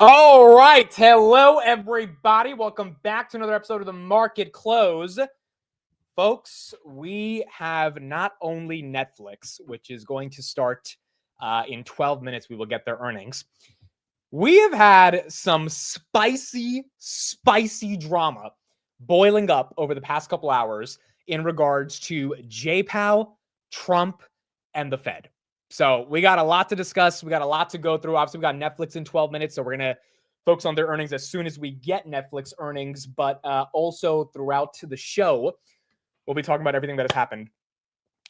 All right. Hello, everybody. Welcome back to another episode of The Market Close. Folks, we have not only Netflix, which is going to start in 12 minutes. We will get their earnings. We have had some spicy drama boiling up over the past couple hours in regards to J-Pow, Trump, and the Fed. So we got a lot to discuss. We got a lot to go through. Obviously, we got Netflix in 12 minutes, so we're going to focus on their earnings as soon as we get Netflix earnings. But also throughout the show, we'll be talking about everything that has happened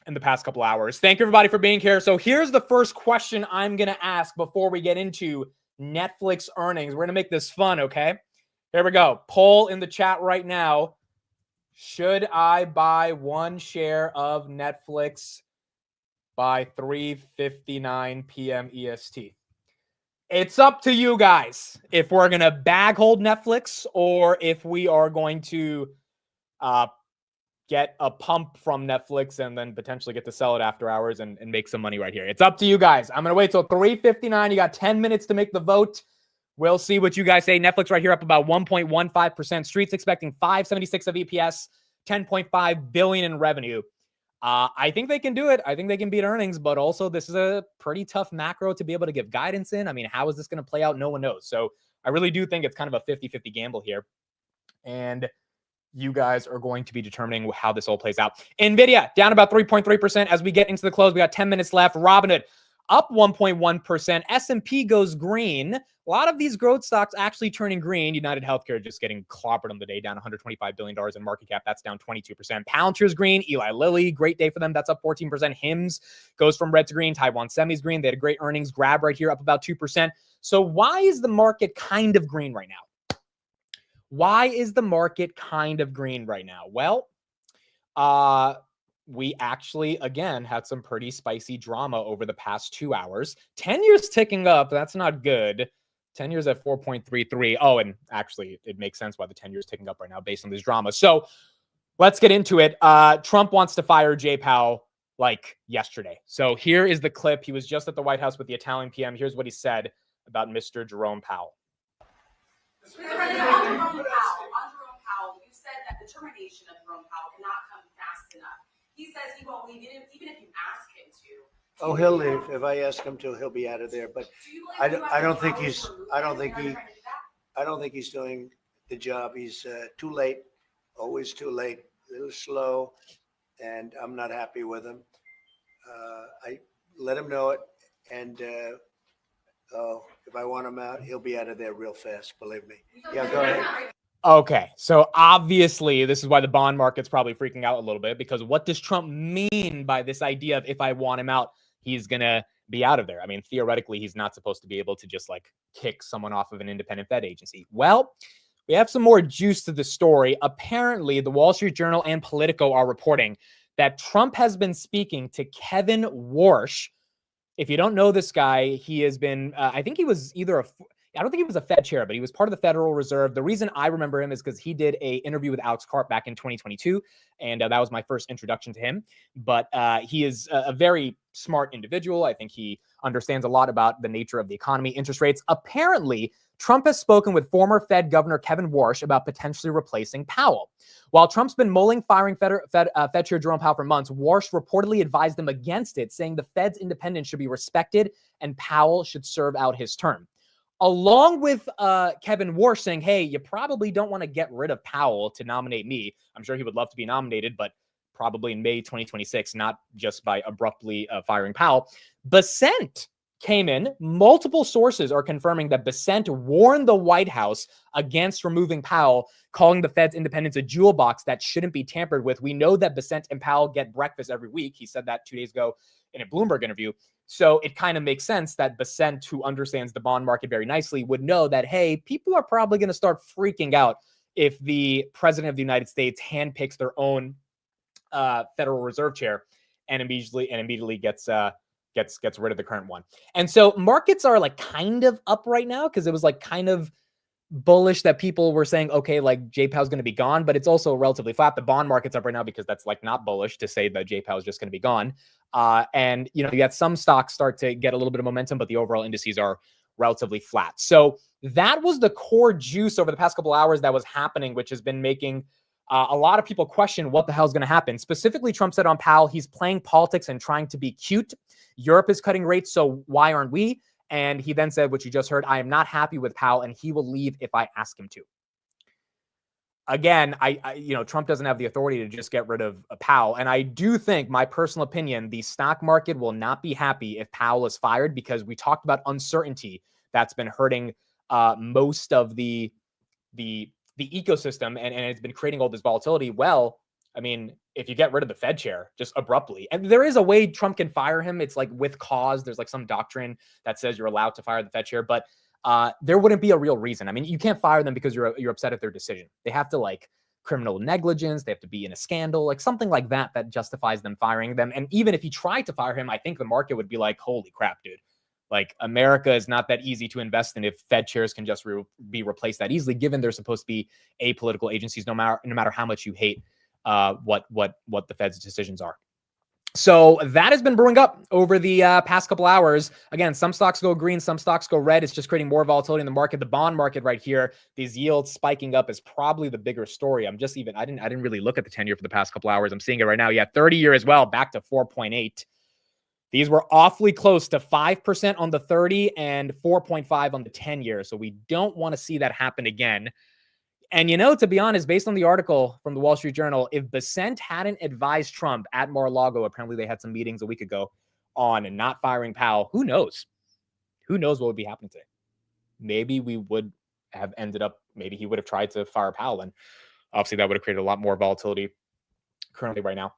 in the past couple hours. Thank you, everybody, for being here. So here's the first question I'm going to ask before we get into Netflix earnings. We're going to make this fun, okay? Here we go. Poll in the chat right now. Should I buy one share of Netflix by 3:59 p.m. EST? It's up to you guys if we're going to bag hold Netflix or if we are going to get a pump from Netflix and then potentially get to sell it after hours and make some money right here. It's up to you guys. I'm going to wait till 3:59. You got 10 minutes to make the vote. We'll see what you guys say. Netflix right here up about 1.15%. Streets expecting 576 of EPS, 10.5 billion in revenue. I think they can do it. I think they can beat earnings, but also this is a pretty tough macro to be able to give guidance in. I mean, how is this going to play out? No one knows. So I really do think it's kind of a 50-50 gamble here. And you guys are going to be determining how this all plays out. NVIDIA down about 3.3% as we get into the close. We got 10 minutes left. Robinhood up 1.1%. S&P goes green. A lot of these growth stocks actually turning green. United Healthcare just getting clobbered on the day, down $125 billion in market cap. That's down 22%. Palantir's green. Eli Lilly, great day for them. That's up 14%. Hims goes from red to green. Taiwan Semi's green. They had a great earnings. Grab right here up about 2%. So why is the market kind of green right now? Why is the market kind of green right now? Well, we actually, again, had some pretty spicy drama over the past 2 hours. 10 years ticking up. That's not good. 10 years at 4.33. Oh, and actually, it makes sense why the 10 years ticking up right now based on this drama. So let's get into it. Trump wants to fire J-Pow like yesterday. So here is the clip. He was just at the White House with the Italian PM. Here's what he said about Mr. Jerome Powell. Mr. President, on Jerome Powell, you said that the termination of Jerome Powell cannot come fast enough. He says he won't leave, even if you ask him to. Oh, he'll leave. If I ask him to, he'll be out of there. But I don't think he's doing the job. He's too late, always too late, a little slow, and I'm not happy with him. I let him know it, and if I want him out, he'll be out of there real fast. Believe me. Yeah, go ahead. Okay, so obviously this is why the bond market's probably freaking out a little bit, because what does Trump mean by this idea of if I want him out, he's going to be out of there? I mean, theoretically, he's not supposed to be able to just like kick someone off of an independent Fed agency. Well, we have some more juice to the story. Apparently, the Wall Street Journal and Politico are reporting that Trump has been speaking to Kevin Warsh. If you don't know this guy, he has been, I think he was I don't think he was a Fed chair, but he was part of the Federal Reserve. The reason I remember him is because he did an interview with Alex Karp back in 2022, and that was my first introduction to him. But he is a very smart individual. I think he understands a lot about the nature of the economy, interest rates. Apparently, Trump has spoken with former Fed Governor Kevin Warsh about potentially replacing Powell. While Trump's been mulling firing Fed Chair Jerome Powell for months, Warsh reportedly advised them against it, saying the Fed's independence should be respected and Powell should serve out his term. Along with Kevin Warsh saying, hey, you probably don't want to get rid of Powell to nominate me. I'm sure he would love to be nominated, but probably in May 2026, not just by abruptly firing Powell. Bessent came in. Multiple sources are confirming that Bessent warned the White House against removing Powell, calling the Fed's independence a jewel box that shouldn't be tampered with. We know that Bessent and Powell get breakfast every week. He said that 2 days ago in a Bloomberg interview. So it kind of makes sense that Bessent, who understands the bond market very nicely, would know that, hey, people are probably going to start freaking out if the president of the United States handpicks their own Federal Reserve chair and immediately gets rid of the current one. And so markets are like kind of up right now because it was like kind of bullish that people were saying, okay, like J-Pow's going to be gone, but it's also relatively flat. The bond market's up right now because that's like not bullish to say that J-Pow is just going to be gone. And, you know, you got some stocks start to get a little bit of momentum, but the overall indices are relatively flat. So that was the core juice over the past couple hours that was happening, which has been making a lot of people question what the hell is going to happen. Specifically, Trump said on Powell, he's playing politics and trying to be cute. Europe is cutting rates, so why aren't we? And he then said, which you just heard, I am not happy with Powell, and he will leave if I ask him to. Again, Trump doesn't have the authority to just get rid of Powell. And I do think, my personal opinion, the stock market will not be happy if Powell is fired, because we talked about uncertainty that's been hurting most of the ecosystem, and it's been creating all this volatility. Well, I mean, if you get rid of the Fed chair just abruptly, and there is a way Trump can fire him, it's like with cause. There's like some doctrine that says you're allowed to fire the Fed chair, but there wouldn't be a real reason. I mean, you can't fire them because you're upset at their decision. They have to like criminal negligence. They have to be in a scandal, like something like that justifies them firing them. And even if he tried to fire him, I think the market would be like, holy crap, dude. Like, America is not that easy to invest in if Fed chairs can just be replaced that easily, given they're supposed to be apolitical agencies, no matter how much you hate what the Fed's decisions are. So that has been brewing up over the past couple hours. Again, some stocks go green, some stocks go red. It's just creating more volatility in the market. The bond market right here, these yields spiking up is probably the bigger story. I didn't really look at the 10-year for the past couple hours. I'm seeing it right now. Yeah, 30-year as well, back to 4.8. These were awfully close to 5% on the 30 and 4.5 on the 10-year. So we don't want to see that happen again. And, to be honest, based on the article from the Wall Street Journal, if Besant hadn't advised Trump at Mar-a-Lago, apparently they had some meetings a week ago on not firing Powell, who knows? Who knows what would be happening today? Maybe we would have maybe he would have tried to fire Powell, and obviously that would have created a lot more volatility currently right now.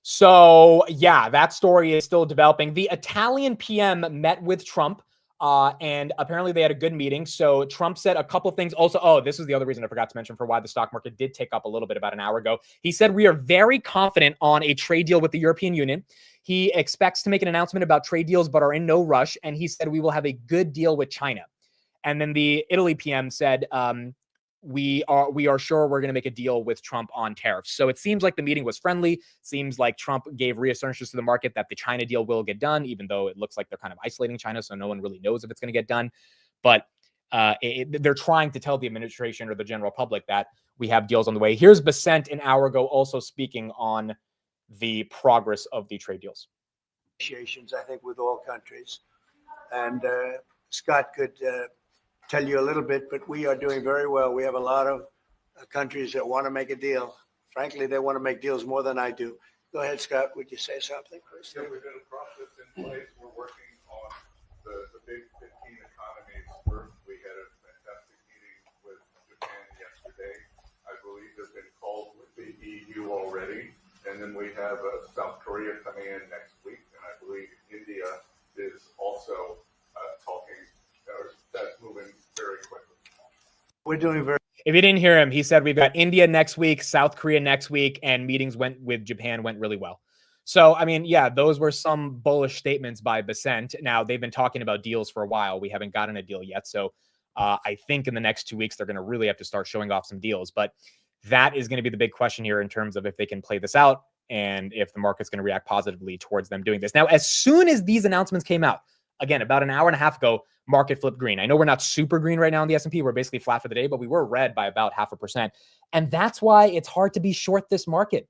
So, yeah, that story is still developing. The Italian PM met with Trump, and apparently they had a good meeting. So Trump said a couple of things. Also, this is the other reason I forgot to mention for why the stock market did take up a little bit about an hour ago. He said, we are very confident on a trade deal with the European Union. He expects to make an announcement about trade deals, but are in no rush. And he said, we will have a good deal with China. And then the Italy PM said, we are sure we're going to make a deal with Trump on tariffs. So it seems like the meeting was friendly. Seems like Trump gave reassurances to the market that the China deal will get done, even though it looks like they're kind of isolating China, so no one really knows if it's going to get done. But they're trying to tell the administration or the general public that we have deals on the way. Here's Besant an hour ago also speaking on the progress of the trade deals. Negotiations, I think, with all countries. And Scott could tell you a little bit, but we are doing very well. We have a lot of countries that want to make a deal. Frankly, they want to make deals more than I do. Go ahead, Scott. Would you say something, Kris? Yeah, we've got a process in place. We're working on the big 15 economies first. We had a fantastic meeting with Japan yesterday. I believe they've been called with the EU already. And then we have South Korea coming in next week. And I believe India is also talking. That's moving very quickly. We're doing very. If you didn't hear him, he said we've got India next week, South Korea next week, and meetings with Japan went really well. So, I mean, yeah, those were some bullish statements by Besant. Now, they've been talking about deals for a while. We haven't gotten a deal yet. So I think in the next 2 weeks, they're going to really have to start showing off some deals. But that is going to be the big question here in terms of if they can play this out and if the market's going to react positively towards them doing this. Now, as soon as these announcements came out, again, about an hour and a half ago, market flipped green. I know we're not super green right now in the S&P. We're basically flat for the day, but we were red by about 0.5%. And that's why it's hard to be short this market.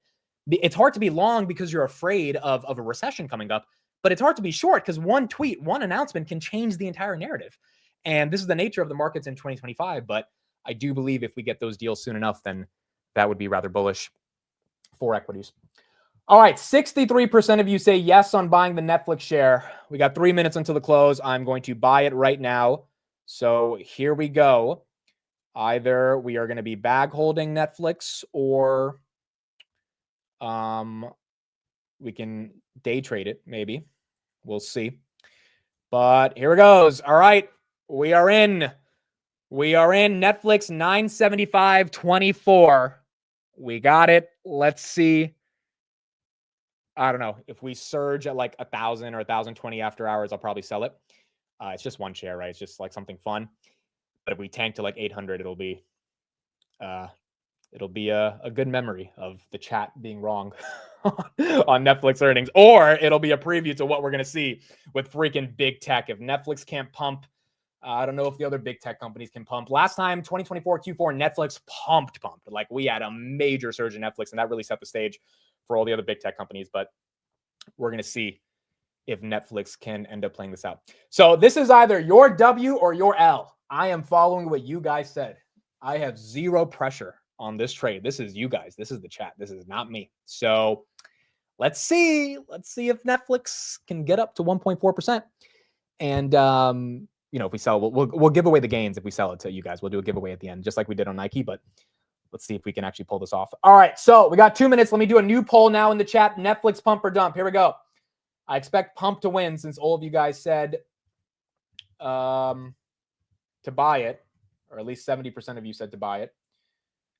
It's hard to be long because you're afraid of a recession coming up, but it's hard to be short because one tweet, one announcement can change the entire narrative. And this is the nature of the markets in 2025. But I do believe if we get those deals soon enough, then that would be rather bullish for equities. All right, 63% of you say yes on buying the Netflix share. We got 3 minutes until the close. I'm going to buy it right now. So here we go. Either we are going to be bag holding Netflix or we can day trade it, maybe. We'll see. But here it goes. All right, we are in. We are in Netflix 975.24. We got it. Let's see. I don't know. If we surge at like 1,000 or 1,020 after hours, I'll probably sell it. It's just one share, right? It's just like something fun. But if we tank to like 800, it'll be a good memory of the chat being wrong on Netflix earnings, or it'll be a preview to what we're going to see with freaking big tech. If Netflix can't pump I don't know if the other big tech companies can pump. Last time, 2024 Q4, Netflix pumped. Like we had a major surge in Netflix, and that really set the stage for all the other big tech companies. But we're going to see if Netflix can end up playing this out. So this is either your W or your L. I am following what you guys said. I have zero pressure on this trade. This is you guys. This is the chat. This is not me. So let's see. Let's see if Netflix can get up to 1.4%. And, if we sell, we'll give away the gains if we sell it to you guys. We'll do a giveaway at the end, just like we did on Nike. But let's see if we can actually pull this off. All right. So we got 2 minutes. Let me do a new poll now in the chat. Netflix pump or dump. Here we go. I expect pump to win since all of you guys said to buy it, or at least 70% of you said to buy it.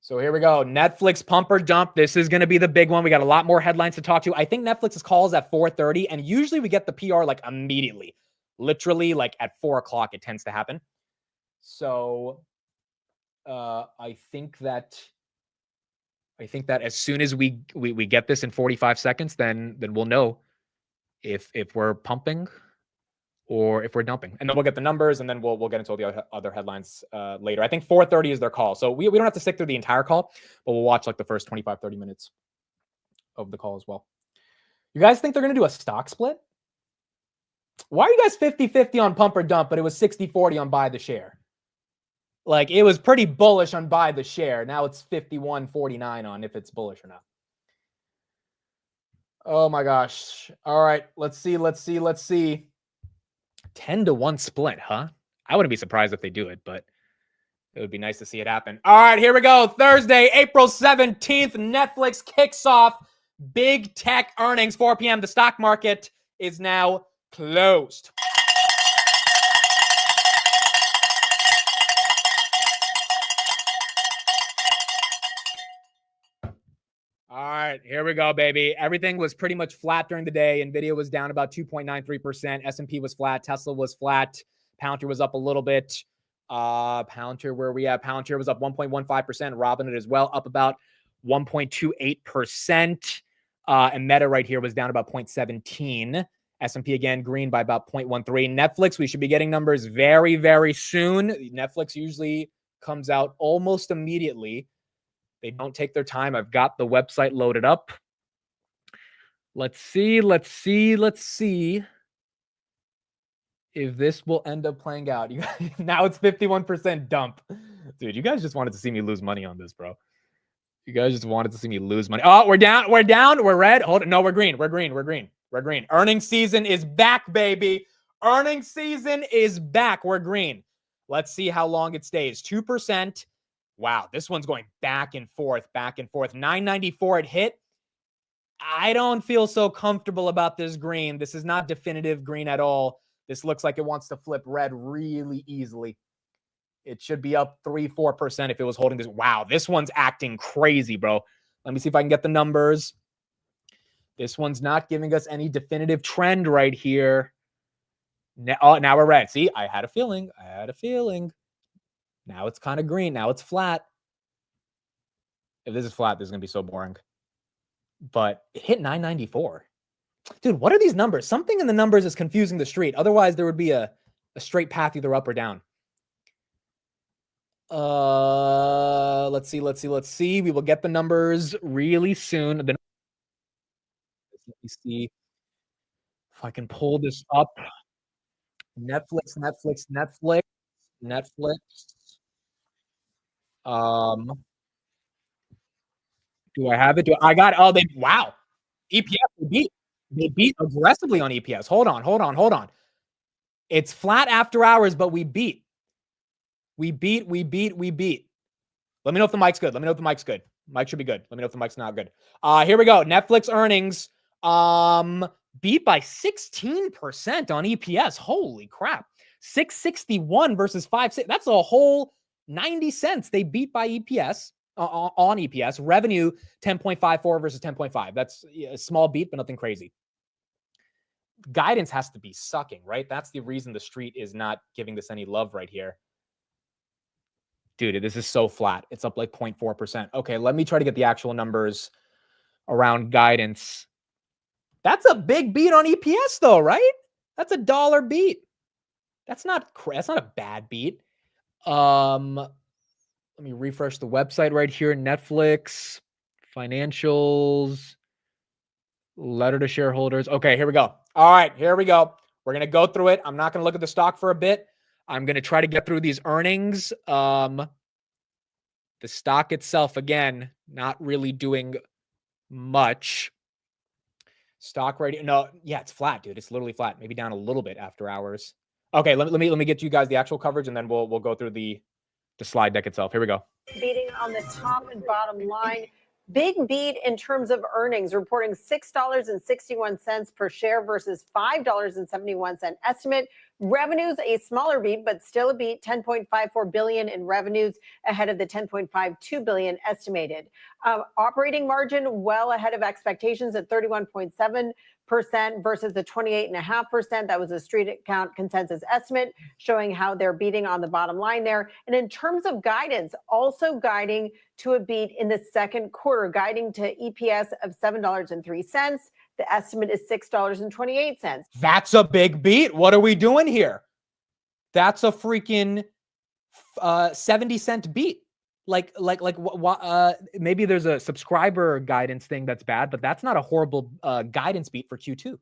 So here we go. Netflix pump or dump. This is going to be the big one. We got a lot more headlines to talk to. I think Netflix's call is at 4:30, and usually we get the PR like immediately. Literally like at 4 o'clock, it tends to happen. So I think that as soon as we get this in 45 seconds, then we'll know if we're pumping or if we're dumping, and then we'll get the numbers, and then we'll get into all the other headlines later. I think 4:30 is their call, so we don't have to stick through the entire call, but we'll watch like the first 25-30 minutes of the call as well. You guys think they're going to do a stock split? Why are you guys 50-50 on pump or dump, but it was 60-40 on buy the share? Like, it was pretty bullish on buy the share. Now it's 51-49 on if it's bullish or not. Oh my gosh. All right. Let's see. 10-1 split, huh? I wouldn't be surprised if they do it, but it would be nice to see it happen. All right, here we go. Thursday, April 17th, Netflix kicks off big tech earnings, 4 p.m. The stock market is now closed. All right, here we go, baby. Everything was pretty much flat during the day. NVIDIA was down about 2.93%. S&P was flat. Tesla was flat. Palantir was up a little bit. Palantir, where we at? Palantir was up 1.15%. Robinhood as well, up about 1.28%. And Meta right here was down about 0.17. S&P again, green by about 0.13. Netflix, we should be getting numbers very, very soon. Netflix usually comes out almost immediately. They don't take their time. I've got the website loaded up. Let's see if this will end up playing out. Now it's 51% dump. Dude, you guys just wanted to see me lose money on this, bro. You guys just wanted to see me lose money. Oh, we're down. We're red. Hold it. No, we're green. We're green. Earnings season is back, baby. Earnings season is back. We're green. Let's see how long it stays. 2%. Wow, this one's going back and forth. 994 it hit. I don't feel so comfortable about this green. This is not definitive green at all. This looks like it wants to flip red really easily. It should be up 3-4% if it was holding this. Wow, this one's acting crazy, bro. Let me see if I can get the numbers. This one's not giving us any definitive trend right here. Now we're red. See, I had a feeling. Now it's kind of green. Now it's flat. If this is flat, this is going to be so boring. But it hit 994. Dude, what are these numbers? Something in the numbers is confusing the street. Otherwise, there would be a straight path either up or down. Let's see. We will get the numbers really soon. Let me see if I can pull this up. Netflix. Do I have it? I got? Oh, wow. EPS, they beat aggressively on EPS. Hold on. It's flat after hours, but we beat. We beat. Let me know if the mic's good. Mic should be good. Let me know if the mic's not good. Here we go. Netflix earnings beat by 16% on EPS. Holy crap. 661 versus 560. That's a whole 90 cents. They beat by EPS on EPS. Revenue 10.54 versus 10.5. That's a small beat, but nothing crazy. Guidance has to be sucking, right? That's the reason the street is not giving this any love right here. Dude, this is so flat. It's up like 0.4%. Okay, let me try to get the actual numbers around guidance. That's a big beat on EPS though, right? That's a $1 beat. That's not a bad beat. Let me refresh the website right here. Netflix, financials, letter to shareholders. Okay, here we go. All right, here we go. We're going to go through it. I'm not going to look at the stock for a bit. I'm going to try to get through these earnings. The stock itself, again, not really doing much. Stock right. No, yeah, it's flat, dude. It's literally flat. Maybe down a little bit after hours. Okay, let me get you guys the actual coverage, and then we'll go through the slide deck itself. Here we go. Beating on the top and bottom line. Big beat in terms of earnings, reporting $6.61 per share versus $5.71 estimate. Revenues, a smaller beat, but still a beat, $10.54 billion in revenues ahead of the $10.52 billion estimated. Operating margin well ahead of expectations at 31.7% versus the 28.5%. That was a street account consensus estimate, showing how they're beating on the bottom line there. And in terms of guidance, also guiding to a beat in the second quarter, guiding to EPS of $7.03. The estimate is $6.28. That's a big beat. What are we doing here? That's a freaking 70-cent beat. Maybe there's a subscriber guidance thing that's bad, but that's not a horrible guidance beat for Q2.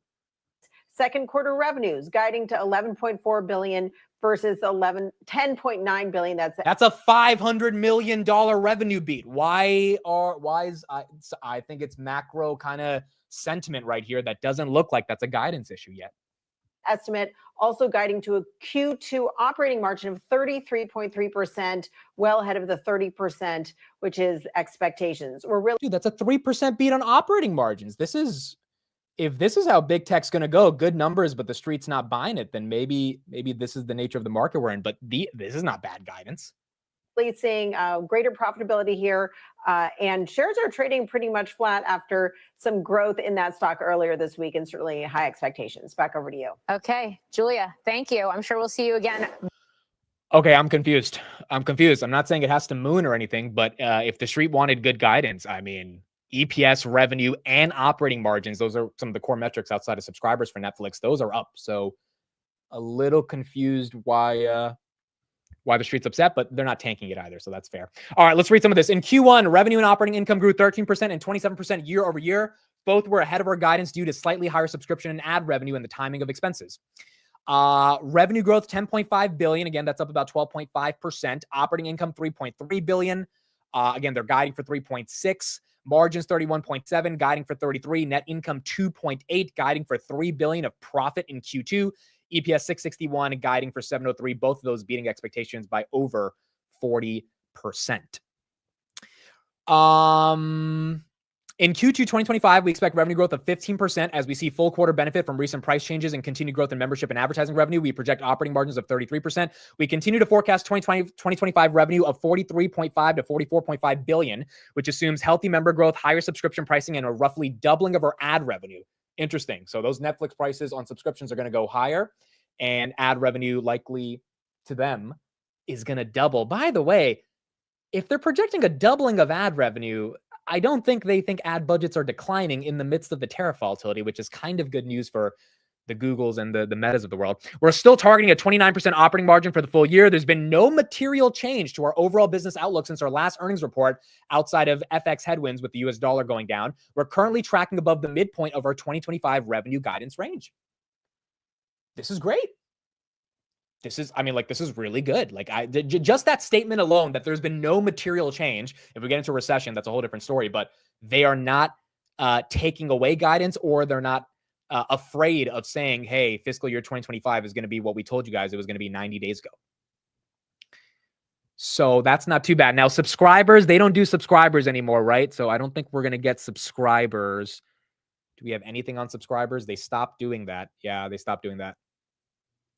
Second quarter revenues guiding to $11.4 billion versus $10.9 billion. That's a $500 million revenue beat. I think it's macro kind of sentiment right here that doesn't look like that's a guidance issue yet. Estimate also guiding to a Q2 operating margin of 33.3%, well ahead of the 30%, which is expectations. Dude, that's a 3% beat on operating margins. If this is how big tech's going to go, good numbers, but the street's not buying it, then maybe this is the nature of the market we're in. But this is not bad guidance. Seeing greater profitability here, and shares are trading pretty much flat after some growth in that stock earlier this week, and certainly high expectations. Back over to you. Okay, Julia, thank you. I'm sure we'll see you again. Okay, I'm confused. I'm not saying it has to moon or anything, but if the street wanted good guidance, I mean, EPS, revenue, and operating margins, those are some of the core metrics outside of subscribers for Netflix. Those are up. So a little confused why the street's upset, but they're not tanking it either. So that's fair. All right, let's read some of this. In Q1, revenue and operating income grew 13% and 27% year over year. Both were ahead of our guidance due to slightly higher subscription and ad revenue and the timing of expenses. Revenue growth, $10.5 billion. Again, that's up about 12.5%. Operating income, $3.3 billion. Again, they're guiding for 3.6. Margins, 31.7, guiding for 33. Net income, 2.8, guiding for $3 billion of profit in Q2. EPS 661, guiding for 703. Both of those beating expectations by over 40%. In Q2 2025, we expect revenue growth of 15% as we see full quarter benefit from recent price changes and continued growth in membership and advertising revenue. We project operating margins of 33%. We continue to forecast 2025 revenue of $43.5 to $44.5 billion, which assumes healthy member growth, higher subscription pricing, and a roughly doubling of our ad revenue. Interesting. So those Netflix prices on subscriptions are going to go higher, and ad revenue likely to them is going to double. By the way, if they're projecting a doubling of ad revenue, I don't think they think ad budgets are declining in the midst of the tariff volatility, which is kind of good news for the Googles and the Metas of the world. We're still targeting a 29% operating margin for the full year. There's been no material change to our overall business outlook since our last earnings report outside of FX headwinds with the US dollar going down. We're currently tracking above the midpoint of our 2025 revenue guidance range. This is great. This is really good. Just that statement alone that there's been no material change. If we get into a recession, that's a whole different story, but they are not taking away guidance, or they're not afraid of saying, hey, fiscal year 2025 is going to be what we told you guys it was going to be 90 days ago. So that's not too bad. Now, subscribers, they don't do subscribers anymore, right? So I don't think we're going to get subscribers. Do we have anything on subscribers? They stopped doing that. Yeah, they stopped doing that.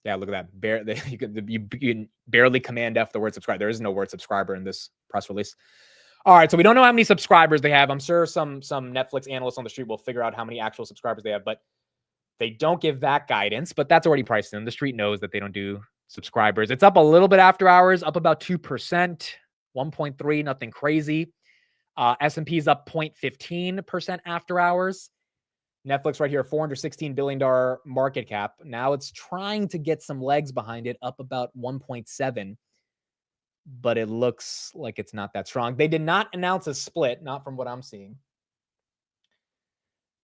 Yeah, look at that. You can barely command F the word subscribe. There is no word subscriber in this press release. All right, so we don't know how many subscribers they have. I'm sure some Netflix analysts on the street will figure out how many actual subscribers they have, but they don't give that guidance. But that's already priced in. The street knows that they don't do subscribers. It's up a little bit after hours, up about 2%, 1.3, nothing crazy. S&P is up 0.15% after hours. Netflix right here, $416 billion market cap. Now it's trying to get some legs behind it, up about 1.7, but it looks like it's not that strong. They did not announce a split, not from what I'm seeing.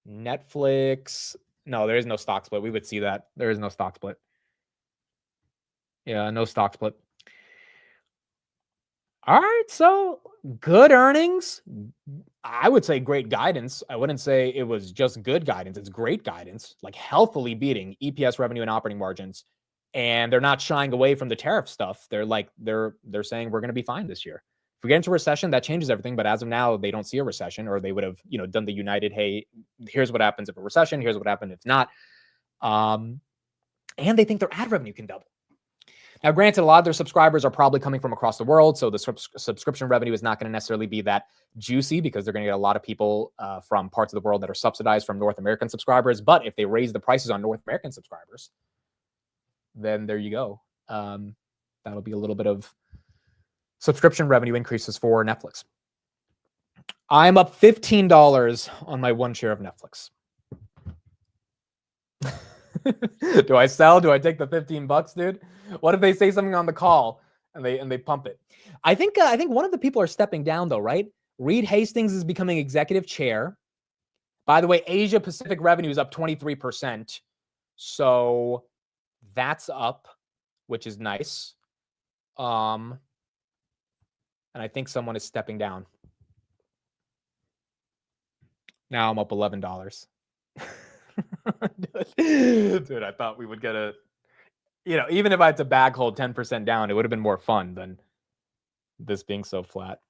Netflix, no, there is no stock split. We would see that. There is no stock split. Yeah, no stock split. All right, so good earnings. I would say great guidance. I wouldn't say it was just good guidance. It's great guidance, like healthily beating EPS, revenue, and operating margins. And they're not shying away from the tariff stuff. They're saying we're going to be fine this year. If we get into recession, that changes everything. But as of now, they don't see a recession, or they would have, done the United, hey, here's what happens if a recession, here's what happens if not. And they think their ad revenue can double. Now, granted, a lot of their subscribers are probably coming from across the world, so the subscription revenue is not going to necessarily be that juicy because they're going to get a lot of people from parts of the world that are subsidized from North American subscribers. But if they raise the prices on North American subscribers, then there you go. That'll be a little bit of subscription revenue increases for Netflix. I'm up $15 on my one share of Netflix. Do I sell? Do I take the $15, dude? What if they say something on the call and they pump it? I think one of the people are stepping down though, right? Reed Hastings is becoming executive chair. By the way, Asia Pacific revenue is up 23%. So that's up, which is nice. And I think someone is stepping down. Now I'm up $11. Dude, I thought we would get a, even if I had to bag hold 10% down, it would have been more fun than this being so flat.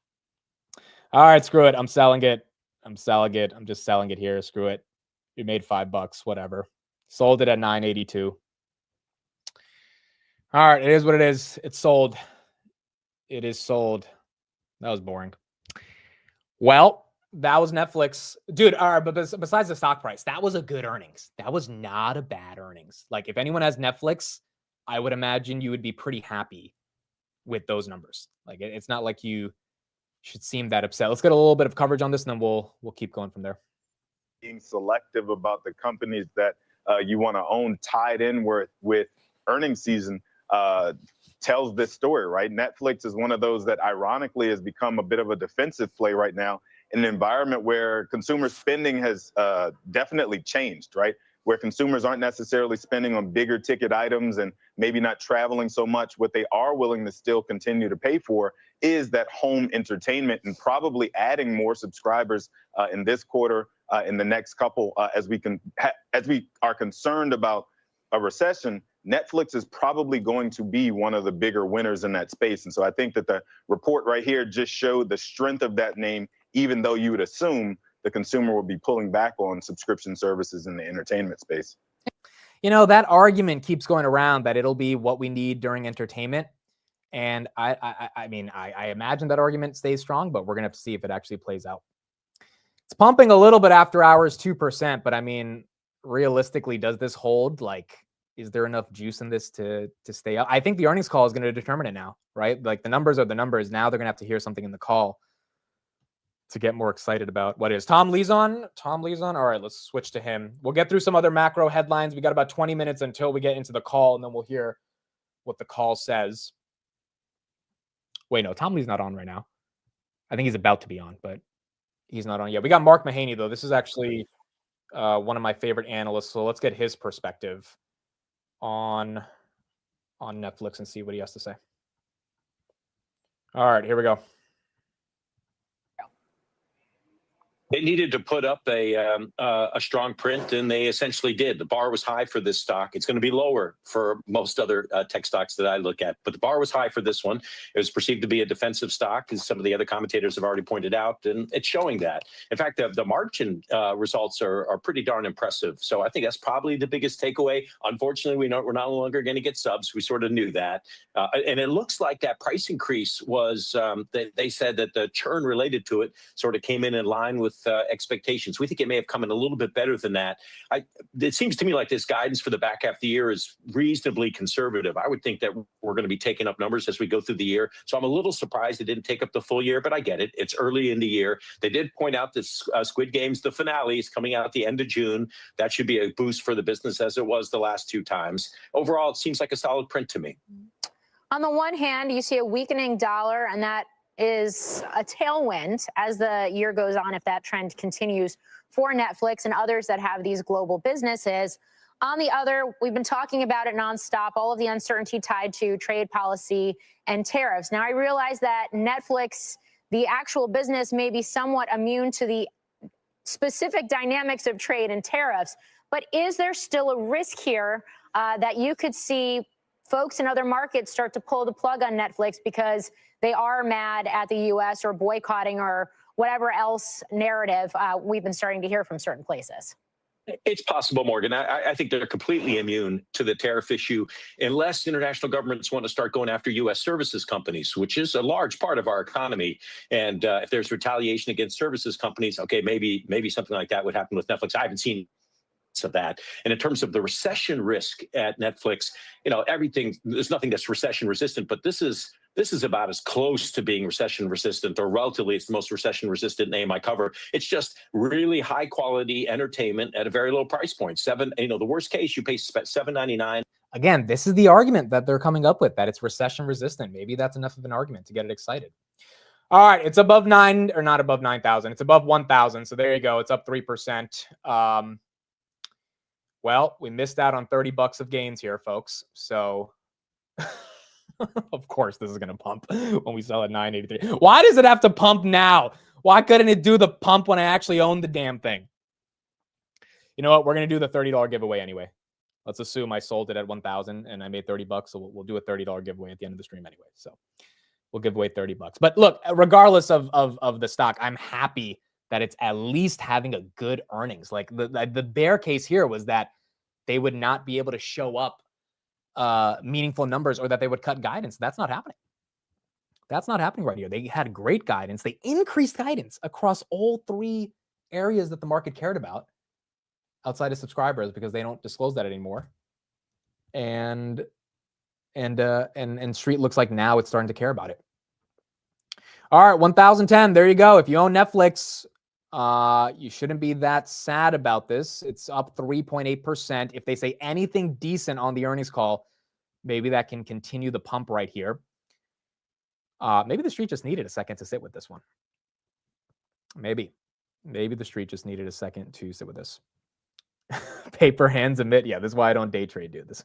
All right, screw it. I'm selling it. I'm just selling it here. Screw it. We made $5, whatever. Sold it at $9.82. All right, it is what it is. It's sold. It is sold. That was boring. Well, that was Netflix. Dude, all right, but besides the stock price, that was a good earnings. That was not a bad earnings. Like, if anyone has Netflix, I would imagine you would be pretty happy with those numbers. Like, it's not like you should seem that upset. Let's get a little bit of coverage on this, and then we'll keep going from there. Being selective about the companies that you want to own tied in with earnings season tells this story, right? Netflix is one of those that ironically has become a bit of a defensive play right now in an environment where consumer spending has definitely changed, right? Where consumers aren't necessarily spending on bigger ticket items and maybe not traveling so much. What they are willing to still continue to pay for is that home entertainment, and probably adding more subscribers in this quarter, in the next couple, as we are concerned about a recession. Netflix is probably going to be one of the bigger winners in that space. And so I think that the report right here just showed the strength of that name, even though you would assume the consumer would be pulling back on subscription services in the entertainment space. That argument keeps going around that it'll be what we need during entertainment. And I mean, I imagine that argument stays strong, but we're going to have to see if it actually plays out. It's pumping a little bit after hours, 2%. But I mean, realistically, does this hold? Like, is there enough juice in this to stay up? I think the earnings call is going to determine it now, right? Like, the numbers are the numbers. Now they're going to have to hear something in the call to get more excited about what is. Tom Lee's on. All right, let's switch to him. We'll get through some other macro headlines. We got about 20 minutes until we get into the call, and then we'll hear what the call says. Wait, no, Tom Lee's not on right now. I think he's about to be on, but he's not on yet. We got Mark Mahaney, though. This is actually one of my favorite analysts, so let's get his perspective on Netflix and see what he has to say. All right, here we go. They needed to put up a strong print, and they essentially did. The bar was high for this stock. It's going to be lower for most other tech stocks that I look at, but the bar was high for this one. It was perceived to be a defensive stock, as some of the other commentators have already pointed out, and it's showing that. In fact, the margin results are pretty darn impressive. So I think that's probably the biggest takeaway. Unfortunately, we're no longer going to get subs. We sort of knew that, and it looks like that price increase was. They said that the churn related to it sort of came in line with expectations. We think it may have come in a little bit better than that. It seems to me like this guidance for the back half of the year is reasonably conservative. I would think that we're going to be taking up numbers as we go through the year. So I'm a little surprised it didn't take up the full year, but I get it. It's early in the year. They did point out that Squid Games, the finale, is coming out at the end of June. That should be a boost for the business as it was the last 2 times. Overall, it seems like a solid print to me. On the one hand, you see a weakening dollar, and that is a tailwind as the year goes on if that trend continues for Netflix and others that have these global businesses. On the other, we've been talking about it nonstop, all of the uncertainty tied to trade policy and tariffs. Now, I realize that Netflix, the actual business, may be somewhat immune to the specific dynamics of trade and tariffs, but is there still a risk here that you could see folks in other markets start to pull the plug on Netflix because they are mad at the U.S. or boycotting or whatever else narrative we've been starting to hear from certain places? It's possible, Morgan. I think they're completely immune to the tariff issue unless international governments want to start going after U.S. services companies, which is a large part of our economy. And if there's retaliation against services companies, okay, maybe something like that would happen with Netflix. I haven't seen of that. And in terms of the recession risk at Netflix, there's nothing that's recession resistant, but this is about as close to being recession resistant, or relatively, it's the most recession resistant name I cover. It's just really high quality entertainment at a very low price point. The worst case, you pay $7.99. Again, this is the argument that they're coming up with, that it's recession resistant. Maybe that's enough of an argument to get it excited. All right, it's above 9, or not above 9,000. It's above 1,000. So there you go. It's up 3%. Well, we missed out on $30 of gains here, folks. So, of course, this is going to pump when we sell at 983. Why does it have to pump now? Why couldn't it do the pump when I actually own the damn thing? You know what? We're going to do the $30 giveaway anyway. Let's assume I sold it at 1,000 and I made $30. So we'll do a $30 giveaway at the end of the stream anyway. So we'll give away $30. But look, regardless of the stock, I'm happy that it's at least having a good earnings. Like the bear case here was that they would not be able to show up meaningful numbers, or that they would cut guidance. That's not happening. That's not happening right here. They had great guidance. They increased guidance across all 3 areas that the market cared about outside of subscribers, because they don't disclose that anymore. And Street looks like now it's starting to care about it. All right, 1,010. There you go. If you own Netflix, you shouldn't be that sad about this. It's up 3.8%. If they say anything decent on the earnings call, maybe that can continue the pump right here. Maybe the Street just needed a second to sit with this one. Maybe the Street just needed a second to sit with this. Paper hands admit. Yeah, this is why I don't day trade, dude. This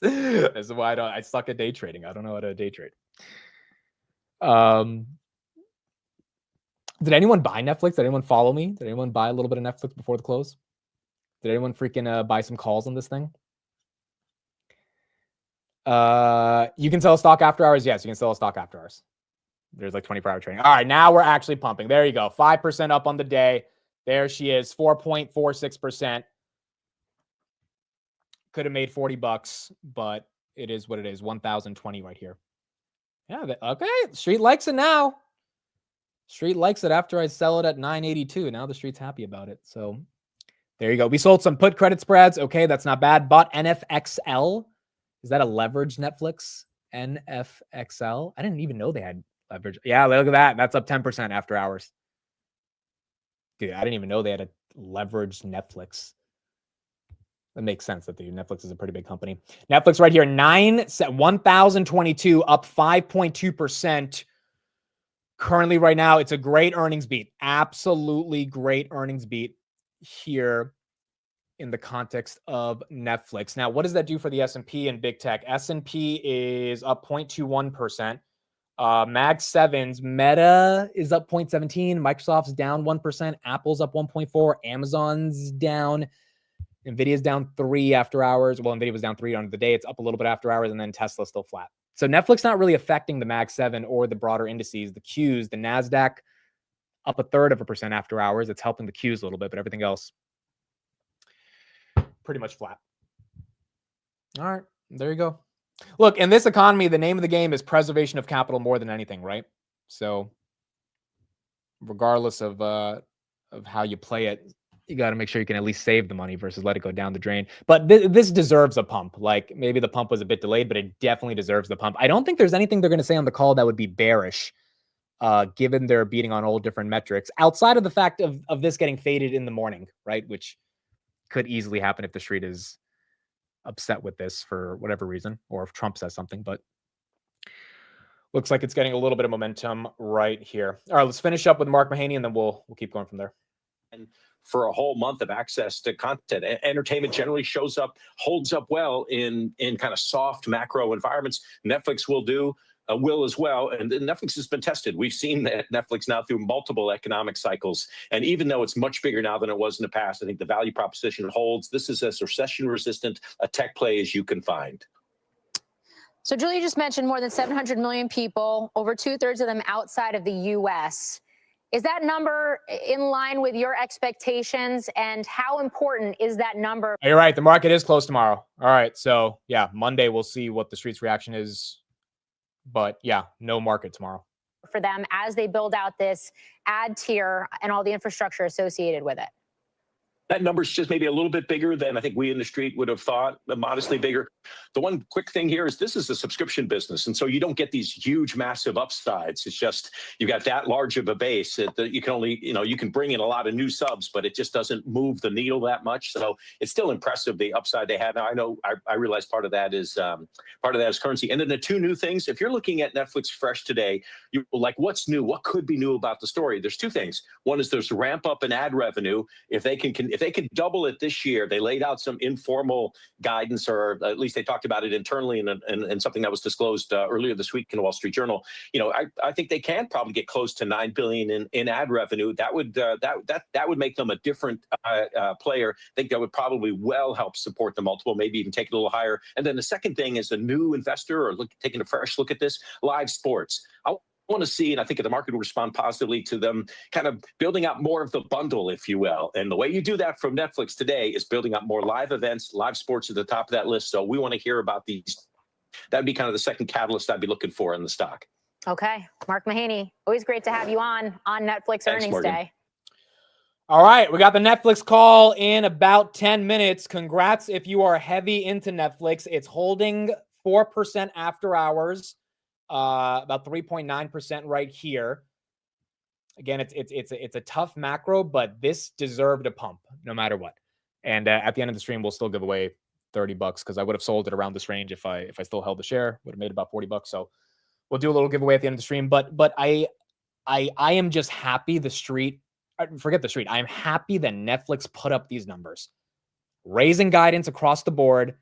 is why I suck at day trading. I don't know how to day trade. Did anyone buy Netflix? Did anyone follow me? Did anyone buy a little bit of Netflix before the close? Did anyone freaking buy some calls on this thing? You can sell a stock after hours. Yes, you can sell a stock after hours. There's like 24-hour trading. All right, now we're actually pumping. There you go. 5% up on the day. There she is, 4.46%. Could have made $40, but it is what it is. 1,020 right here. Yeah, okay. Street likes it now. Street likes it after I sell it at 982. Now the Street's happy about it. So there you go. We sold some put credit spreads. Okay, that's not bad. Bought NFXL. Is that a leveraged Netflix? NFXL. I didn't even know they had leverage. Yeah, look at that. That's up 10% after hours. Dude, I didn't even know they had a leveraged Netflix. That makes sense that Netflix is a pretty big company. Netflix right here, 1,022, up 5.2%. Currently, right now, it's a great earnings beat. Absolutely great earnings beat here in the context of Netflix. Now, what does that do for the S&P and big tech? S&P is up 0.21%. Mag 7s, Meta is up 0.17%. Microsoft's down 1%. Apple's up 1.4%. Amazon's down. NVIDIA's down 3 after hours. Well, NVIDIA was down 3 on the day. It's up a little bit after hours, and then Tesla's still flat. So Netflix not really affecting the Mag 7 or the broader indices. The Qs, the NASDAQ, up 0.33% after hours. It's helping the Qs a little bit, but everything else pretty much flat. All right, there you go. Look, in this economy, the name of the game is preservation of capital more than anything, right? So regardless of of how you play it, you got to make sure you can at least save the money versus let it go down the drain. But this deserves a pump. Like, maybe the pump was a bit delayed, but it definitely deserves the pump. I don't think there's anything they're going to say on the call that would be bearish, given they're beating on all different metrics, outside of the fact of this getting faded in the morning, right? Which could easily happen if the street is upset with this for whatever reason, or if Trump says something. But looks like it's getting a little bit of momentum right here. All right, let's finish up with Mark Mahaney, and then we'll keep going from there. And for a whole month of access to content, entertainment generally holds up well in kind of soft macro environments. Netflix will as well. And Netflix has been tested. We've seen that Netflix now through multiple economic cycles. And even though it's much bigger now than it was in the past, I think the value proposition holds. This is as recession-resistant a tech play as you can find. So Julia just mentioned more than 700 million people, over 2/3 of them outside of the U.S. Is that number in line with your expectations? And how important is that number? You're right. The market is closed tomorrow. All right. So, yeah, Monday we'll see what the street's reaction is. But, yeah, no market tomorrow. For them as they build out this ad tier and all the infrastructure associated with it. That number's just maybe a little bit bigger than I think we in the street would have thought, but modestly bigger. The one quick thing here is this is a subscription business. And so you don't get these huge, massive upsides. It's just you've got that large of a base that you can only, you can bring in a lot of new subs, but it just doesn't move the needle that much. So it's still impressive, the upside they have. Now, I realize part of that is currency. And then the two new things, if you're looking at Netflix Fresh today, you're like, what's new? What could be new about the story? There's two things. One is there's ramp up in ad revenue. If they can double it this year, they laid out some informal guidance, or at least they talked about it internally in something that was disclosed earlier this week in the Wall Street Journal. I think they can probably get close to $9 billion in ad revenue. That would make them a different player. I think that would probably well help support the multiple, maybe even take it a little higher. And then the second thing is a new investor or taking a fresh look at this, live sports. I want to see, and I think the market will respond positively to them kind of building out more of the bundle, if you will. And the way you do that from Netflix today is building up more live events, live sports at the top of that list. So we want to hear about these. That'd be kind of the second catalyst I'd be looking for in the stock. Okay. Mark Mahaney, always great to have you on Netflix Thanks, earnings Morgan. day. All right, we got the Netflix call in about 10 minutes. Congrats if you are heavy into Netflix. It's holding 4% after hours. About 3.9% right here. Again, it's a tough macro, but this deserved a pump no matter what. And at the end of the stream, we'll still give away $30 because I would have sold it around this range if I still held the share. Would have made about $40. So we'll do a little giveaway at the end of the stream. But I am just happy the street. Forget the street. I am happy that Netflix put up these numbers, raising guidance across the board,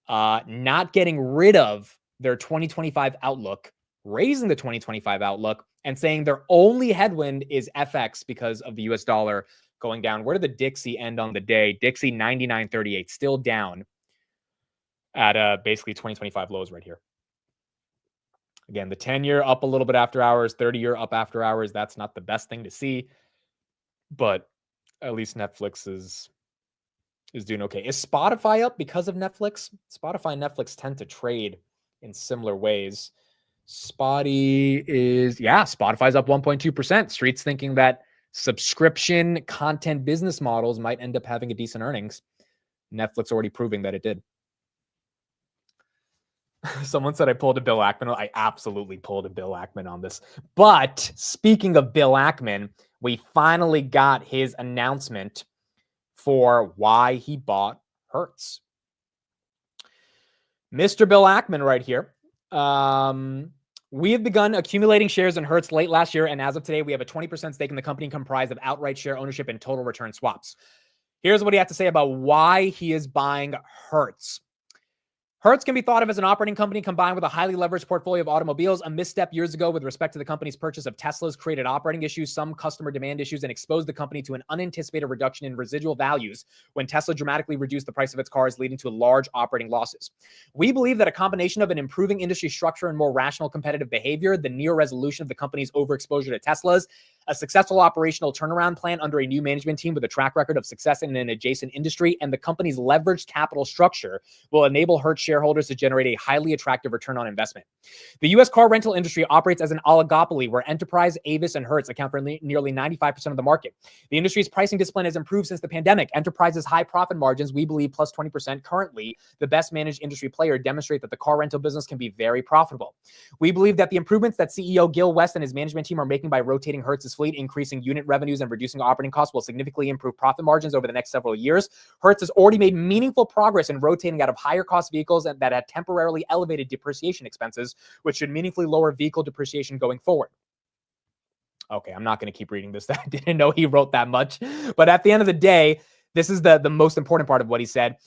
not getting rid of their 2025 outlook, raising the 2025 outlook, and saying their only headwind is FX because of the US dollar going down. Where did the Dixie end on the day? Dixie 99.38, still down at basically 2025 lows right here. Again, the 10-year up a little bit after hours, 30-year up after hours. That's not the best thing to see, but at least Netflix is doing okay. Is Spotify up because of Netflix? Spotify and Netflix tend to trade in similar ways. Spotify's up 1.2%. Street's thinking that subscription content business models might end up having a decent earnings. Netflix already proving that it did. Someone said I pulled a Bill Ackman. I absolutely pulled a Bill Ackman on this. But speaking of Bill Ackman, we finally got his announcement for why he bought Hertz. Mr. Bill Ackman right here. We have begun accumulating shares in Hertz late last year, and as of today, we have a 20% stake in the company comprised of outright share ownership and total return swaps. Here's what he had to say about why he is buying Hertz. Hertz can be thought of as an operating company combined with a highly leveraged portfolio of automobiles. A misstep years ago with respect to the company's purchase of Teslas created operating issues, some customer demand issues, and exposed the company to an unanticipated reduction in residual values when Tesla dramatically reduced the price of its cars, leading to large operating losses. We believe that a combination of an improving industry structure and more rational competitive behavior, the near resolution of the company's overexposure to Teslas, a successful operational turnaround plan under a new management team with a track record of success in an adjacent industry, and the company's leveraged capital structure will enable Hertz shareholders to generate a highly attractive return on investment. The U.S. car rental industry operates as an oligopoly where Enterprise, Avis, and Hertz account for nearly 95% of the market. The industry's pricing discipline has improved since the pandemic. Enterprise's high profit margins, we believe plus 20%, currently the best managed industry player, demonstrate that the car rental business can be very profitable. We believe that the improvements that CEO Gil West and his management team are making by rotating Hertz's fleet, increasing unit revenues, and reducing operating costs will significantly improve profit margins over the next several years. Hertz has already made meaningful progress in rotating out of higher cost vehicles that had temporarily elevated depreciation expenses, which should meaningfully lower vehicle depreciation going forward. Okay, I'm not going to keep reading this. I didn't know he wrote that much. But at the end of the day, this is the most important part of what he said.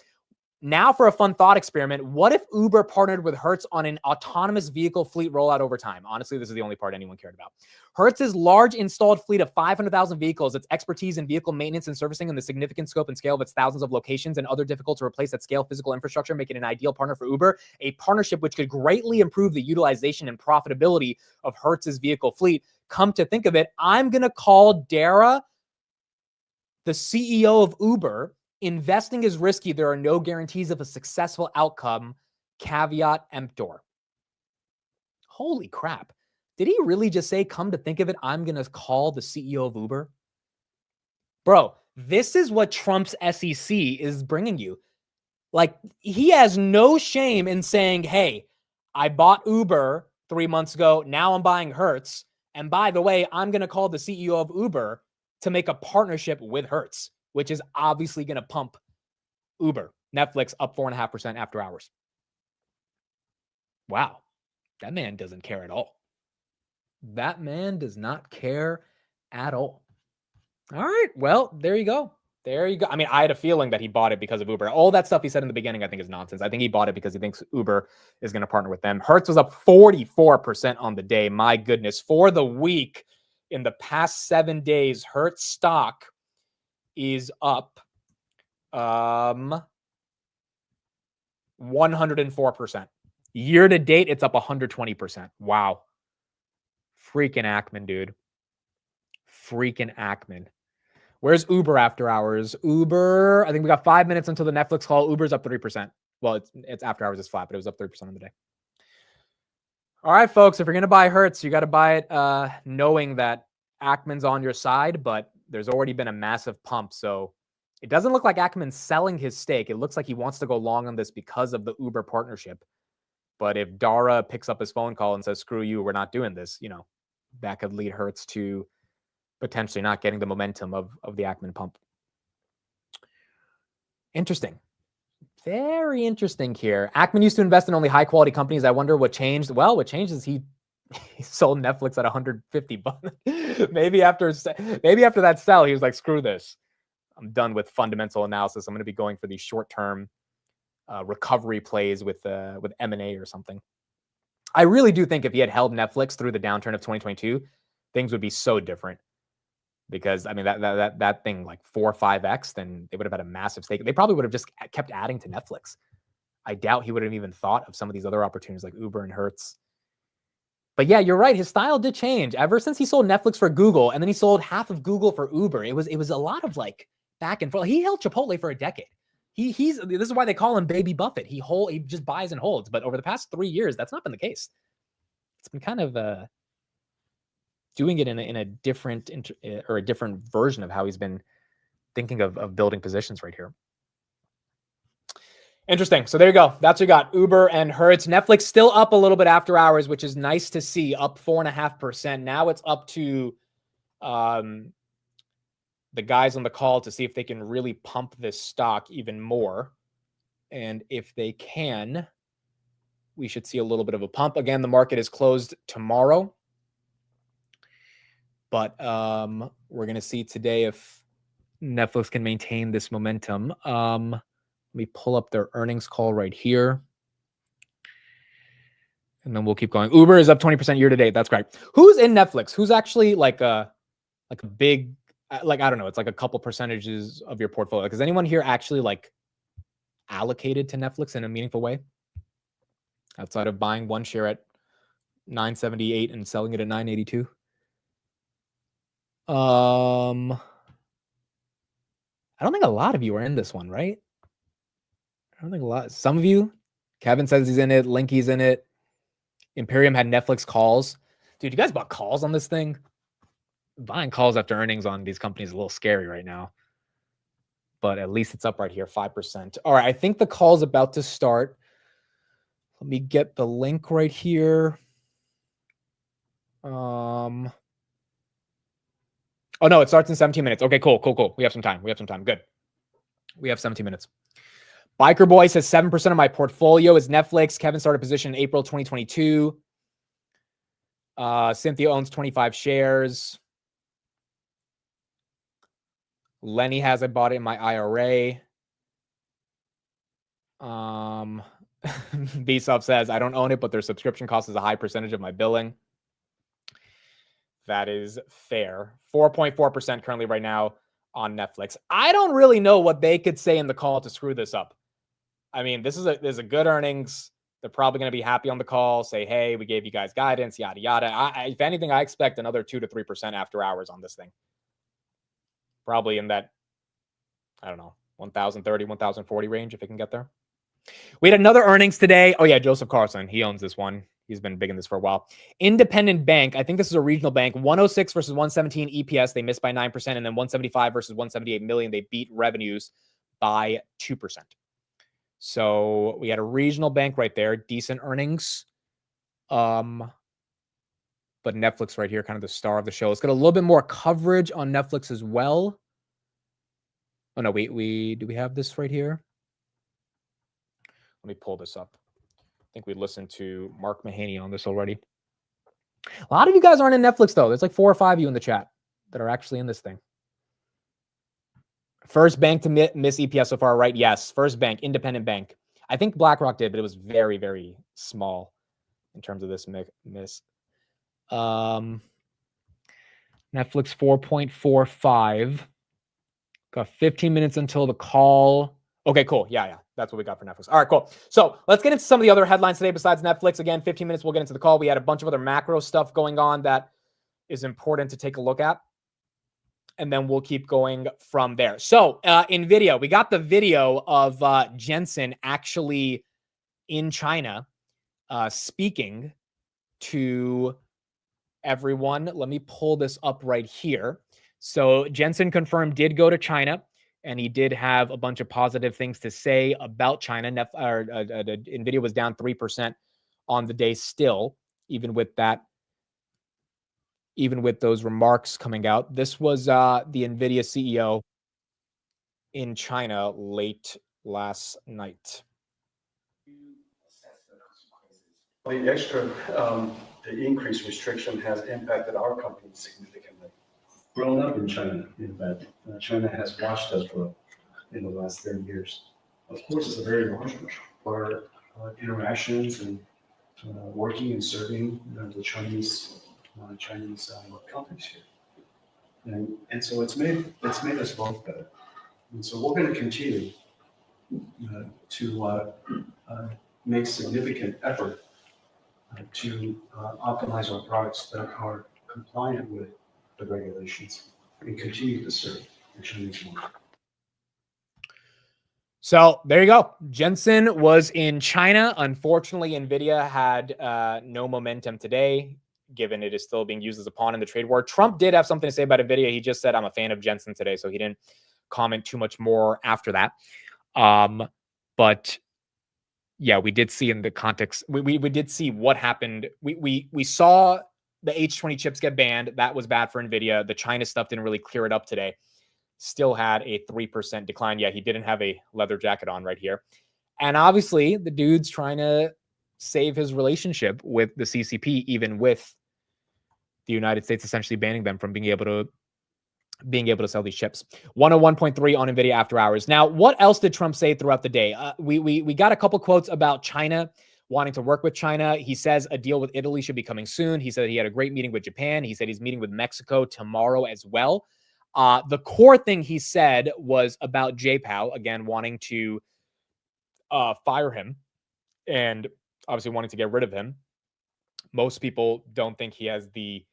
Now for a fun thought experiment, what if Uber partnered with Hertz on an autonomous vehicle fleet rollout over time? Honestly, this is the only part anyone cared about. Hertz's large installed fleet of 500,000 vehicles, its expertise in vehicle maintenance and servicing, and the significant scope and scale of its thousands of locations and other difficult to replace at scale physical infrastructure make it an ideal partner for Uber, a partnership which could greatly improve the utilization and profitability of Hertz's vehicle fleet. Come to think of it, I'm going to call Dara, the CEO of Uber. Investing is risky. There are no guarantees of a successful outcome. Caveat emptor. Holy crap. Did he really just say, come to think of it, I'm going to call the CEO of Uber? Bro, this is what Trump's SEC is bringing you. Like, he has no shame in saying, hey, I bought Uber 3 months ago. Now I'm buying Hertz. And by the way, I'm going to call the CEO of Uber to make a partnership with Hertz, which is obviously going to pump Uber. Netflix up 4.5% after hours. Wow. That man doesn't care at all. That man does not care at all. All right. Well, there you go. There you go. I mean, I had a feeling that he bought it because of Uber. All that stuff he said in the beginning, I think is nonsense. I think he bought it because he thinks Uber is going to partner with them. Hertz was up 44% on the day. My goodness. For the week, in the past 7 days, Hertz stock is up 104%. Year to date, it's up 120%. Wow. Freaking Ackman, dude. Freaking Ackman. Where's Uber after hours? Uber, I think we got 5 minutes until the Netflix call. Uber's up 3%. Well, it's after hours, it's flat, but it was up 3% on the day. All right, folks, if you're going to buy Hertz, you got to buy it knowing that Ackman's on your side, but there's already been a massive pump. So it doesn't look like Ackman's selling his stake. It looks like he wants to go long on this because of the Uber partnership. But if Dara picks up his phone call and says, screw you, we're not doing this, you know, that could lead Hertz to potentially not getting the momentum of the Ackman pump. Interesting. Very interesting here. Ackman used to invest in only high quality companies. I wonder what changed. Well, what changed is he sold Netflix at $150. maybe after that sell, he was like, screw this. I'm done with fundamental analysis. I'm going to be going for these short-term recovery plays with M&A or something. I really do think if he had held Netflix through the downturn of 2022, things would be so different. Because I mean that thing like 4 or 5x, then they would have had a massive stake. They probably would have just kept adding to Netflix. I doubt he would have even thought of some of these other opportunities like Uber and Hertz. But yeah, you're right. His style did change ever since he sold Netflix for Google, and then he sold half of Google for Uber. It was a lot of like back and forth. He held Chipotle for a decade. This is why they call him Baby Buffett. He just buys and holds. But over the past 3 years, that's not been the case. It's been kind of doing it in a different or a different version of how he's been thinking of building positions right here. Interesting. So there you go. That's what you got. Uber and Hertz. Netflix still up a little bit after hours, which is nice to see. Up 4.5%. Now it's up to the guys on the call to see if they can really pump this stock even more. And if they can, we should see a little bit of a pump. Again, the market is closed tomorrow. But we're going to see today if Netflix can maintain this momentum. Let me pull up their earnings call right here. And then we'll keep going. Uber is up 20% year to date. That's great. Who's in Netflix? Who's actually like a big, like, I don't know, it's like a couple percentages of your portfolio. Like, is anyone here actually like allocated to Netflix in a meaningful way? Outside of buying one share at $9.78 and selling it at $9.82? I don't think a lot of you are in this one, right? I don't think a lot. Some of you. Kevin says he's in it. Linky's in it. Imperium had Netflix calls. Dude, you guys bought calls on this thing? Buying calls after earnings on these companies is a little scary right now. But at least it's up right here, 5%. All right, I think the call's about to start. Let me get the link right here. Oh no, it starts in 17 minutes. Okay, cool. We have some time. Good. We have 17 minutes. Biker Boy says 7% of my portfolio is Netflix. Kevin started position in April 2022. Cynthia owns 25 shares. Lenny has, I bought it in my IRA. Bsub says, I don't own it, but their subscription cost is a high percentage of my billing. That is fair. 4.4% currently right now on Netflix. I don't really know what they could say in the call to screw this up. I mean, there's a good earnings. They're probably going to be happy on the call, say, hey, we gave you guys guidance, yada, yada. If anything, I expect another 2 to 3% after hours on this thing. Probably in that, I don't know, 1,030, 1,040 range if it can get there. We had another earnings today. Oh, yeah, Joseph Carlson. He owns this one. He's been big in this for a while. Independent Bank. I think this is a regional bank. 106 versus 117 EPS. They missed by 9%. And then 175 versus 178 million. They beat revenues by 2%. So we had a regional bank right there. Decent earnings. But Netflix right here, kind of the star of the show. Let's get a little bit more coverage on Netflix as well. Oh, no, wait. Do we have this right here? Let me pull this up. I think we listened to Mark Mahaney on this already. A lot of you guys aren't in Netflix, though. There's like 4 or 5 of you in the chat that are actually in this thing. First bank to miss EPS so far, right? Yes. First bank, independent bank. I think BlackRock did, but it was very, very small in terms of this miss. Netflix 4.45. Got 15 minutes until the call. Okay, cool. Yeah. That's what we got for Netflix. All right, cool. So let's get into some of the other headlines today besides Netflix. Again, 15 minutes, we'll get into the call. We had a bunch of other macro stuff going on that is important to take a look at. And then we'll keep going from there. So NVIDIA, we got the video of Jensen actually in China speaking to everyone. Let me pull this up right here. So Jensen confirmed did go to China, and he did have a bunch of positive things to say about China. NVIDIA was down 3% on the day still, even with that. Even with those remarks coming out. This was the NVIDIA CEO in China late last night. The increased restriction has impacted our company significantly. Grown up in China, in fact, China has watched us grow in the last 30 years. Of course, it's a very large part of interactions and working and serving the Chinese companies here, and so it's made us both better. And so we're going to continue to make significant effort to optimize our products that are compliant with the regulations and continue to serve the Chinese market. So there you go. Jensen was in China. Unfortunately, NVIDIA had no momentum today, given it is still being used as a pawn in the trade war. Trump did have something to say about NVIDIA. He just said, I'm a fan of Jensen today, so he didn't comment too much more after that. But yeah, we did see in the context, we did see what happened. We saw the H20 chips get banned. That was bad for NVIDIA. The China stuff didn't really clear it up today. Still had a 3% decline. Yeah, he didn't have a leather jacket on right here. And obviously, the dude's trying to save his relationship with the CCP, even with the United States essentially banning them from being able to sell these chips. 101.3 on NVIDIA after hours. Now, what else did Trump say throughout the day? We got a couple quotes about China, wanting to work with China. He says a deal with Italy should be coming soon. He said he had a great meeting with Japan. He said he's meeting with Mexico tomorrow as well. The core thing he said was about J-Pow, again, wanting to fire him and obviously wanting to get rid of him. Most people don't think he has the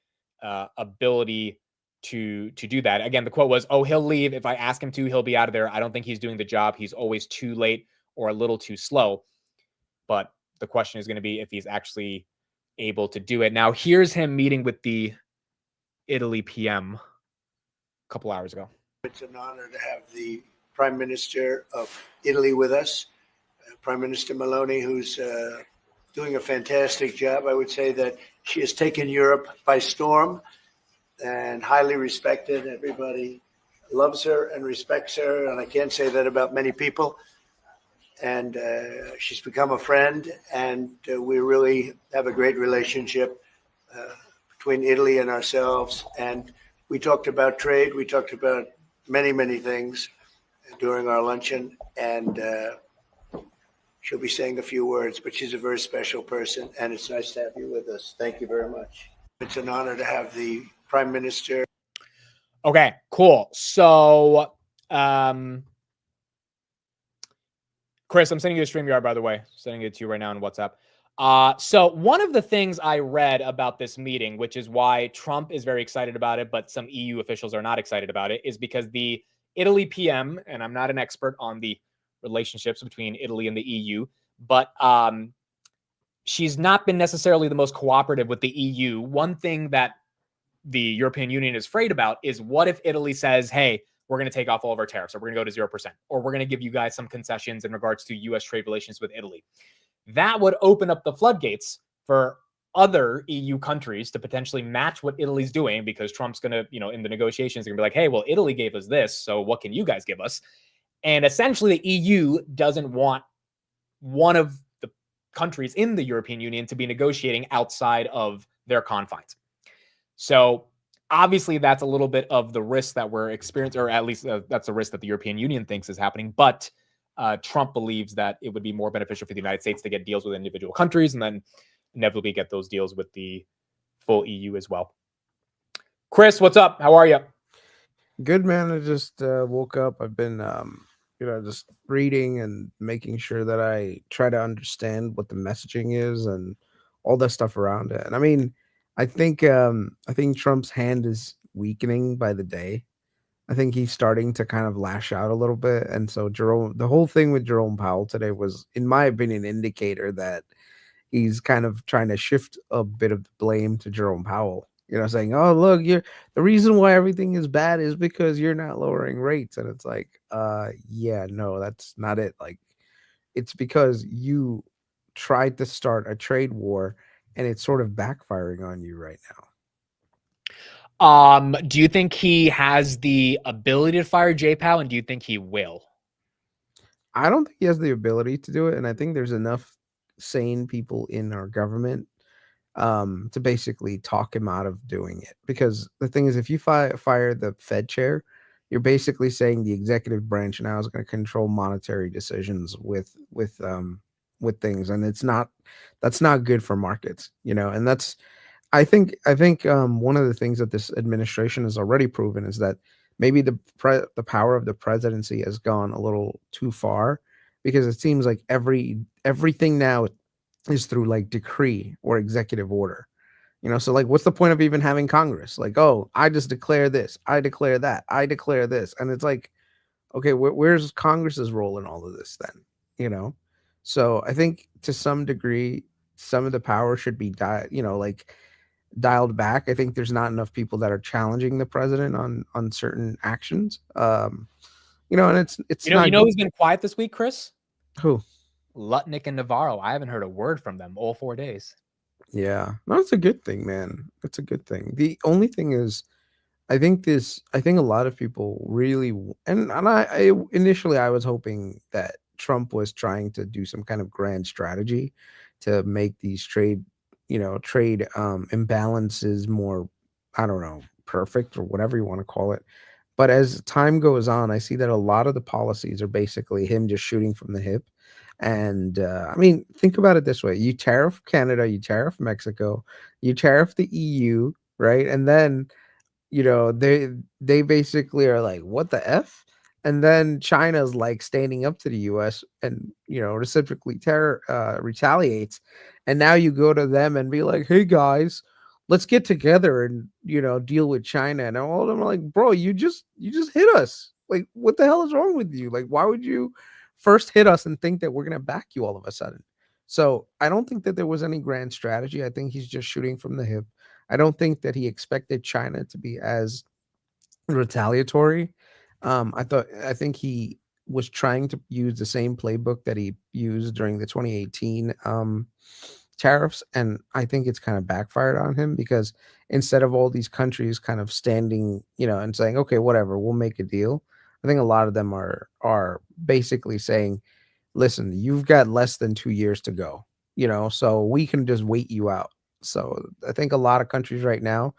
ability to do that. Again, the quote was, "Oh, he'll leave if I ask him to. He'll be out of there. I don't think he's doing the job. He's always too late or a little too slow." But the question is going to be if he's actually able to do it. Now, here's him meeting with the Italy PM a couple hours ago. It's an honor to have the Prime Minister of Italy with us, Prime Minister Meloni, who's doing a fantastic job. I would say that she has taken Europe by storm and highly respected. Everybody loves her and respects her, and I can't say that about many people. And she's become a friend, and we really have a great relationship between Italy and ourselves. And we talked about trade. We talked about many, many things during our luncheon, and she'll be saying a few words, but she's a very special person, and it's nice to have you with us. Thank you very much. It's an honor to have the Prime Minister. Okay, cool. So, Kris, I'm sending you a StreamYard, by the way. Sending it to you right now on WhatsApp. So one of the things I read about this meeting, which is why Trump is very excited about it, but some EU officials are not excited about it, is because the Italy PM, and I'm not an expert on the relationships between Italy and the EU, but she's not been necessarily the most cooperative with the EU. One thing that the European Union is afraid about is what if Italy says, hey, we're going to take off all of our tariffs, or we're going to go to 0%, or we're going to give you guys some concessions in regards to U.S. trade relations with Italy. That would open up the floodgates for other EU countries to potentially match what Italy's doing, because Trump's going to, in the negotiations, they're going to be like, hey, well, Italy gave us this, so what can you guys give us? And essentially, the EU doesn't want one of the countries in the European Union to be negotiating outside of their confines. So obviously, that's a little bit of the risk that we're experiencing, or at least that's a risk that the European Union thinks is happening. But Trump believes that it would be more beneficial for the United States to get deals with individual countries and then inevitably get those deals with the full EU as well. Kris, what's up? How are you? Good, man. I just woke up. I've been, just reading and making sure that I try to understand what the messaging is and all that stuff around it. And I mean, I think Trump's hand is weakening by the day. I think he's starting to kind of lash out a little bit. And so the whole thing with Jerome Powell today was, in my opinion, an indicator that he's kind of trying to shift a bit of the blame to Jerome Powell. Saying, oh, look, the reason why everything is bad is because you're not lowering rates. And it's like, yeah, no, that's not it. Like, it's because you tried to start a trade war and it's sort of backfiring on you right now. Do you think he has the ability to fire Jay Powell, and do you think he will? I don't think he has the ability to do it. And I think there's enough sane people in our government to basically talk him out of doing it. Because the thing is, if you fire the Fed chair, you're basically saying the executive branch now is going to control monetary decisions with things, and that's not good for markets, and that's I think one of the things that this administration has already proven is that maybe the power of the presidency has gone a little too far, because it seems like everything now is through like decree or executive order. So like, what's the point of even having Congress? Like, oh, I just declare this, I declare that, I declare this. And it's like, okay, where's Congress's role in all of this then? So I think to some degree, some of the power should be dialed back. I think there's not enough people that are challenging the president on certain actions. And it's not who's been quiet this week, Kris? Who? Lutnick and Navarro. I haven't heard a word from them all 4 days. Yeah, no, it's a good thing, man. It's a good thing. The only thing is, I think a lot of people really, and I initially I was hoping that Trump was trying to do some kind of grand strategy to make these trade imbalances more, I don't know, perfect or whatever you want to call it. But as time goes on, I see that a lot of the policies are basically him just shooting from the hip. And I mean, think about it this way. You tariff Canada, you tariff Mexico, you tariff the EU, right? And then, they basically are like, what the F? And then China's like standing up to the US and, reciprocally retaliates. And now you go to them and be like, hey guys, let's get together and deal with China. And all of them are like, bro, you just hit us. Like, what the hell is wrong with you? Like, why would you first hit us and think that we're gonna back you all of a sudden? So I don't think that there was any grand strategy. I think he's just shooting from the hip. I don't think that he expected China to be as retaliatory. I think he was trying to use the same playbook that he used during the 2018 tariffs, and I think it's kind of backfired on him because instead of all these countries kind of standing, and saying, okay, whatever, we'll make a deal. I think a lot of them are basically saying, listen, you've got less than 2 years to go, so we can just wait you out. So I think a lot of countries right now,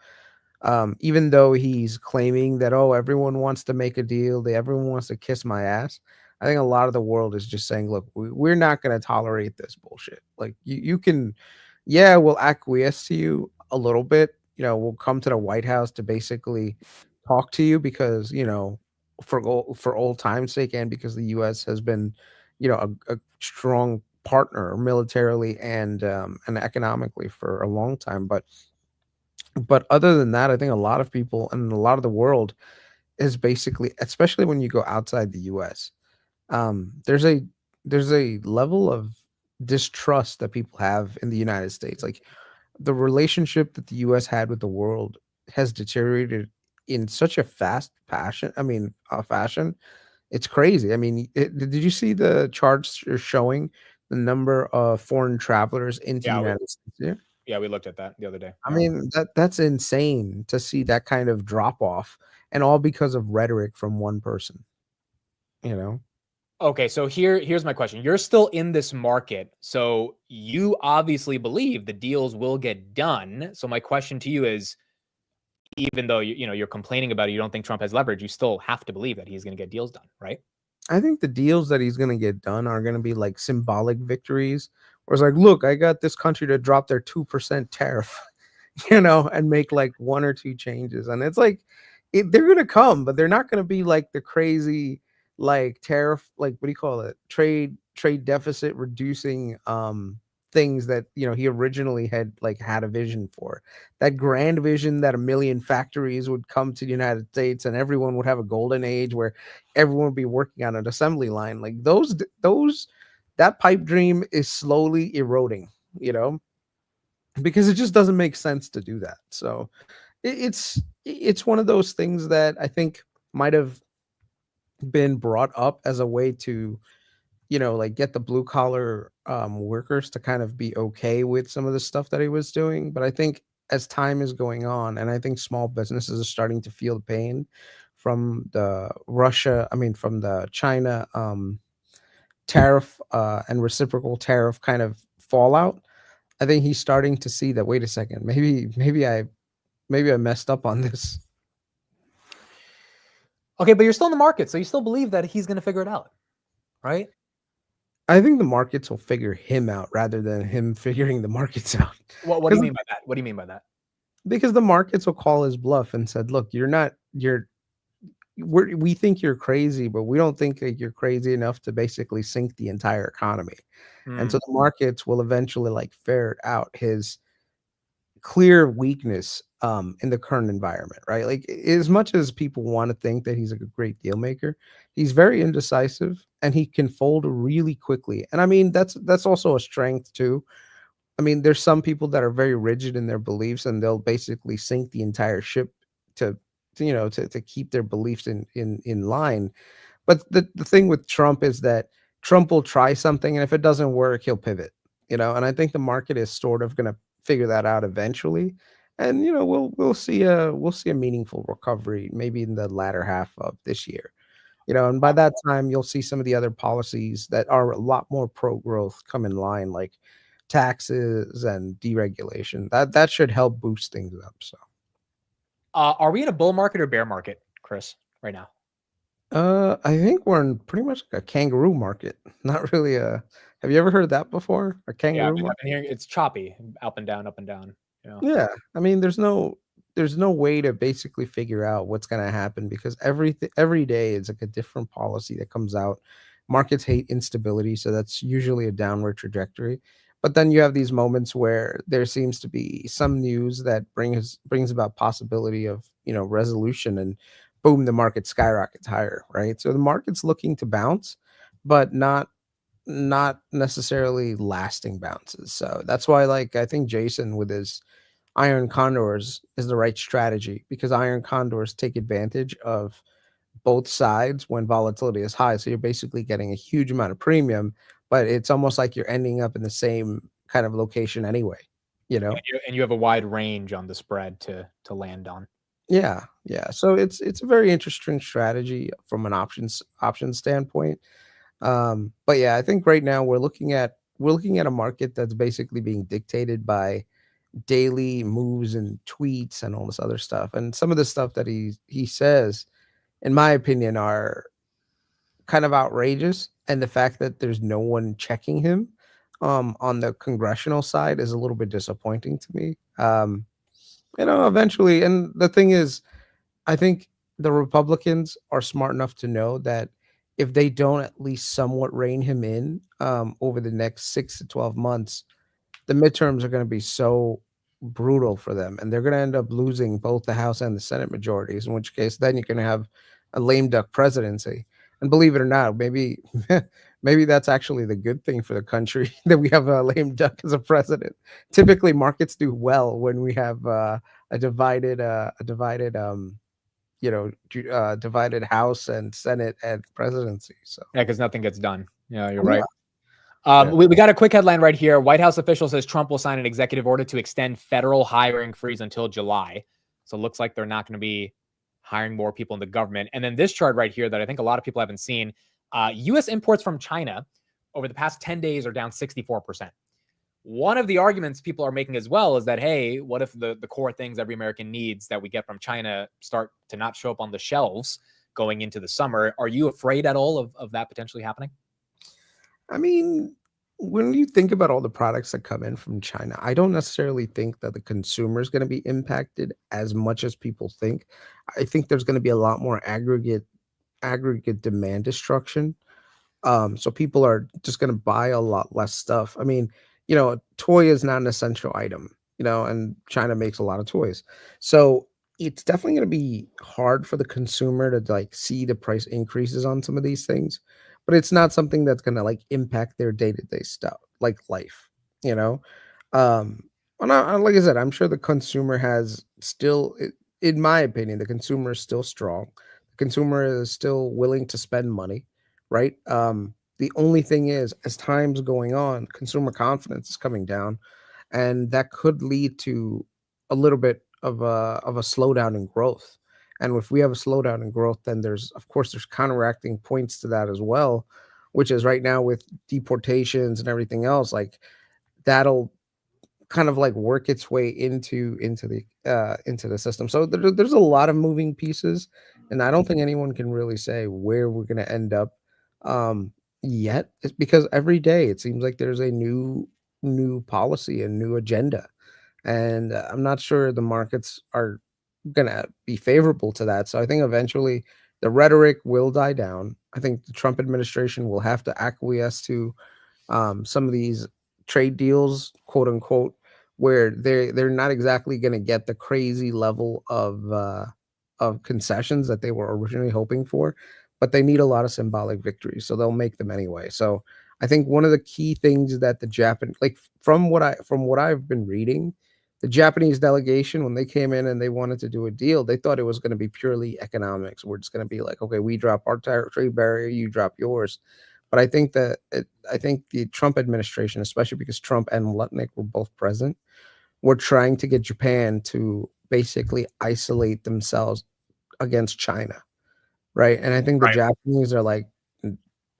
even though he's claiming that, oh, everyone wants to make a deal, everyone wants to kiss my ass. I think a lot of the world is just saying, look, we're not going to tolerate this bullshit. Like you can, yeah, we'll acquiesce to you a little bit. We'll come to the White House to basically talk to you because, for old time's sake, and because the U.S. has been, a strong partner militarily and economically for a long time. But other than that, I think a lot of people and a lot of the world is basically, especially when you go outside the US, there's a level of distrust that people have in the United States. Like the relationship that the US had with the world has deteriorated in such a fast fashion. It's crazy. I mean, did you see the charts showing the number of foreign travelers into the Yeah, United States? Yeah. yeah, we looked at that the other day. I Yeah. mean, that's insane to see that kind of drop off, and all because of rhetoric from one person, you know? Okay, so here's my question. You're still in this market, so you obviously believe the deals will get done. So my question to you is, even though you're complaining about it, you don't think Trump has leverage, you still have to believe that he's going to get deals done, right? I think the deals that he's gonna get done are gonna be like symbolic victories, where it's like, look, I got this country to drop their 2% tariff, and make like one or two changes. And it's like they're gonna come, but they're not gonna be like the crazy like tariff, like what do you call it? Trade deficit reducing things that he originally had a vision for. That grand vision that a million factories would come to the United States and everyone would have a golden age where everyone would be working on an assembly line. Like those that pipe dream is slowly eroding, because it just doesn't make sense to do that. So it's one of those things that I think might have been brought up as a way to like get the blue collar workers to kind of be okay with some of the stuff that he was doing. But I think as time is going on, and I think small businesses are starting to feel the pain from from the China tariff and reciprocal tariff kind of fallout. I think he's starting to see that, wait a second, maybe I messed up on this. Okay, but you're still in the market, so you still believe that he's going to figure it out, right? I think the markets will figure him out rather than him figuring the markets out. What do you mean by that? What do you mean by that? Because the markets will call his bluff and said, look, we think you're crazy, but we don't think that you're crazy enough to basically sink the entire economy. And so the markets will eventually like ferret out his clear weakness in the current environment, right? Like as much as people want to think that he's a great deal maker, he's very indecisive and he can fold really quickly. And I mean, that's also a strength too. I mean, there's some people that are very rigid in their beliefs and they'll basically sink the entire ship to keep their beliefs in line. But the thing with Trump is that Trump will try something, and if it doesn't work, he'll pivot. And I think the market is sort of going to figure that out eventually. And we'll see a meaningful recovery maybe in the latter half of this year. And by that time, you'll see some of the other policies that are a lot more pro-growth come in line, like taxes and deregulation. That should help boost things up. So, are we in a bull market or bear market, Kris, right now? I think we're in pretty much like a kangaroo market. Not really a. Have you ever heard that before? A kangaroo I've market? been hearing it's choppy, up and down, up and down. Yeah, I mean, there's no way to basically figure out what's going to happen because every day is like a different policy that comes out. Markets hate instability, so that's usually a downward trajectory. But then you have these moments where there seems to be some news that brings about possibility of, resolution, and boom, the market skyrockets higher, right? So the market's looking to bounce, but not necessarily lasting bounces. So that's why, like, I think Jason with his iron condors is the right strategy, because iron condors take advantage of both sides when volatility is high. So you're basically getting a huge amount of premium, but it's almost like you're ending up in the same kind of location anyway, you know? And you have a wide range on the spread to land on. Yeah, yeah. So it's a very interesting strategy from an options standpoint. But yeah, I think right now we're looking at a market that's basically being dictated by daily moves and tweets and all this other stuff. And some of the stuff that he says, in my opinion, are kind of outrageous. And the fact that there's no one checking him on the congressional side is a little bit disappointing to me. Eventually, and the thing is, I think the Republicans are smart enough to know that if they don't at least somewhat rein him in over the next 6 to 12 months, the midterms are going to be so brutal for them, and they're going to end up losing both the House and the Senate majorities. In which case, then you can have a lame duck presidency. And believe it or not, maybe maybe that's actually the good thing for the country that we have a lame duck as a president. Typically, markets do well when we have divided House and Senate and presidency. So Yeah, because nothing gets done. Yeah, you're yeah. right. Yeah. We got a quick headline right here. White House official says Trump will sign an executive order to extend federal hiring freeze until July. So it looks like they're not going to be hiring more people in the government. And then this chart right here that I think a lot of people haven't seen, U.S. imports from China over the past 10 days are down 64%. One of the arguments people are making as well is that, hey, what if the core things every American needs that we get from China start to not show up on the shelves going into the summer? Are you afraid at all of that potentially happening? I mean, when you think about all the products that come in from China, I don't necessarily think that the consumer is going to be impacted as much as people think. I think there's going to be a lot more aggregate demand destruction. So people are just going to buy a lot less stuff. I mean, a toy is not an essential item, and China makes a lot of toys. So it's definitely going to be hard for the consumer to like see the price increases on some of these things, but it's not something that's going to like impact their day-to-day stuff, like life, you know? Like I said, I'm sure the consumer has still, in my opinion, the consumer is still strong. The consumer is still willing to spend money, right? The only thing is, as time's going on, consumer confidence is coming down, and that could lead to a little bit of a slowdown in growth. And if we have a slowdown in growth, then of course there's counteracting points to that as well, which is right now with deportations and everything else, like that'll kind of like work its way into the system. So there's a lot of moving pieces, and I don't think anyone can really say where we're going to end up yet. It's because every day it seems like there's a new policy, a new agenda, and I'm not sure the markets are going to be favorable to that. So I think eventually the rhetoric will die down. I think the Trump administration will have to acquiesce to some of these trade deals, quote unquote, where they're not exactly going to get the crazy level of concessions that they were originally hoping for, but they need a lot of symbolic victories, so they'll make them anyway. So I think one of the key things that the Japan, like from what I've been reading, the Japanese delegation, when they came in and they wanted to do a deal, they thought it was going to be purely economics. We're just going to be like, okay, we drop our trade barrier, you drop yours. But I think I think the Trump administration, especially because Trump and Lutnick were both present, were trying to get Japan to basically isolate themselves against China, right? And I think the Right. Japanese are like,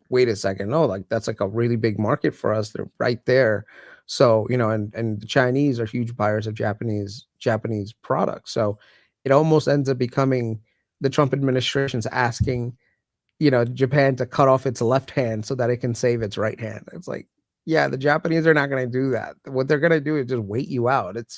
wait a second, no, like that's like a really big market for us. They're right there. So, and the Chinese are huge buyers of Japanese products. So it almost ends up becoming the Trump administration's asking, Japan to cut off its left hand so that it can save its right hand. It's like, yeah, the Japanese are not going to do that. What they're going to do is just wait you out. It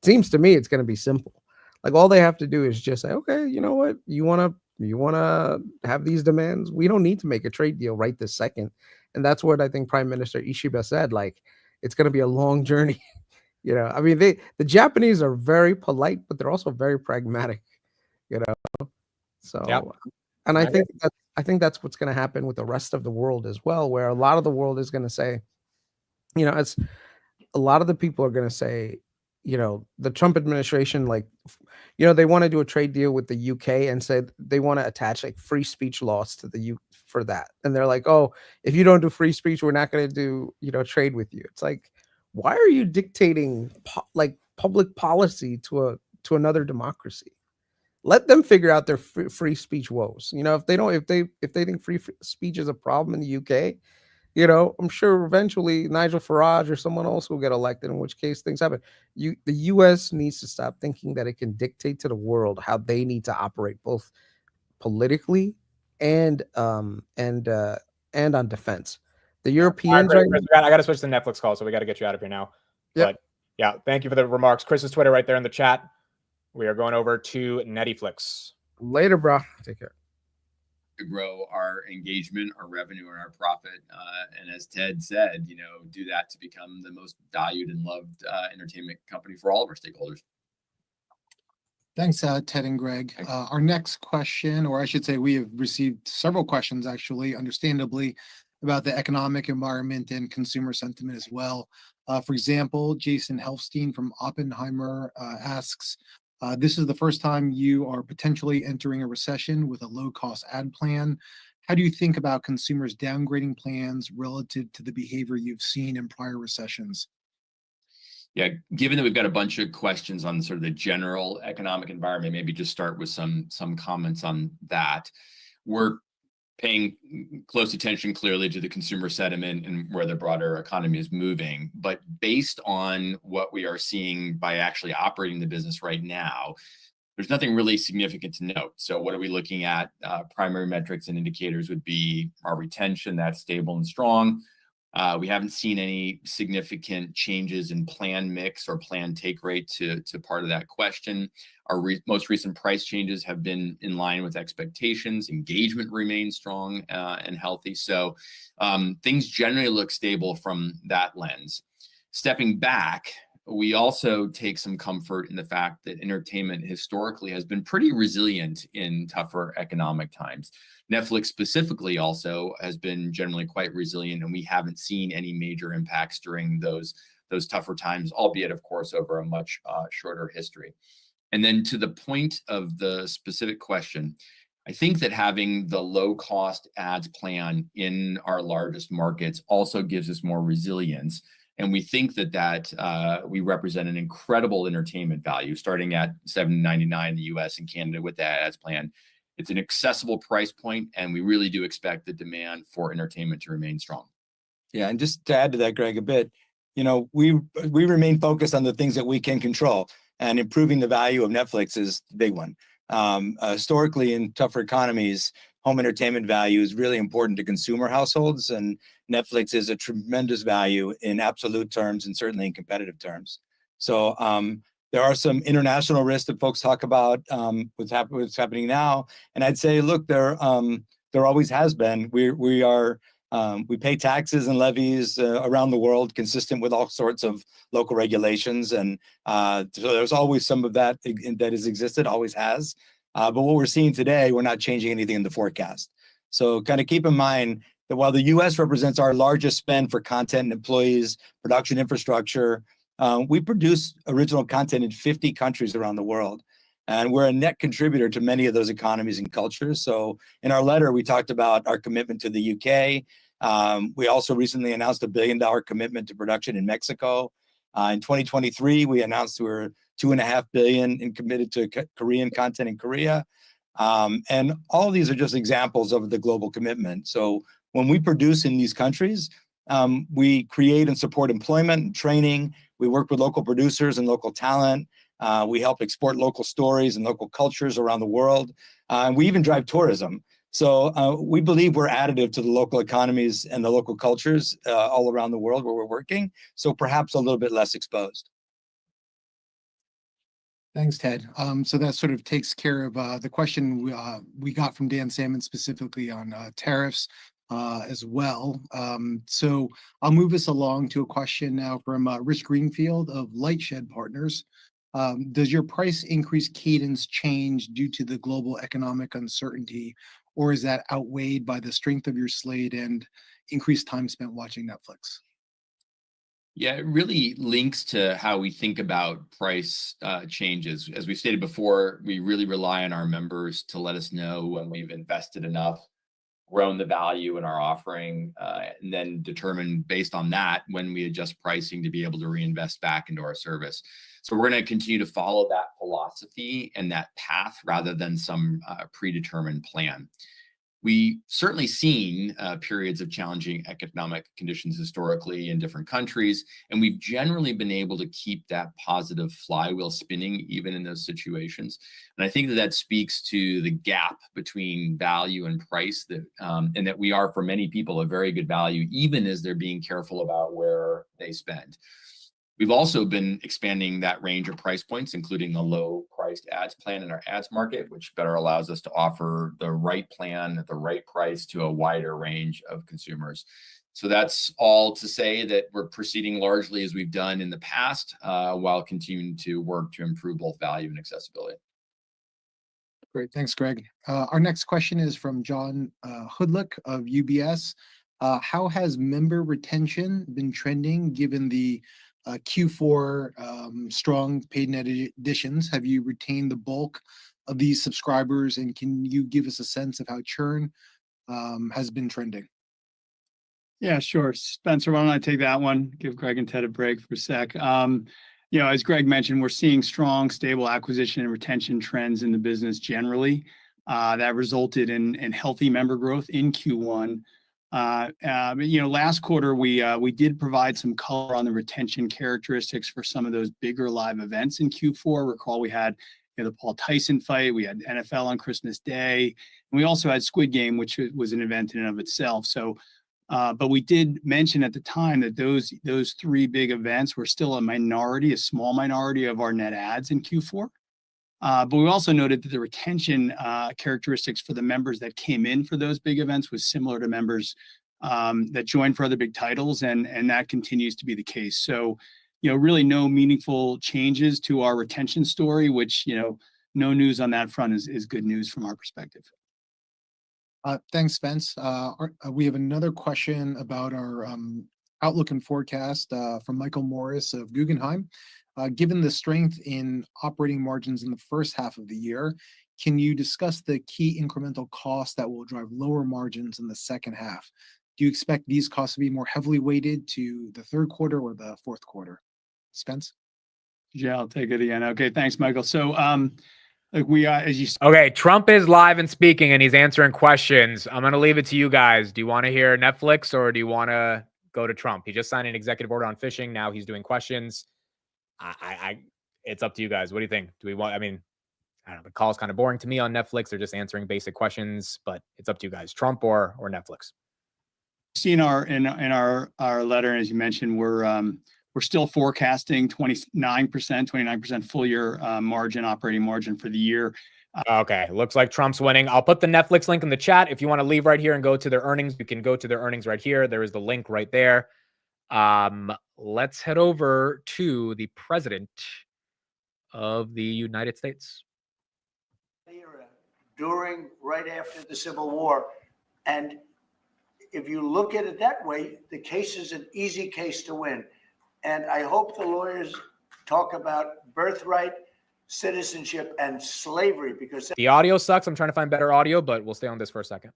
seems to me it's going to be simple. Like all they have to do is just say, okay, you know what? You want to have these demands? We don't need to make a trade deal right this second. And that's what I think Prime Minister Ishiba said. Like, it's going to be a long journey. I mean, the Japanese are very polite, but they're also very pragmatic. You know, so Yep. and I agree. I think that's what's going to happen with the rest of the world as well, where a lot of the world is going to say, it's a lot of the people are going to say, the Trump administration, like, they want to do a trade deal with the UK and said they want to attach like free speech laws to the U for that. And they're like, oh, if you don't do free speech, we're not going to do, trade with you. It's like, why are you dictating like public policy to another democracy? Let them figure out their free speech woes. If they don't, if they think free speech is a problem in the UK, I'm sure eventually Nigel Farage or someone else will get elected, in which case things happen. The US needs to stop thinking that it can dictate to the world how they need to operate, both politically and on defense. The Europeans right Kris, I got to switch to the Netflix call, so we got to get you out of here now. Yep. But yeah, thank you for the remarks. Chris's Twitter right there in the chat. We are going over to Netflix. Later, bro. Take care. To grow our engagement, our revenue, and our profit. And as Ted said, do that to become the most valued and loved entertainment company for all of our stakeholders. Thanks, Ted and Greg. Our next question, or I should say we have received several questions, actually, understandably, about the economic environment and consumer sentiment as well. For example, Jason Helfstein from Oppenheimer asks, this is the first time you are potentially entering a recession with a low-cost ad plan. How do you think about consumers downgrading plans relative to the behavior you've seen in prior recessions? Yeah, given that we've got a bunch of questions on sort of the general economic environment, maybe just start with some comments on that. We're paying close attention clearly to the consumer sentiment and where the broader economy is moving. But based on what we are seeing by actually operating the business right now, there's nothing really significant to note. So what are we looking at? Primary metrics and indicators would be our retention, that's stable and strong. We haven't seen any significant changes in plan mix or plan take rate to part of that question. Our most recent price changes have been in line with expectations. Engagement remains strong and healthy. So things generally look stable from that lens. Stepping back, we also take some comfort in the fact that entertainment historically has been pretty resilient in tougher economic times. Netflix specifically also has been generally quite resilient, and we haven't seen any major impacts during those tougher times, albeit, of course, over a much shorter history. And then to the point of the specific question, I think that having the low-cost ads plan in our largest markets also gives us more resilience. And we think that we represent an incredible entertainment value, starting at $7.99 in the US and Canada with that ads plan. It's an accessible price point, and we really do expect the demand for entertainment to remain strong. Yeah, and just to add to that, Greg, a bit, we remain focused on the things that we can control, and improving the value of Netflix is the big one. Historically, in tougher economies, home entertainment value is really important to consumer households, and Netflix is a tremendous value in absolute terms and certainly in competitive terms. So there are some international risks that folks talk about, what's happening now, and I'd say, look, there always has been. We pay taxes and levies around the world, consistent with all sorts of local regulations, and so there's always some of that has existed, always has. But what we're seeing today, we're not changing anything in the forecast. So kind of keep in mind that while the U.S. represents our largest spend for content and employees, production infrastructure, we produce original content in 50 countries around the world. And we're a net contributor to many of those economies and cultures. So in our letter, we talked about our commitment to the UK. We also recently announced $1 billion commitment to production in Mexico. In 2023, we announced we were $2.5 billion and committed to Korean content in Korea. And all of these are just examples of the global commitment. So when we produce in these countries, we create and support employment and training. We work with local producers and local talent. We help export local stories and local cultures around the world. And we even drive tourism. So we believe we're additive to the local economies and the local cultures all around the world where we're working. So perhaps a little bit less exposed. Thanks, Ted. So that sort of takes care of the question we got from Dan Salmon specifically on tariffs. as well. So I'll move us along to a question now from Rich Greenfield of Lightshed Partners. Does your price increase cadence change due to the global economic uncertainty, or is that outweighed by the strength of your slate and increased time spent watching Netflix? Yeah, it really links to how we think about price changes. As we stated before, we really rely on our members to let us know when we've invested enough, grown the value in our offering, and then determine based on that when we adjust pricing to be able to reinvest back into our service. So we're going to continue to follow that philosophy and that path rather than some predetermined plan. We certainly seen periods of challenging economic conditions historically in different countries, and we've generally been able to keep that positive flywheel spinning even in those situations. And I think that that speaks to the gap between value and price, that and that we are for many people a very good value, even as they're being careful about where they spend. We've also been expanding that range of price points, including the low-priced ads plan in our ads market, which better allows us to offer the right plan at the right price to a wider range of consumers. So that's all to say that we're proceeding largely as we've done in the past, while continuing to work to improve both value and accessibility. Great, thanks, Greg. Our next question is from John Hoodlick of UBS. How has member retention been trending given the Q4 strong paid net additions? Have you retained the bulk of these subscribers, and can you give us a sense of how churn has been trending? Yeah, sure. Spencer, why don't I take that one? Give Greg and Ted a break for a sec. As Greg mentioned, we're seeing strong, stable acquisition and retention trends in the business generally. That resulted in healthy member growth in Q1. Last quarter we did provide some color on the retention characteristics for some of those bigger live events in Q4. Recall we had the Paul Tyson fight, we had NFL on Christmas Day, and we also had Squid Game, which was an event in and of itself. So, but we did mention at the time that those three big events were still a small minority of our net adds in Q4. But we also noted that the retention characteristics for the members that came in for those big events was similar to members that joined for other big titles, and that continues to be the case. So, really no meaningful changes to our retention story, which, no news on that front is good news from our perspective. Thanks, Spence. We have another question about our outlook and forecast from Michael Morris of Guggenheim. Given the strength in operating margins in the first half of the year, can you discuss the key incremental costs that will drive lower margins in the second half? Do you expect these costs to be more heavily weighted to the third quarter or the fourth quarter? Spence? Yeah, I'll take it again. Okay, thanks, Michael. So, Okay, Trump is live and speaking, and he's answering questions. I'm going to leave it to you guys. Do you want to hear Netflix, or do you want to go to Trump? He just signed an executive order on phishing. Now he's doing questions. It's up to you guys. What do you think? Do we want, I don't know, the call's kind of boring to me on Netflix. They're just answering basic questions, but it's up to you guys. Trump or Netflix? In our letter, as you mentioned, we're still forecasting 29% full year operating margin for the year. Okay, looks like Trump's winning. I'll put the Netflix link in the chat. If you want to leave right here and go to their earnings, you can go to their earnings right here. There is the link right there. Let's head over to the president of the United States. Right after the Civil War. And if you look at it that way, the case is an easy case to win. And I hope the lawyers talk about birthright, citizenship, and slavery, because the audio sucks. I'm trying to find better audio, but we'll stay on this for a second.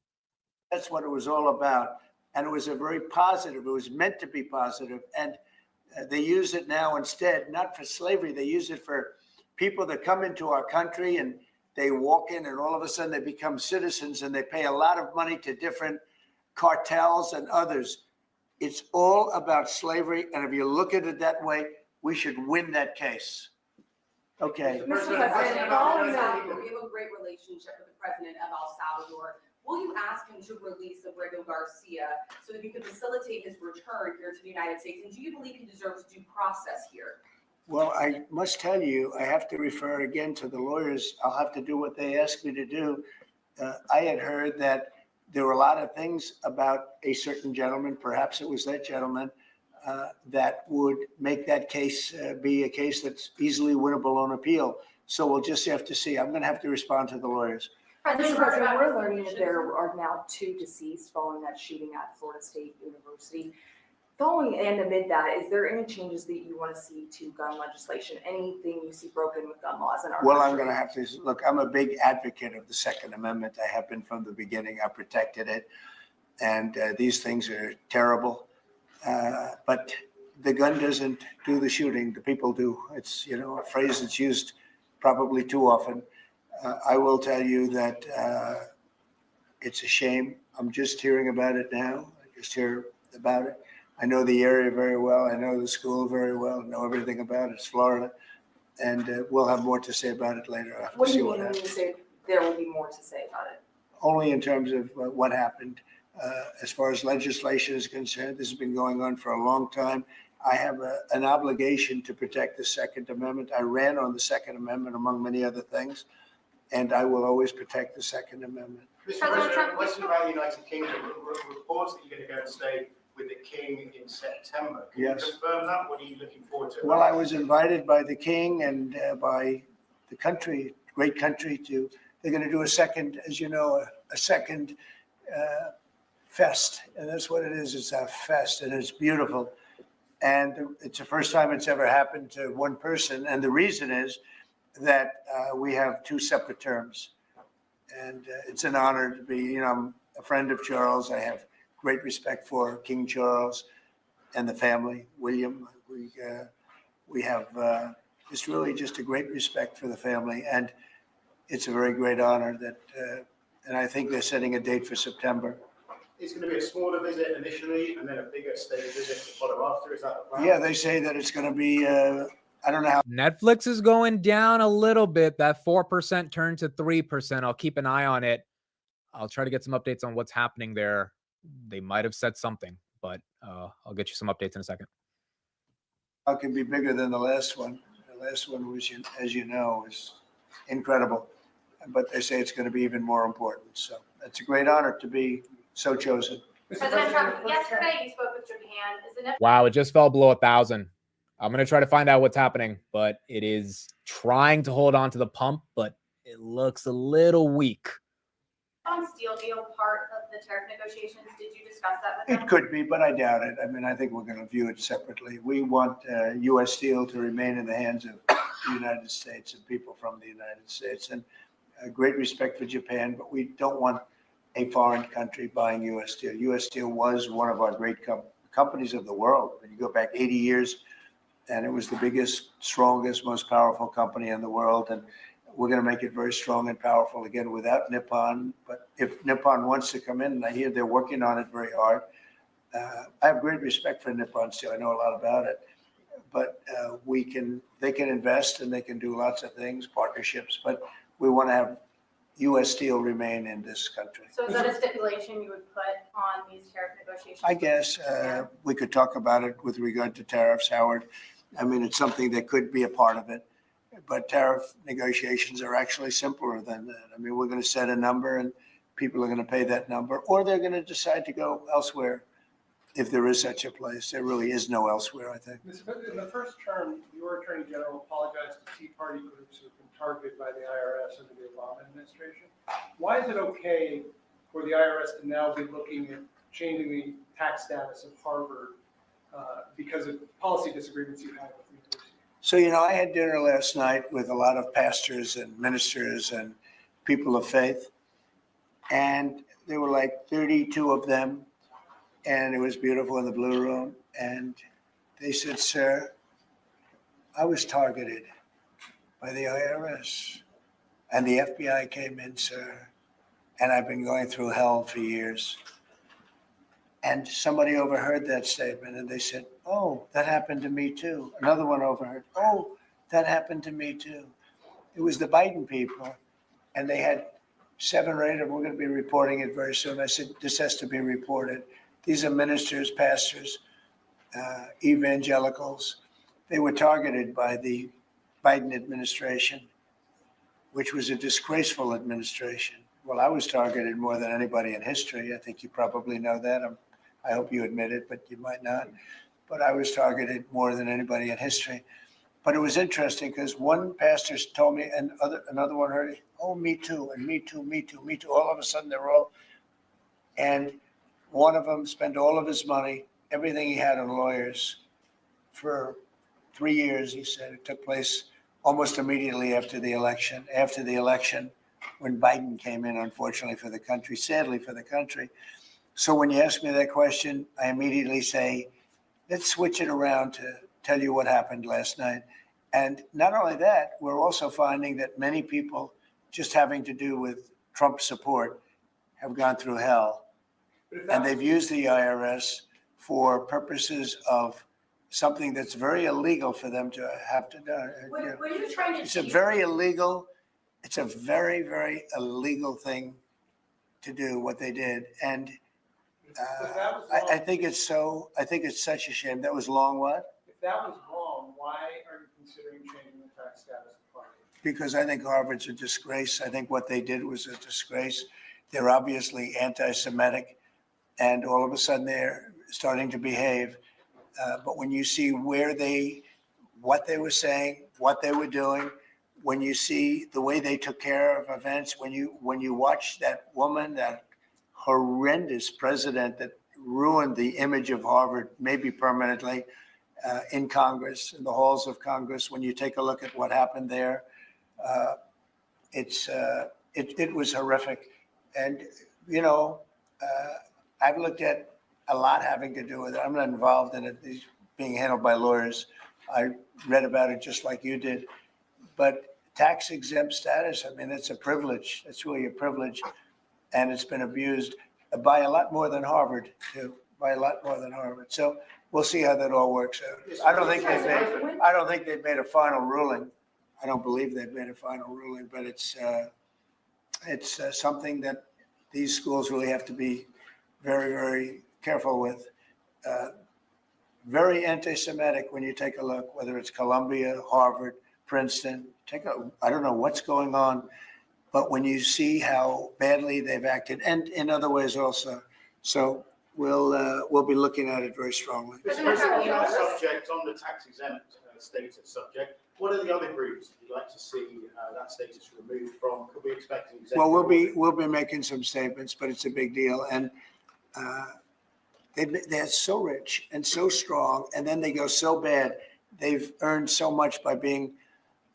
That's what it was all about. And it was a very positive, it was meant to be positive. And they use it now instead, not for slavery. They use it for people that come into our country and they walk in and all of a sudden they become citizens and they pay a lot of money to different cartels and others. It's all about slavery. And if you look at it that way, we should win that case. Okay. Mr. President, of El Salvador, we have a great relationship with the president of El Salvador. Will you ask him to release Abrego Garcia so that you can facilitate his return here to the United States? And do you believe he deserves due process here? Well, I must tell you, I have to refer again to the lawyers. I'll have to do what they ask me to do. I had heard that there were a lot of things about a certain gentleman, perhaps it was that gentleman, that would make that case be a case that's easily winnable on appeal. So we'll just have to see. I'm going to have to respond to the lawyers. Mr. President, we're learning that there are now 2 deceased following that shooting at Florida State University. Following and amid that, is there any changes that you want to see to gun legislation? Anything you see broken with gun laws in our Well, country? I'm going to have to look. I'm a big advocate of the Second Amendment. I have been from the beginning. I protected it, and these things are terrible. But the gun doesn't do the shooting. The people do. It's a phrase that's used probably too often. I will tell you that it's a shame. I'm just hearing about it now. I just hear about it. I know the area very well. I know the school very well. I know everything about it. It's Florida. And we'll have more to say about it later. What do you mean when you say there will be more to say about it? Only in terms of what happened. As far as legislation is concerned, this has been going on for a long time. I have an obligation to protect the Second Amendment. I ran on the Second Amendment, among many other things, and I will always protect the Second Amendment. Mr. President, question about the United Kingdom. Reports that you're going to go and stay with the King in September. Can Yes. you confirm that? What are you looking forward to? Well, I was invited by the King and by the country, great country, they're going to do a second, as you know, a second fest. And that's what it is. It's a fest, and it's beautiful. And it's the first time it's ever happened to one person. And the reason is that we have 2 separate terms. And it's an honor to be, I'm a friend of Charles. I have great respect for King Charles and the family, William. We have it's really just a great respect for the family. And it's a very great honor that, and I think they're setting a date for September. It's going to be a smaller visit initially and then a bigger state visit to follow after. Is that the plan? Yeah, they say that it's going to be, I don't know how. Netflix is going down a little bit. That 4% turned to 3%. I'll keep an eye on it. I'll try to get some updates on what's happening there. They might have said something, but I'll get you some updates in a second. It can be bigger than the last one. The last one was, as you know, is incredible. But they say it's going to be even more important. So it's a great honor to be so chosen. President Trump, yesterday you spoke with Japan. Is the Wow, it just fell below 1,000. I'm going to try to find out what's happening, but it is trying to hold on to the pump, but it looks a little weak. steel deal part of the tariff negotiations? Did you discuss that with them? It could be, but I doubt it. I mean, I think we're going to view it separately. We want U.S. steel to remain in the hands of the United States and people from the United States. And great respect for Japan, but we don't want a foreign country buying U.S. steel. U.S. Steel was one of our great companies of the world. When you go back 80 years, and it was the biggest, strongest, most powerful company in the world. And we're going to make it very strong and powerful again without Nippon. But if Nippon wants to come in, and I hear they're working on it very hard, I have great respect for Nippon Steel. I know a lot about it. But they can invest and they can do lots of things, partnerships. But we want to have U.S. Steel remain in this country. So is that a stipulation you would put on these tariff negotiations? I guess we could talk about it with regard to tariffs, Howard. I mean, it's something that could be a part of it. But tariff negotiations are actually simpler than that. I mean, we're going to set a number and people are going to pay that number, or they're going to decide to go elsewhere if there is such a place. There really is no elsewhere, I think. In the first term, your Attorney General apologized to Tea Party groups who have been targeted by the IRS under the Obama administration. Why is it okay for the IRS to now be looking at changing the tax status of Harvard because of policy disagreements you had with the university? So, I had dinner last night with a lot of pastors and ministers and people of faith, and there were like 32 of them, and it was beautiful in the Blue Room. And they said, "Sir, I was targeted by the IRS, and the FBI came in, sir, and I've been going through hell for years." And somebody overheard that statement, and they said, "Oh, that happened to me too." Another one overheard, "Oh, that happened to me too." It was the Biden people, and they had 7 or 8 of them. We're going to be reporting it very soon. I said, this has to be reported. These are ministers, pastors, evangelicals. They were targeted by the Biden administration, which was a disgraceful administration. Well, I was targeted more than anybody in history. I think you probably know that. I hope you admit it, but you might not. But I was targeted more than anybody in history. But it was interesting because one pastor told me, and another one heard it, oh, me too, and me too, me too, me too. All of a sudden they're all, and one of them spent all of his money, everything he had on lawyers for 3 years, he said. It took place almost immediately after the election. After the election, when Biden came in, unfortunately for the country, sadly for the country. So when you ask me that question, I immediately say, let's switch it around to tell you what happened last night. And not only that, we're also finding that many people just having to do with Trump support have gone through hell. And they've used the IRS for purposes of something that's very illegal for them to have to do. What are you trying to It's a achieve? very illegal, it's a very, very illegal thing to do what they did. And I think it's such a shame. That was long what? If that was wrong, why are you considering changing the tax status of Harvard? Because I think Harvard's a disgrace. I think what they did was a disgrace. They're obviously anti-Semitic, and all of a sudden they're starting to behave. But when you see what they were saying, what they were doing, when you see the way they took care of events, when you watch that woman, that horrendous president that ruined the image of Harvard, maybe permanently, in Congress, in the halls of Congress, when you take a look at what happened there, it was horrific. And, I've looked at a lot having to do with it. I'm not involved in it. It's being handled by lawyers. I read about it just like you did. But tax exempt status, I mean, it's a privilege. It's really a privilege. And it's been abused by a lot more than Harvard, too, by a lot more than Harvard. So we'll see how that all works out. I don't think they've made a final ruling. I don't believe they've made a final ruling, but it's something that these schools really have to be very, very careful with. Very anti-Semitic when you take a look, whether it's Columbia, Harvard, Princeton. I don't know what's going on, but when you see how badly they've acted, and in other ways also. So we'll be looking at it very strongly. Mr. President, on that subject, on the tax exempt status subject, what are the other groups you'd like to see that status removed from? Could we expect an executive Well, we'll be making some statements, but it's a big deal. And they're so rich and so strong, and then they go so bad. They've earned so much by being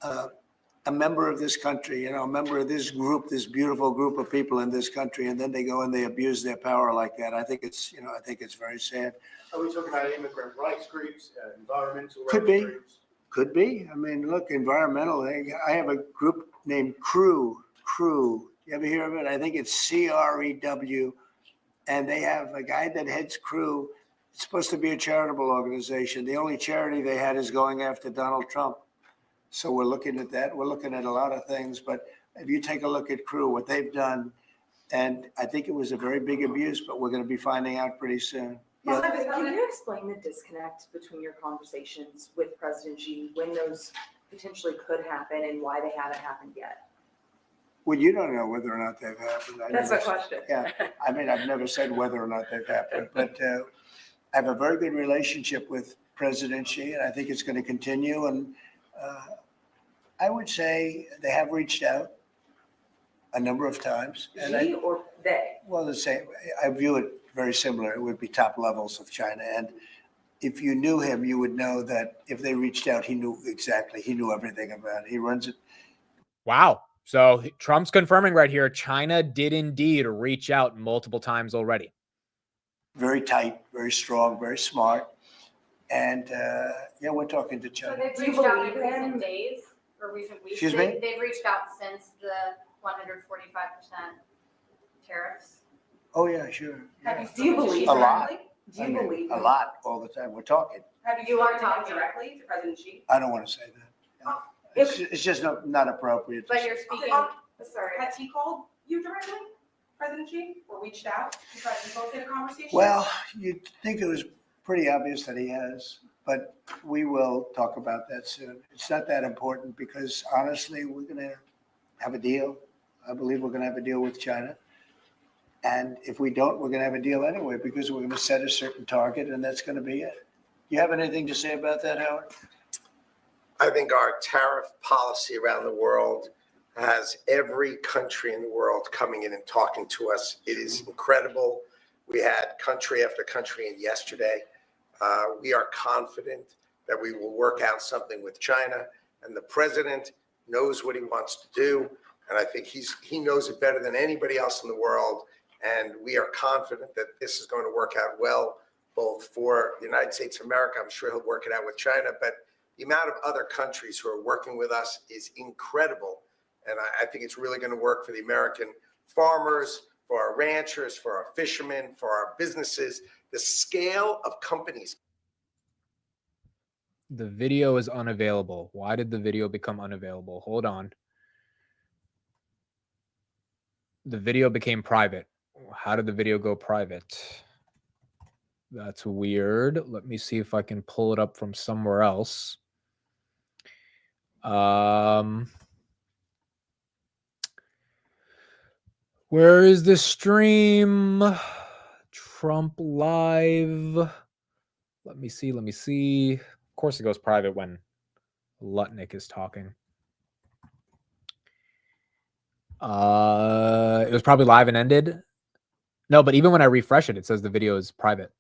a member of this country, a member of this group, this beautiful group of people in this country, and then they go and they abuse their power like that. I think it's very sad. Are we talking about immigrant rights groups, environmental rights Could be. groups? Could be. I mean, look, environmental. I have a group named Crew. You ever hear of it? I think it's CREW. And they have a guy that heads Crew. It's supposed to be a charitable organization. The only charity they had is going after Donald Trump. So we're looking at that. We're looking at a lot of things. But if you take a look at Crew, what they've done, and I think it was a very big abuse, but we're going to be finding out pretty soon. Yeah. Can you explain the disconnect between your conversations with President Xi, when those potentially could happen and why they haven't happened yet? Well, you don't know whether or not they've happened. That's the question. Yeah. I mean, I've never said whether or not they've happened, but I have a very good relationship with President Xi, and I think it's going to continue. And I would say they have reached out a number of times. Xi or they? Well, the same. I view it very similar. It would be top levels of China. And if you knew him, you would know that if they reached out, he knew exactly. He knew everything about it. He runs it. Wow. So Trump's confirming right here, China did indeed reach out multiple times already. Very tight, very strong, very smart. And yeah, we're talking to So China. they've reached out in recent days or recent weeks. Excuse me? They've reached out since the 145% tariffs. Oh, yeah, sure. Have you Do you spoken to believe Xi A lot. directly? Do you believe A him? lot all the time. We're talking. Have you spoken to him directly, to President Xi? I don't want to say that. It's just not appropriate. to But say. you're speaking. Sorry, has he called you directly, President Xi, or reached out to try to facilitate a conversation? Well, you'd think it was pretty obvious that he has, but we will talk about that soon. It's not that important because honestly, we're going to have a deal. I believe we're going to have a deal with China. And if we don't, we're going to have a deal anyway because we're going to set a certain target, and that's going to be it. You have anything to say about that, Howard? I think our tariff policy around the world has every country in the world coming in and talking to us. It is incredible. We had country after country in yesterday. We are confident that we will work out something with China, and the president knows what he wants to do. And I think he knows it better than anybody else in the world. And we are confident that this is going to work out well, both for the United States of America. I'm sure he'll work it out with China, but the amount of other countries who are working with us is incredible. And I think it's really going to work for the American farmers, for our ranchers, for our fishermen, for our businesses. The scale of companies. The video is unavailable. Why did the video become unavailable? Hold on. The video became private. How did the video go private? That's weird. Let me see if I can pull it up from somewhere else. Where is the stream? Trump live. Let me see. Let me see. Of course, it goes private when Lutnick is talking. It was probably live and ended. No, but even when I refresh it, it says the video is private.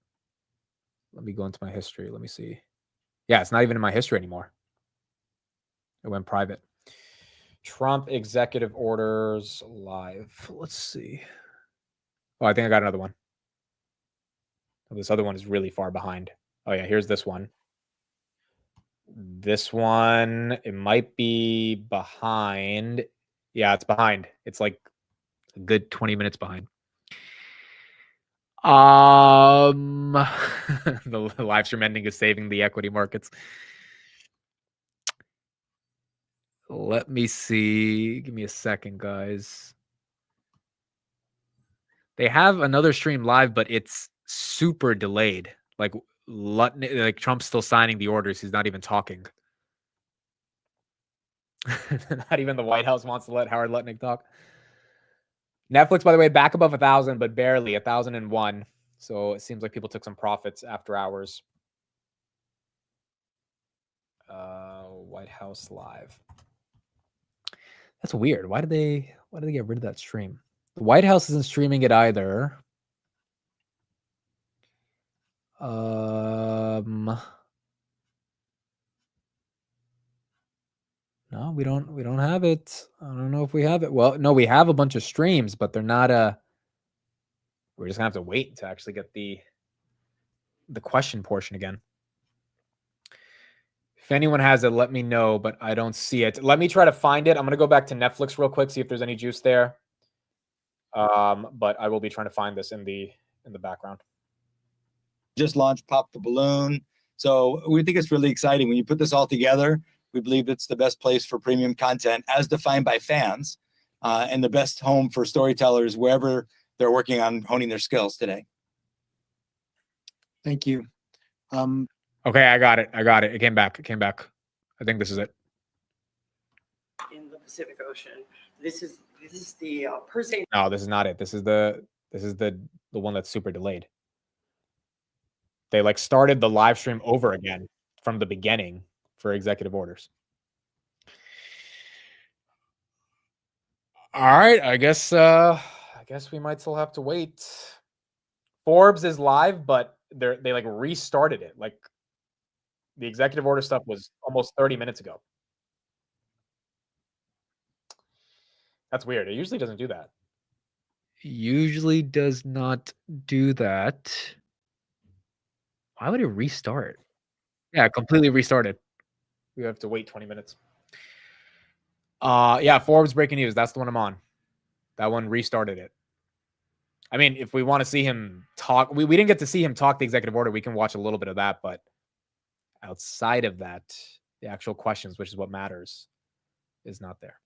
Let me go into my history. Let me see. Yeah, it's not even in my history anymore. It went private. Trump executive orders live. Let's see. Oh, I think I got another one. Oh, this other one is really far behind. Oh, yeah, here's this one. This one, it might be behind. Yeah, it's behind. It's like a good 20 minutes behind. The live stream ending is saving the equity markets. Let me see. Give me a second, guys. They have another stream live, but it's super delayed. Like Trump's still signing the orders. He's not even talking. Not even the White House wants to let Howard Lutnick talk. Netflix, by the way, back above 1,000, but barely 1,001. So it seems like people took some profits after hours. White House live. That's weird. Why did they get rid of that stream? The White House isn't streaming it either. No, we don't have it. I don't know if we have it. Well, no, we have a bunch of streams, but they're not we're just gonna have to wait to actually get the question portion again. If anyone has it, let me know, but I don't see it. Let me try to find it. I'm gonna go back to Netflix real quick, see if there's any juice there. But I will be trying to find this in the background. Just launched Pop the Balloon. So we think it's really exciting. When you put this all together, we believe it's the best place for premium content as defined by fans, and the best home for storytellers wherever they're working on honing their skills today. Thank you. Okay, I got it. It came back. I think this is it. In the Pacific Ocean, this is the per se. No, this is not it. This is the one that's super delayed. They like started the live stream over again from the beginning for executive orders. All right, I guess we might still have to wait. Forbes is live, but they like restarted it. Like the executive order stuff was almost 30 minutes ago. That's weird. It usually doesn't do that. Usually does not do that. Why would it restart? Yeah, completely restarted. We have to wait 20 minutes. Yeah, Forbes breaking news. That's the one I'm on. That one restarted it. I mean, if we want to see him talk, we didn't get to see him talk the executive order. We can watch a little bit of that, but outside of that, the actual questions, which is what matters, is not there.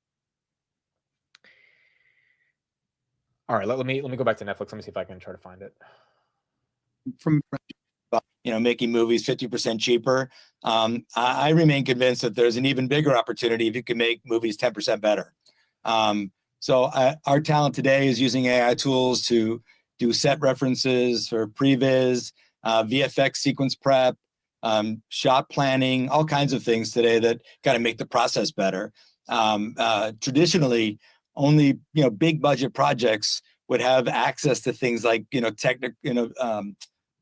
All right, let me go back to Netflix. Let me see if I can try to find it. From making movies 50% cheaper. I remain convinced that there's an even bigger opportunity if you can make movies 10% better. So our talent today is using AI tools to do set references for previs, VFX sequence prep, shot planning, all kinds of things today that got to make the process better. Traditionally, only big budget projects would have access to things like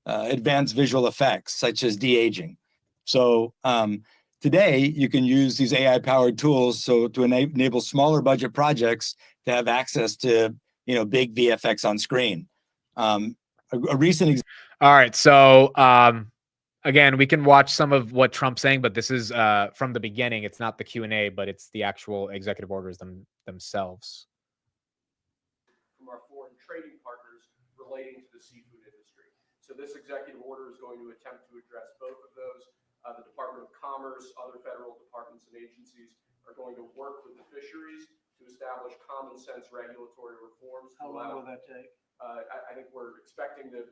advanced visual effects such as de-aging. So today you can use these AI powered tools to enable smaller budget projects to have access to big VFX on screen. A recent All right, so again, we can watch some of what Trump's saying, but this is from the beginning. It's not the Q&A, but it's the actual executive orders themselves. From our foreign trading partners relating to the seafood industry. So this executive order is going to attempt to address both of those. The Department of Commerce, other federal departments and agencies are going to work with the fisheries to establish common sense regulatory reforms. How long will that take? I think we're expecting to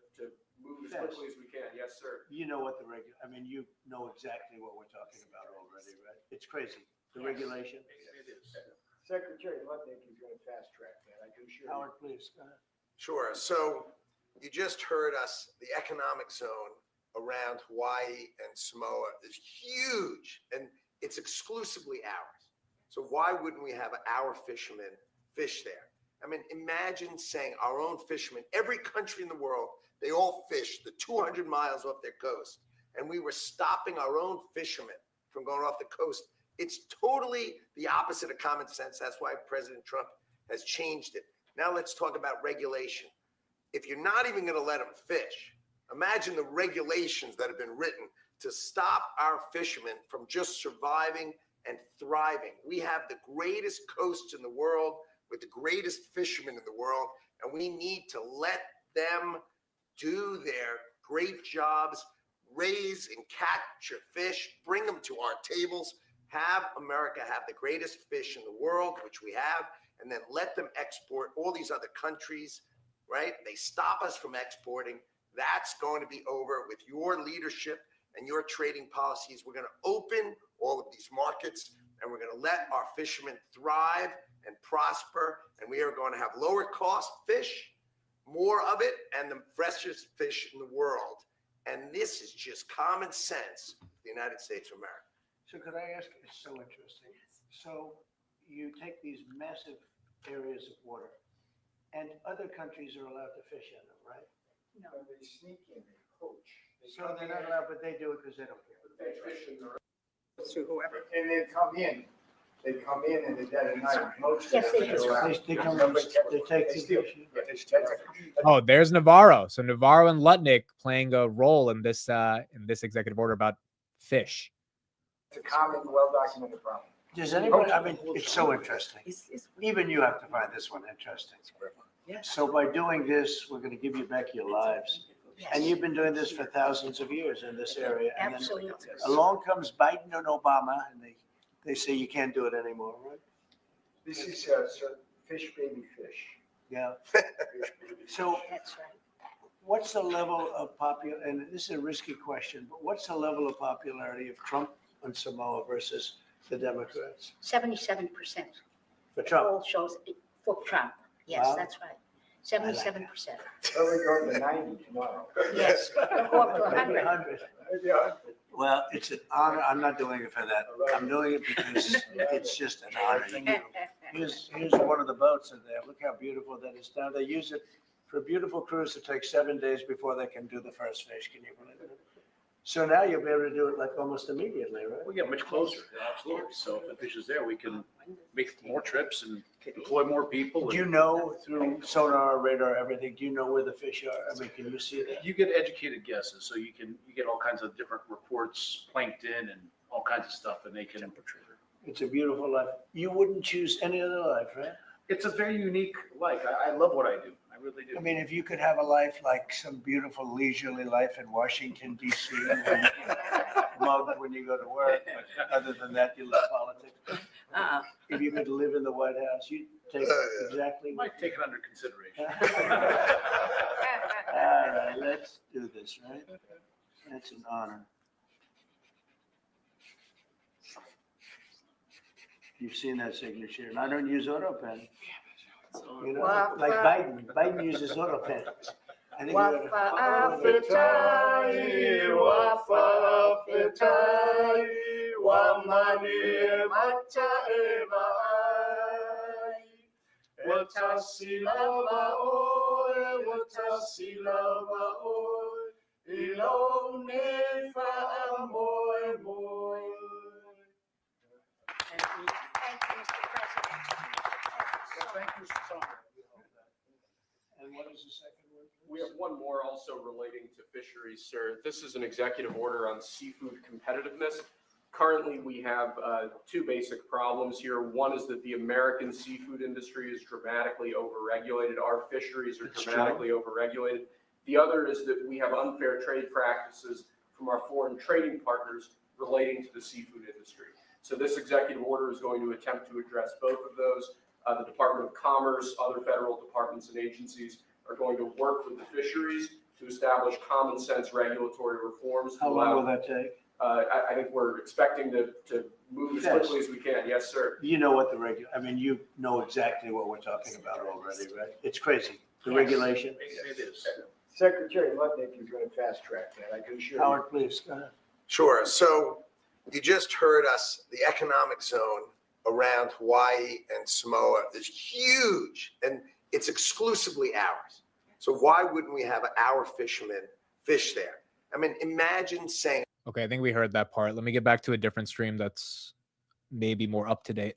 move as quickly as we can. Yes, sir. You know what you know exactly what we're talking about already, right? It's crazy. The regulation. It is. Secretary Lutnick is going to fast track that. I can assure you. Howard, please. Go ahead. Sure. So you just heard us, the economic zone around Hawaii and Samoa is huge, and it's exclusively ours. So why wouldn't we have our fishermen fish there? I mean, imagine saying our own fishermen, every country in the world, they all fish the 200 miles off their coast, and we were stopping our own fishermen from going off the coast. It's totally the opposite of common sense. That's why President Trump has changed it. Now let's talk about regulation. If you're not even going to let them fish, imagine the regulations that have been written to stop our fishermen from just surviving and thriving. We have the greatest coasts in the world with the greatest fishermen in the world, and we need to let them do their great jobs, raise and capture fish, bring them to our tables, have America have the greatest fish in the world, which we have, and then let them export all these other countries, right? They stop us from exporting. That's going to be over with your leadership and your trading policies. We're going to open all of these markets, and we're going to let our fishermen thrive and prosper, and we are going to have lower cost fish, more of it, and the freshest fish in the world. And this is just common sense, the United States of America. So could I ask, it's so interesting. So you take these massive areas of water, and other countries are allowed to fish in them, right? No, they sneak in, they poach. So they're not allowed, but they do it because they don't care. They fish in the to whoever. And they come in. They come in and they're dead at night. Most Yes, they do. They come in, they take the fish. Oh, there's Navarro. So Navarro and Lutnick playing a role in this executive order about fish. It's a common, well-documented problem. Does anybody, I mean, it's so interesting. Even you have to find this one interesting. So by doing this, we're going to give you back your lives. And you've been doing this for thousands of years in this area. And then along comes Biden and Obama, and they say you can't do it anymore, right? This is fish baby fish. Yeah. So what's the level of and this is a risky question, but what's the level of popularity of Trump and Samoa versus the Democrats? 77%. For Trump? Poll shows for Trump. Yes, Wow. that's right. 77%. So we're going to 90 tomorrow. Yes, go up to 100. Well, it's an honor. I'm not doing it for that. I'm doing it because it's just an honor. Here's one of the boats in there. Look how beautiful that is down. They use it for a beautiful cruise. It takes 7 days before they can do the first fish. Can you believe it? So now you'll be able to do it like almost immediately, right? We get much closer, absolutely. So if the fish is there, we can make more trips and deploy more people. Do you know through sonar, radar, everything? Do you know where the fish are? I mean, can you see that? You get educated guesses, so you get all kinds of different reports, plankton and all kinds of stuff, and they can. It's a beautiful life. You wouldn't choose any other life, right? It's a very unique life. I love what I do. I really do. I mean, if you could have a life like some beautiful leisurely life in Washington, D.C., mugged when you go to work, but other than that, you love politics. If you could live in the White House, you'd take exactly. Might take it under consideration. All right, let's do this, right? That's an honor. You've seen that signature, and I don't use AutoPen. You know, like Biden. Biden uses auto pen. I think we're Thank you, Sandra. And what is the second one? We have one more also relating to fisheries, sir. This is an executive order on seafood competitiveness. Currently, we have two basic problems here. One is that the American seafood industry is dramatically overregulated. Our fisheries are dramatically overregulated. The other is that we have unfair trade practices from our foreign trading partners relating to the seafood industry. So this executive order is going to attempt to address both of those. The Department of Commerce, other federal departments and agencies are going to work with the fisheries to establish common sense regulatory reforms. How long will that take? I think we're expecting to move as quickly as we can. Yes, sir. You know what I mean, you know exactly what we're talking about already, right? It's crazy. The Yes. regulation. It is. Secretary Lutnick is going to fast track that, I can assure you. Howard, please, go ahead. Sure. So you just heard us, the economic zone around Hawaii and Samoa is huge, and it's exclusively ours. So why wouldn't we have our fishermen fish there? I mean, imagine saying. Okay, I think we heard that part. Let me get back to a different stream that's maybe more up to date.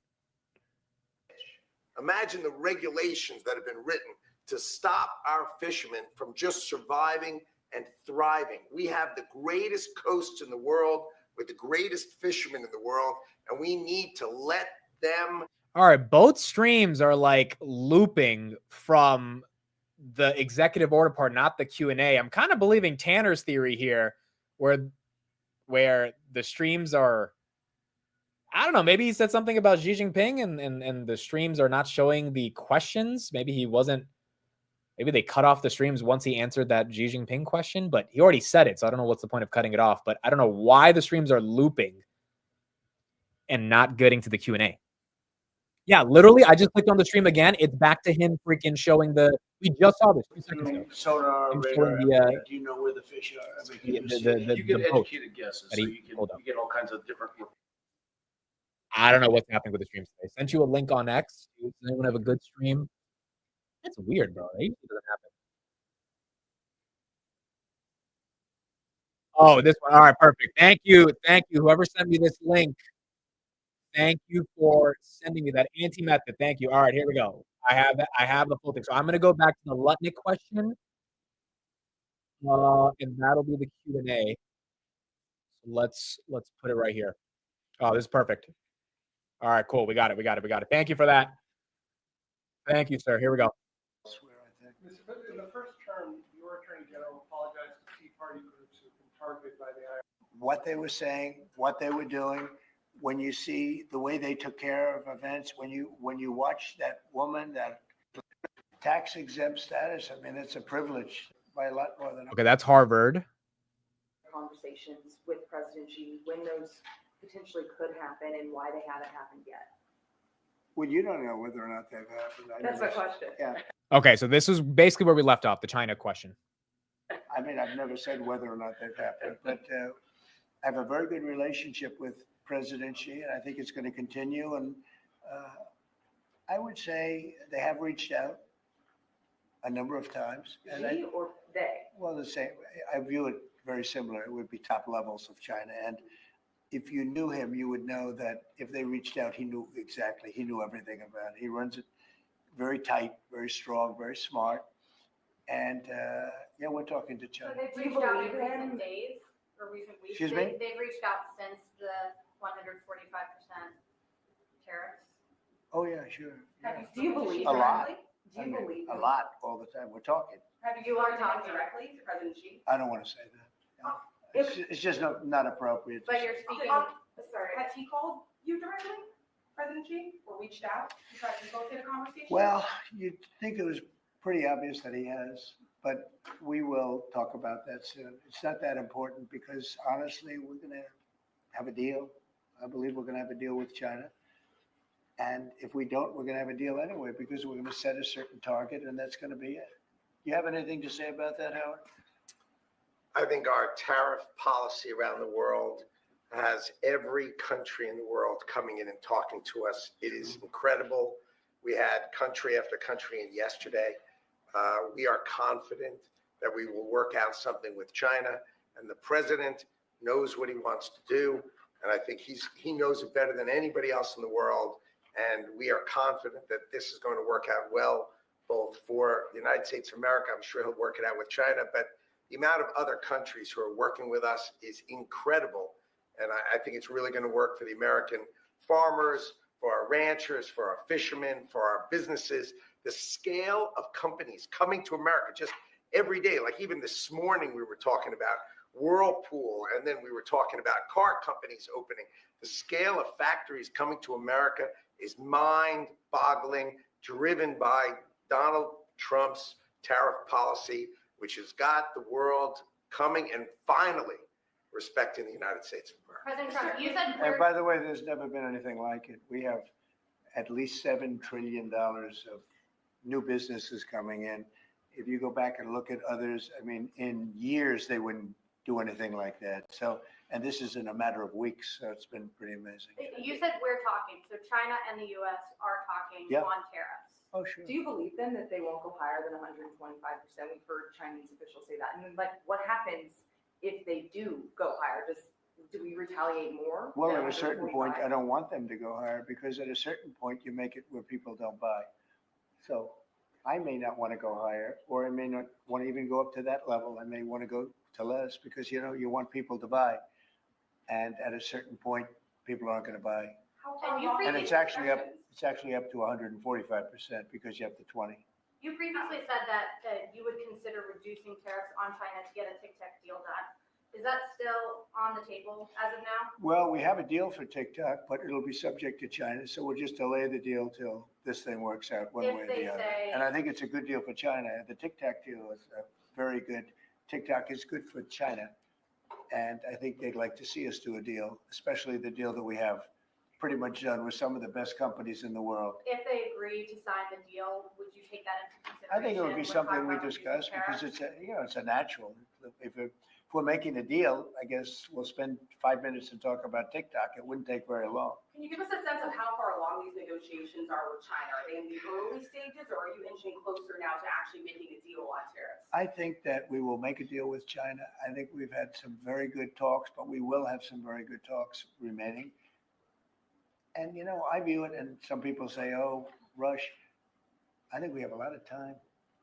Imagine the regulations that have been written to stop our fishermen from just surviving and thriving. We have the greatest coasts in the world with the greatest fishermen in the world, and we need to let them. All right, both streams are like looping from the executive order part, not the Q&A. I'm kind of believing Tanner's theory here, where the streams are, I don't know, maybe he said something about Xi Jinping and the streams are not showing the questions. Maybe he wasn't, maybe they cut off the streams once he answered that Xi Jinping question, but he already said it, so I don't know what's the point of cutting it off, but I don't know why the streams are looping and not getting to the Q&A. Yeah, literally, I just clicked on the stream again. It's back to him freaking showing the. We just saw this 2 seconds ago. Sonar Him radar. showing the, Do you know where the fish are? I mean, You the get boat educated guesses, that so he you can pulled up. you get all kinds of different. I don't know what's happening with the streams today. Sent you a link on X. Does anyone have a good stream? That's weird, bro. That usually doesn't happen. Oh, this one. All right, perfect. Thank you. Thank you. Whoever sent me this link. Thank you for sending me that anti-method. Thank you. All right, here we go. I have the full thing. So I'm going to go back to the Lutnick question. And that'll be the Q&A. So let's put it right here. Oh, this is perfect. All right, cool. We got it. Thank you for that. Thank you, sir. Here we go. In the first term, your Attorney General apologized to Tea Party groups who've been targeted by the IRS. What they were saying, what they were doing. When you see the way they took care of events, when you watch that woman, that tax exempt status, I mean, it's a privilege by a lot more than. Okay, that's Harvard. Conversations with President Xi, when those potentially could happen and why they haven't happened yet. Well, you don't know whether or not they've happened. That's my question. Yeah. Okay, so this is basically where we left off, the China question. I mean, I've never said whether or not they've happened, but I have a very good relationship with President Xi, and I think it's going to continue. And I would say they have reached out a number of times. And Xi or they? Well, the same. I view it very similar. It would be top levels of China. And if you knew him, you would know that if they reached out, he knew exactly. He knew everything about it. He runs it very tight, very strong, very smart. And yeah, we're talking to China. So they've reached out in recent days or recent weeks. Excuse me? They've reached out since the 145% tariffs. Oh yeah, sure. Do you believe a lot? directly? Do you believe a lot all the time. We're talking. Have you talked directly to President Xi? I don't want to say that. It's just not appropriate. But you're speaking. Sorry, has he called you directly, President Xi, or reached out to try to facilitate a conversation? Well, you'd think it was pretty obvious that he has, but we will talk about that soon. It's not that important because honestly, we're going to have a deal. I believe we're going to have a deal with China. And if we don't, we're going to have a deal anyway because we're going to set a certain target and that's going to be it. You have anything to say about that, Howard? I think our tariff policy around the world has every country in the world coming in and talking to us. It is incredible. We had country after country in yesterday. We are confident that we will work out something with China, and the president knows what he wants to do. And I think he knows it better than anybody else in the world. And we are confident that this is going to work out well, both for the United States of America. I'm sure he'll work it out with China, but the amount of other countries who are working with us is incredible. And I think it's really going to work for the American farmers, for our ranchers, for our fishermen, for our businesses. The scale of companies coming to America just every day, like even this morning we were talking about Whirlpool, and then we were talking about car companies opening. The scale of factories coming to America is mind-boggling, driven by Donald Trump's tariff policy, which has got the world coming and finally respecting the United States of America. President Trump, you said And by the way, there's never been anything like it. We have at least $7 trillion of new businesses coming in. If you go back and look at others, I mean, in years, they wouldn't do anything like that. So, and this is in a matter of weeks, so it's been pretty amazing. You said we're talking, so China and the US are talking Yeah. on tariffs. Oh, sure. Do you believe then that they won't go higher than 125%? We've heard Chinese officials say that. And then, like, what happens if they do go higher? Do we retaliate more? Well, than at a certain point, 125? I don't want them to go higher because at a certain point, you make it where people don't buy. So I may not want to go higher, or I may not want to even go up to that level. I may want to go to less because, you know, you want people to buy. And at a certain point, people aren't going to buy. And you And it's previously actually up to 145% because you have the 20. You previously said that you would consider reducing tariffs on China to get a tic-tac deal done. Is that still on the table as of now? Well, we have a deal for TikTok, but it'll be subject to China. So we'll just delay the deal till this thing works out one If way or they the other. say- And I think it's a good deal for China. The TikTok deal is very good. TikTok is good for China. And I think they'd like to see us do a deal, especially the deal that we have pretty much done with some of the best companies in the world. If they agree to sign the deal, would you take that into consideration? I think it would be when something talking we about reducing discuss because tariffs? it's a natural. If we're making a deal, I guess we'll spend 5 minutes and talk about TikTok. It wouldn't take very long. Can you give us a sense of how far along these negotiations are with China? Are they in the early stages, or are you inching closer now to actually making a deal on tariffs? I think that we will make a deal with China. I think we've had some very good talks, but we will have some very good talks remaining. And, you know, I view it, and some people say, oh, rush. I think we have a lot of time.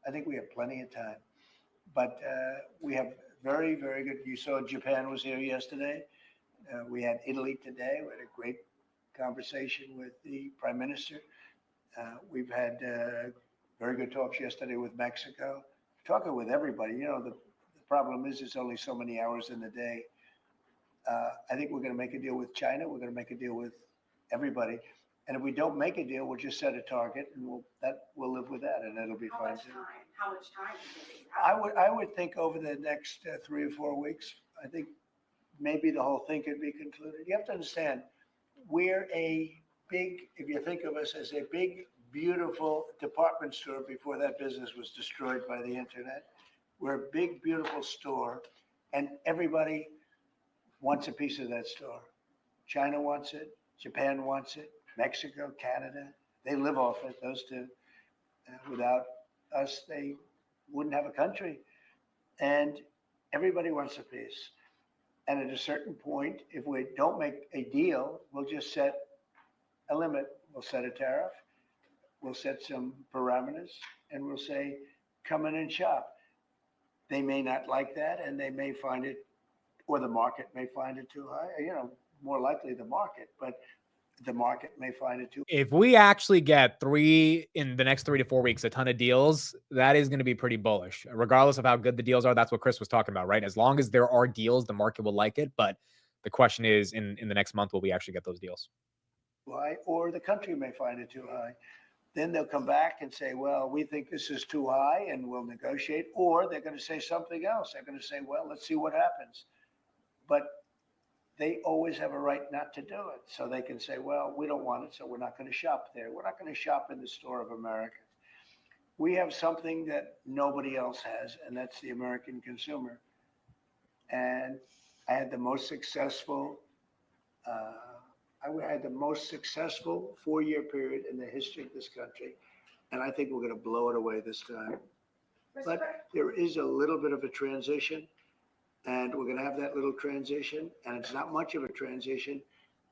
I think we have plenty of time. But we have very, very good. You saw Japan was here yesterday. We had Italy today. We had a great conversation with the prime minister. We've had very good talks yesterday with Mexico, talking with everybody. You know, the problem is it's only so many hours in the day. I think we're going to make a deal with China. We're going to make a deal with everybody. And if we don't make a deal, we'll just set a target and we'll live with that, and it'll be How fine much too. time? How much time do you think you have? I would think over the next 3 or 4 weeks, I think maybe the whole thing could be concluded. You have to understand, we're a big, if you think of us as a big, beautiful department store before that business was destroyed by the internet. We're a big, beautiful store, and everybody wants a piece of that store. China wants it, Japan wants it, Mexico, Canada, they live off it, those two. Without us, they wouldn't have a country. And everybody wants a piece. And at a certain point, if we don't make a deal, we'll just set a limit. We'll set a tariff. We'll set some parameters, and we'll say, come in and shop. They may not like that, and they may find it, or the market may find it too high. You know, more likely the market, but the market may find it too. If we actually get in the next 3 to 4 weeks, a ton of deals, that is going to be pretty bullish, regardless of how good the deals are. That's what Kris was talking about, right? As long as there are deals, the market will like it. But the question is, in the next month, will we actually get those deals? High, or the country may find it too high. Then they'll come back and say, well, we think this is too high, and we'll negotiate. Or they're going to say something else. They're going to say, well, let's see what happens. But they always have a right not to do it. So they can say, well, we don't want it, so we're not going to shop there. We're not going to shop in the store of America. We have something that nobody else has, and that's the American consumer. And I had the most successful, I had the most successful 4-year period in the history of this country. And I think we're going to blow it away this time. But there is a little bit of a transition, and we're going to have that little transition, and it's not much of a transition.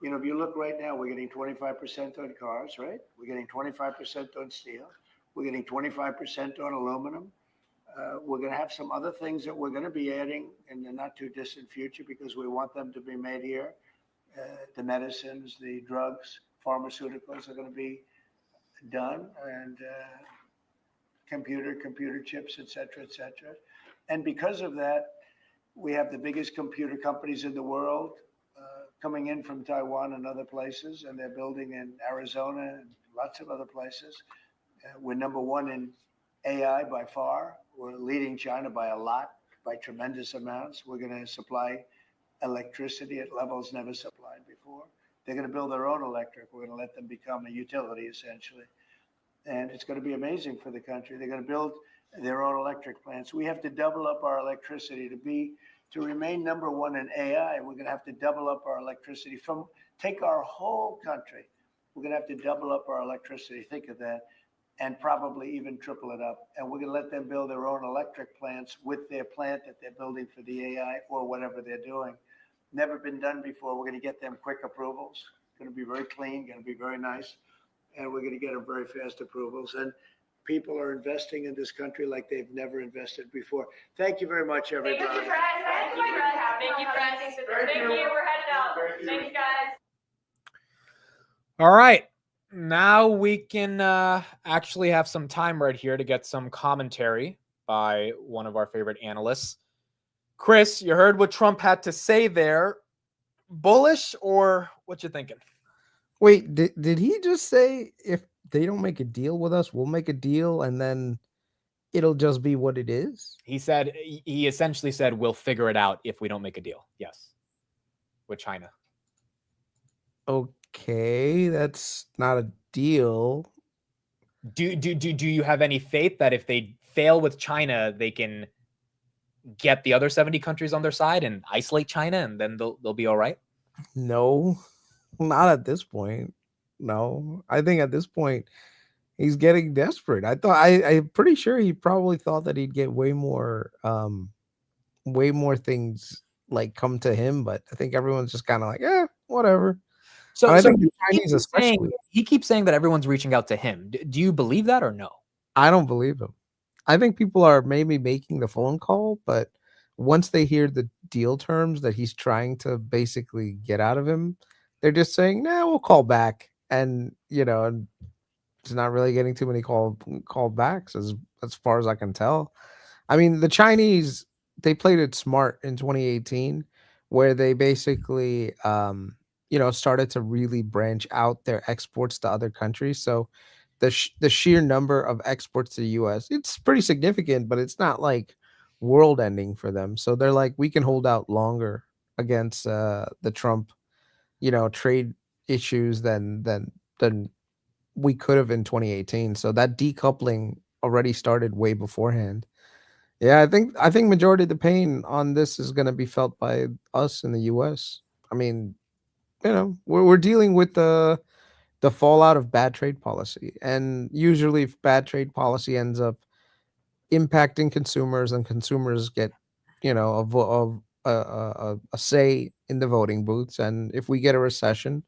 You know, if you look right now, we're getting 25% on cars, right? We're getting 25% on steel. We're getting 25% on aluminum. We're going to have some other things that we're going to be adding in the not too distant future because we want them to be made here. The medicines, the drugs, pharmaceuticals are going to be done, and computer chips, et cetera, et cetera. And because of that, we have the biggest computer companies in the world coming in from Taiwan and other places, and they're building in Arizona and lots of other places. We're number one in AI by far. We're leading China by a lot, by tremendous amounts. We're going to supply electricity at levels never supplied before. They're going to build their own electric. We're going to let them become a utility, essentially. And it's going to be amazing for the country. They're going to build their own electric plants. We have to double up our electricity to remain number one in AI. We're going to have to double up our electricity take our whole country. We're going to have to double up our electricity. Think of that. And probably even triple it up. And we're going to let them build their own electric plants with their plant that they're building for the AI or whatever they're doing. Never been done before. We're going to get them quick approvals. Going to be very clean, going to be very nice. And we're going to get them very fast approvals. And people are investing in this country like they've never invested before. Thank you very much, everybody. Thank you, Fred. Thank you, Fred. Thank you, Fred. Thank you. We're headed out. Thank you, guys. All right. Now we can actually have some time right here to get some commentary by one of our favorite analysts. Kris, you heard what Trump had to say there. Bullish or what you thinking? Wait, did he just say if they don't make a deal with us, we'll make a deal and then it'll just be what it is? He essentially said we'll figure it out if we don't make a deal. Yes. With China. Okay, that's not a deal. Do you have any faith that if they fail with China, they can get the other 70 countries on their side and isolate China and then they'll be all right? No, not at this point. No, I think at this point he's getting desperate. I'm pretty sure he probably thought that he'd get way more things like come to him, but I think everyone's just kind of like, whatever. So I think the Chinese especially. He keeps saying that everyone's reaching out to him. Do you believe that or no? I don't believe him. I think people are maybe making the phone call, but once they hear the deal terms that he's trying to basically get out of him, they're just saying, "Nah, we'll call back." And and it's not really getting too many call backs as far as I can tell. I mean, the Chinese, they played it smart in 2018, where they basically started to really branch out their exports to other countries. So the sheer number of exports to the US, it's pretty significant, but it's not like world ending for them. So they're like, we can hold out longer against the Trump, trade issues than we could have in 2018. So that decoupling already started way beforehand. Yeah, I think majority of the pain on this is going to be felt by us in the US. I mean, we're dealing with the fallout of bad trade policy. And usually if bad trade policy ends up impacting consumers and consumers get, a say in the voting booths. And if we get a recession,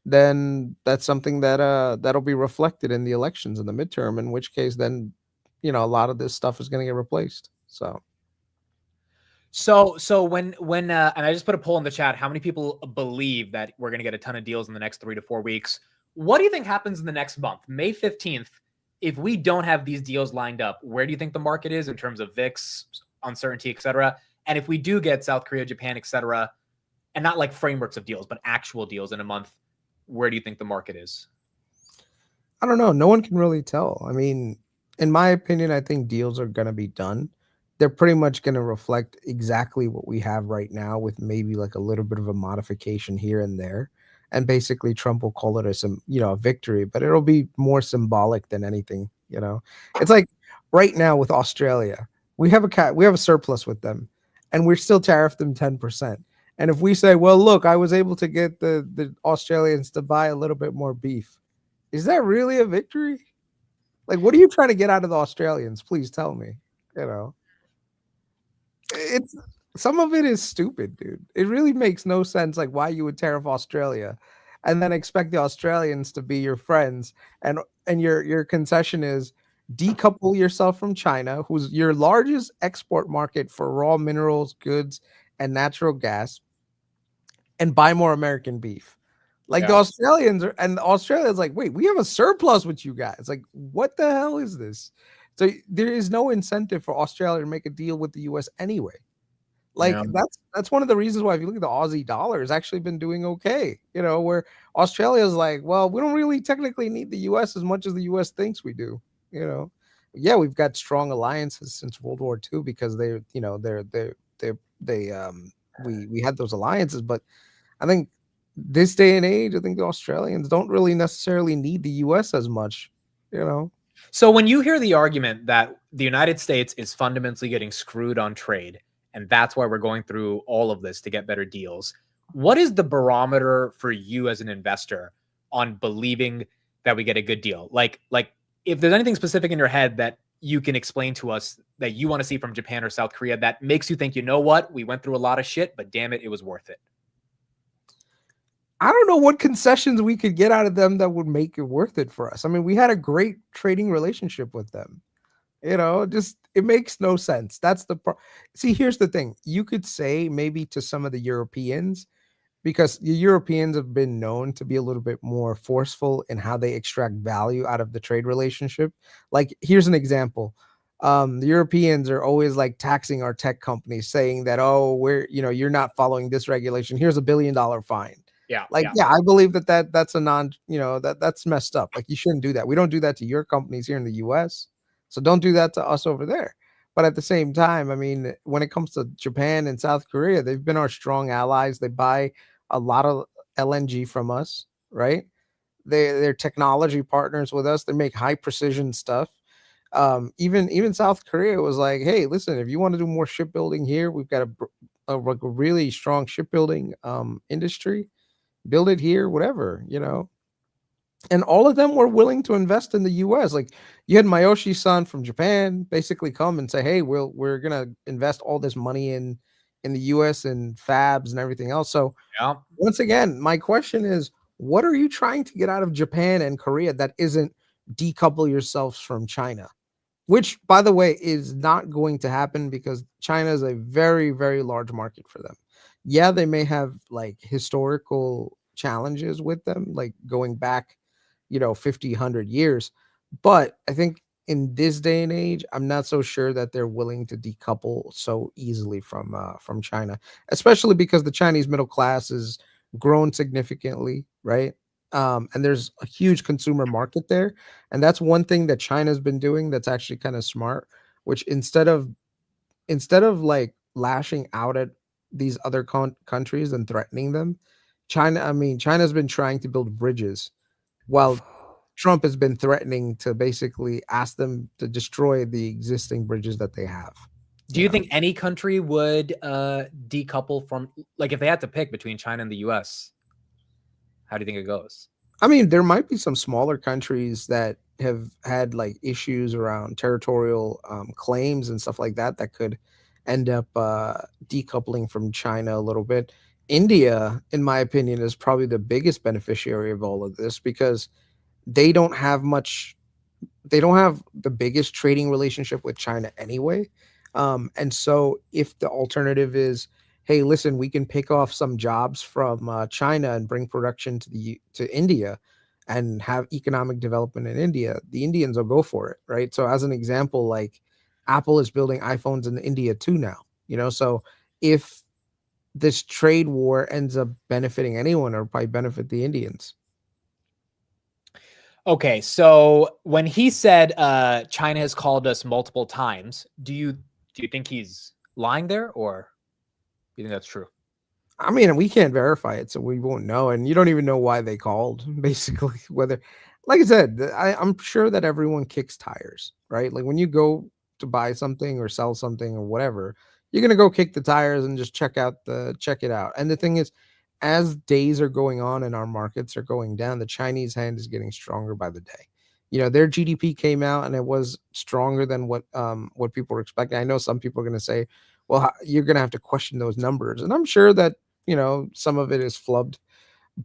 then that's something that that'll be reflected in the elections in the midterm, in which case then, a lot of this stuff is going to get replaced. So when and I just put a poll in the chat, how many people believe that we're going to get a ton of deals in the next 3 to 4 weeks? What do you think happens in the next month, May 15th? If we don't have these deals lined up, where do you think the market is in terms of VIX, uncertainty, et cetera? And if we do get South Korea, Japan, et cetera, and not like frameworks of deals, but actual deals in a month, where do you think the market is? I don't know. No one can really tell. I mean, in my opinion, I think deals are going to be done. they're pretty much going to reflect exactly what we have right now, with maybe like a little bit of a modification here and there. And basically Trump will call it a victory, but it'll be more symbolic than anything. It's like right now with Australia, we have a surplus with them, and we're still tariffed them 10%. And if we say, well, look, I was able to get the Australians to buy a little bit more beef, is that really a victory? Like, what are you trying to get out of the Australians? Please tell me. It's some of it is stupid, dude. It really makes no sense, like why you would tariff Australia and then expect the Australians to be your friends, and your concession is decouple yourself from China, who's your largest export market for raw minerals, goods, and natural gas, and buy more American beef. Like the Australians Australia's like, wait, we have a surplus with you guys. Like, what the hell is this? So there is no incentive for Australia to make a deal with the US anyway. Like that's one of the reasons why if you look at the Aussie dollar, has actually been doing okay. Where Australia's like, well, we don't really technically need the US as much as the US thinks we do. Yeah, we've got strong alliances since World War II because we had those alliances, but I think this day and age, I think the Australians don't really necessarily need the US as much. So when you hear the argument that the United States is fundamentally getting screwed on trade, and that's why we're going through all of this to get better deals, what is the barometer for you as an investor on believing that we get a good deal? Like if there's anything specific in your head that you can explain to us that you want to see from Japan or South Korea that makes you think, you know what, we went through a lot of shit, but damn it, it was worth it. I don't know what concessions we could get out of them that would make it worth it for us. I mean, we had a great trading relationship with them. Just it makes no sense. That's see, here's the thing. You could say maybe to some of the Europeans, because the Europeans have been known to be a little bit more forceful in how they extract value out of the trade relationship. Like, here's an example. The Europeans are always like taxing our tech companies, saying that, oh, you're not following this regulation. Here's $1 billion fine. Yeah. I believe that's a that's messed up. Like, you shouldn't do that. We don't do that to your companies here in the US. So don't do that to us over there. But at the same time, I mean, when it comes to Japan and South Korea, they've been our strong allies. They buy a lot of LNG from us, right? They're technology partners with us. They make high precision stuff. Even South Korea was like, hey, listen, if you want to do more shipbuilding here, we've got a really strong shipbuilding industry. Build it here, whatever, And all of them were willing to invest in the US. Like, you had Mayoshi-san from Japan basically come and say, hey, we're gonna invest all this money in the US and fabs and everything else. So once again, my question is, what are you trying to get out of Japan and Korea that isn't decouple yourselves from China? Which, by the way, is not going to happen because China is a very, very large market for them. Yeah, they may have like historical challenges with them, like going back 50, 100 years. But I think in this day and age, I'm not so sure that they're willing to decouple so easily from China, especially because the Chinese middle class has grown significantly, right? And there's a huge consumer market there. And that's one thing that China's been doing that's actually kind of smart, which instead of like lashing out at these other countries and threatening them, China's been trying to build bridges while Trump has been threatening to basically ask them to destroy the existing bridges that they have. Do you think any country would decouple from, like, if they had to pick between China and the US? How do you think it goes? I mean, there might be some smaller countries that have had like issues around territorial claims and stuff like that could end up decoupling from China a little bit. India, in my opinion, is probably the biggest beneficiary of all of this because they don't have the biggest trading relationship with China anyway. And so if the alternative is, hey, listen, we can pick off some jobs from China and bring production to India and have economic development in India, the Indians will go for it, right? So as an example, like Apple is building iPhones in India too now, so if this trade war ends up benefiting anyone, it'll probably benefit the Indians. Okay, so when he said China has called us multiple times, do you Do you think he's lying there, or do you think that's true? I mean, we can't verify it, so we won't know. And you don't even know why they called, basically. Whether, like I said, I'm sure that everyone kicks tires, right? Like when you go to buy something or sell something or whatever, you're gonna go kick the tires and just check it out. And the thing is, as days are going on and our markets are going down, the Chinese hand is getting stronger by the day. Their GDP came out and it was stronger than what people were expecting. I know some people are going to say, well, you're going to have to question those numbers. And I'm sure that, some of it is flubbed.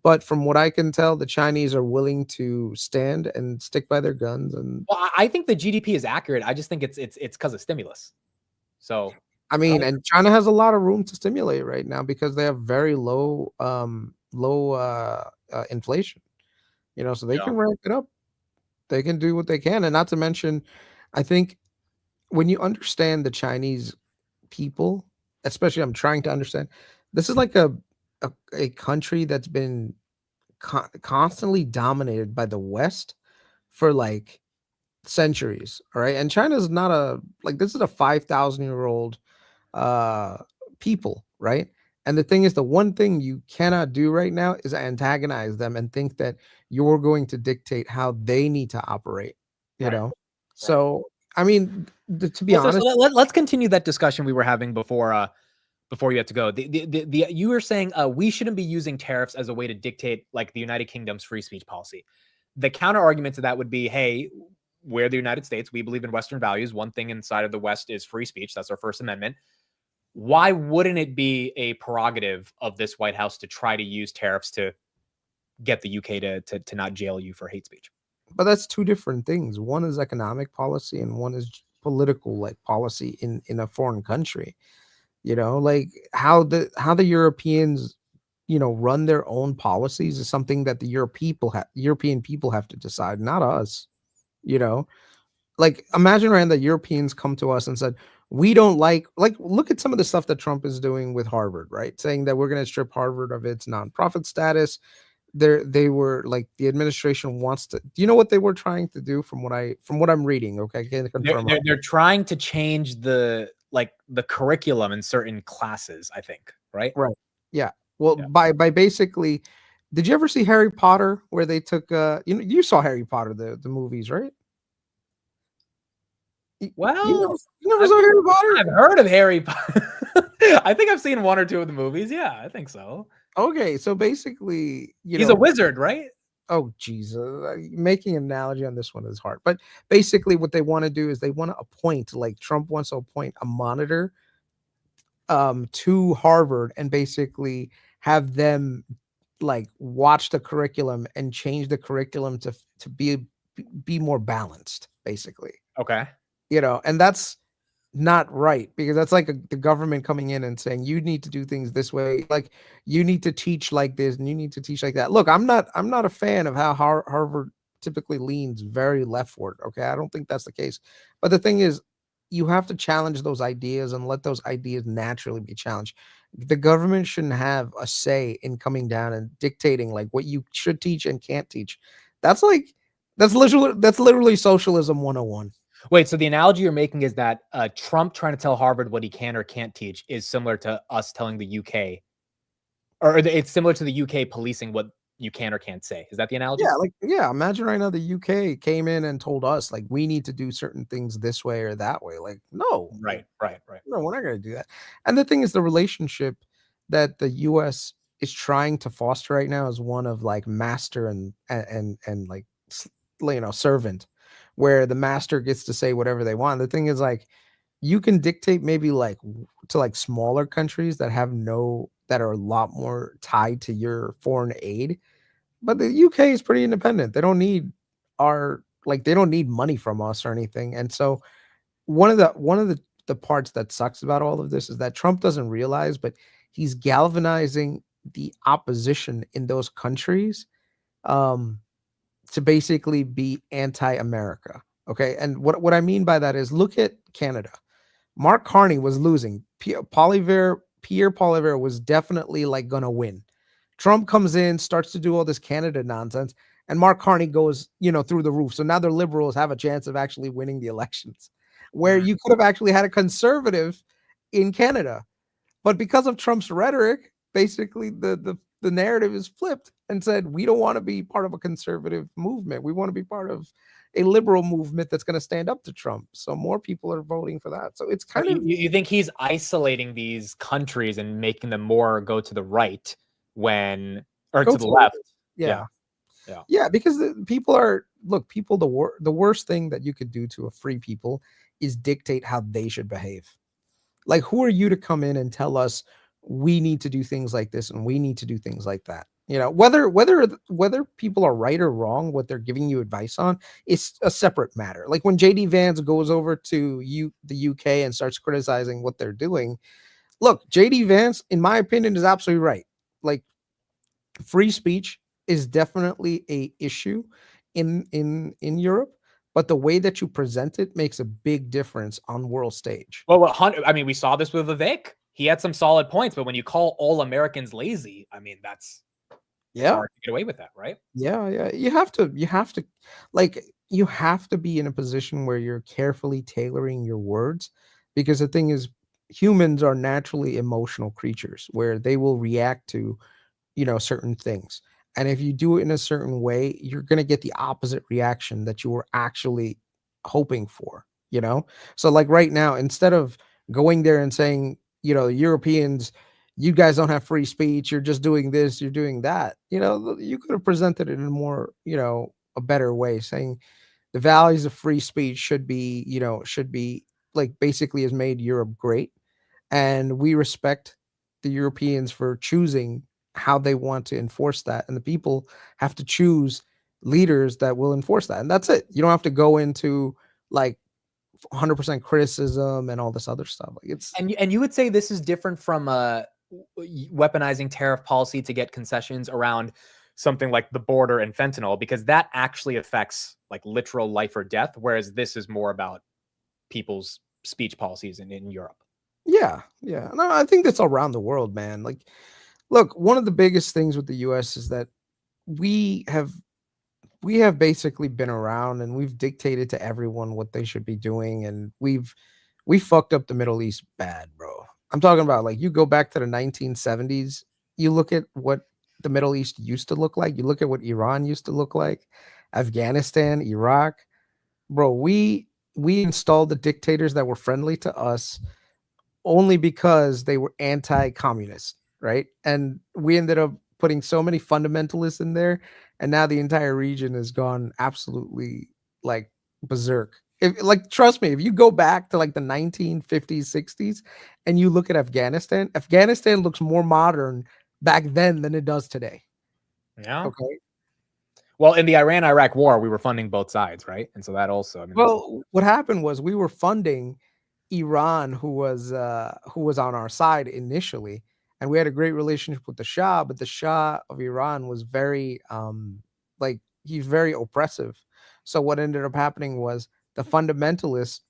But from what I can tell, the Chinese are willing to stand and stick by their guns. And Well, I think the GDP is accurate. I just think it's because of stimulus. So I mean, and China has a lot of room to stimulate right now because they have very low inflation. So they can ramp it up. They can do what they can. And not to mention, I think when you understand the Chinese people, especially I'm trying to understand, this is like a country that's been constantly dominated by the West for like centuries. All right. And China's not this is a 5,000-year-old people, right? And the thing is, the one thing you cannot do right now is antagonize them and think that you're going to dictate how they need to operate, So, I mean, to be honest, let's continue that discussion we were having before you had to go. You were saying we shouldn't be using tariffs as a way to dictate like the United Kingdom's free speech policy. The counter argument to that would be, hey, we're the United States. We believe in Western values. One thing inside of the West is free speech. That's our First Amendment. Why wouldn't it be a prerogative of this White House to try to use tariffs to get the UK to not jail you for hate speech? But that's two different things. One is economic policy and one is political policy in a foreign country. Like how the Europeans, run their own policies is something that the European people have to decide, not us. Like imagine the Europeans come to us and said, we don't like look at some of the stuff that Trump is doing with Harvard, right? Saying that we're going to strip Harvard of its nonprofit status. They were like, the administration wants to, do you know what they were trying to do from what I'm reading? Okay. Can confirm. They're trying to change the curriculum in certain classes, I think. Right. Right. Yeah. Well, by basically, did you ever see Harry Potter where they took, you saw Harry Potter, the movies, right? Well, you never saw Harry Potter? I've heard of Harry Potter. I think I've seen one or two of the movies. Yeah, I think so. Okay, so basically, he's a wizard, right? Oh, Jesus. Making an analogy on this one is hard. But basically what they want to do is they want to appoint, like Trump wants to appoint a monitor to Harvard and basically have them like watch the curriculum and change the curriculum to be more balanced, basically. Okay. And that's not right, because that's like the government coming in and saying you need to do things this way, like you need to teach like this and you need to teach like that. Look, I'm not a fan of how Harvard typically leans very leftward. Okay, I don't think that's the case. But the thing is, you have to challenge those ideas and let those ideas naturally be challenged. The government shouldn't have a say in coming down and dictating like what you should teach and can't teach. That's literally socialism 101. Wait, so the analogy you're making is that Trump trying to tell Harvard what he can or can't teach is similar to us telling the UK, or it's similar to the UK policing what you can or can't say. Is that the analogy? Yeah. Imagine right now the UK came in and told us like we need to do certain things this way or that way. Like, no. Right. No, we're not going to do that. And the thing is, the relationship that the US is trying to foster right now is one of like master and like, servant, where the master gets to say whatever they want. The thing is, like, you can dictate maybe like to like smaller countries that are a lot more tied to your foreign aid, but the UK is pretty independent. They don't need they don't need money from us or anything. And so one of the parts that sucks about all of this is that Trump doesn't realize, but he's galvanizing the opposition in those countries to basically be anti-America. Okay. And what I mean by that is, look at Canada. Mark Carney was losing. Pierre Poilievre was definitely like going to win. Trump comes in, starts to do all this Canada nonsense, and Mark Carney goes, through the roof. So now the liberals have a chance of actually winning the elections. where you could have actually had a conservative in Canada. But because of Trump's rhetoric, basically the narrative is flipped and said, we don't want to be part of a conservative movement. We want to be part of a liberal movement that's going to stand up to Trump. So more people are voting for that. So it's kind of. You think he's isolating these countries and making them more go to the right or to the left? Yeah. Yeah. Yeah, because the worst thing that you could do to a free people is dictate how they should behave. Like, who are you to come in and tell us we need to do things like this and we need to do things like that? You know, whether people are right or wrong, what they're giving you advice on is a separate matter. Like when JD Vance goes over to the UK and starts criticizing what they're doing, look, JD Vance, in my opinion, is absolutely right. Like, free speech is definitely a issue in Europe, but the way that you present it makes a big difference on world stage. Well, I mean, we saw this with Vivek. He had some solid points, but when you call all Americans lazy, I mean, that's hard to get away with that, right? Yeah. You have to be in a position where you're carefully tailoring your words, because the thing is, humans are naturally emotional creatures where they will react to, certain things. And if you do it in a certain way, you're going to get the opposite reaction that you were actually hoping for, So like right now, instead of going there and saying, Europeans, you guys don't have free speech, you're just doing this, you're doing that, you could have presented it in a more, a better way, saying the values of free speech should be like basically has made Europe great. And we respect the Europeans for choosing how they want to enforce that. And the people have to choose leaders that will enforce that. And that's it. You don't have to go into like 100% criticism and all this other stuff. Like it's and you would say this is different from weaponizing tariff policy to get concessions around something like the border and fentanyl, because that actually affects like literal life or death, whereas this is more about people's speech policies in Europe. Yeah. No, I think that's around the world, man. Like, look, one of the biggest things with the US is that we have basically been around and we've dictated to everyone what they should be doing, and we fucked up the Middle East bad, bro. I'm talking about, like, you go back to the 1970s, you look at what the Middle East used to look like, you look at what Iran used to look like, Afghanistan, Iraq, bro. We installed the dictators that were friendly to us only because they were anti-communist, right? And we ended up putting so many fundamentalists in there, and now the entire region has gone absolutely like berserk. Like, trust me, if you go back to like the 1950s, 60s, and you look at Afghanistan looks more modern back then than it does today. Yeah. Okay. Well, in the Iran-Iraq war, we were funding both sides, right? And so that also, I mean, well, what happened was we were funding Iran, who was on our side initially, and we had a great relationship with the Shah, but the Shah of Iran was very like, he's very oppressive. So what ended up happening was the fundamentalists,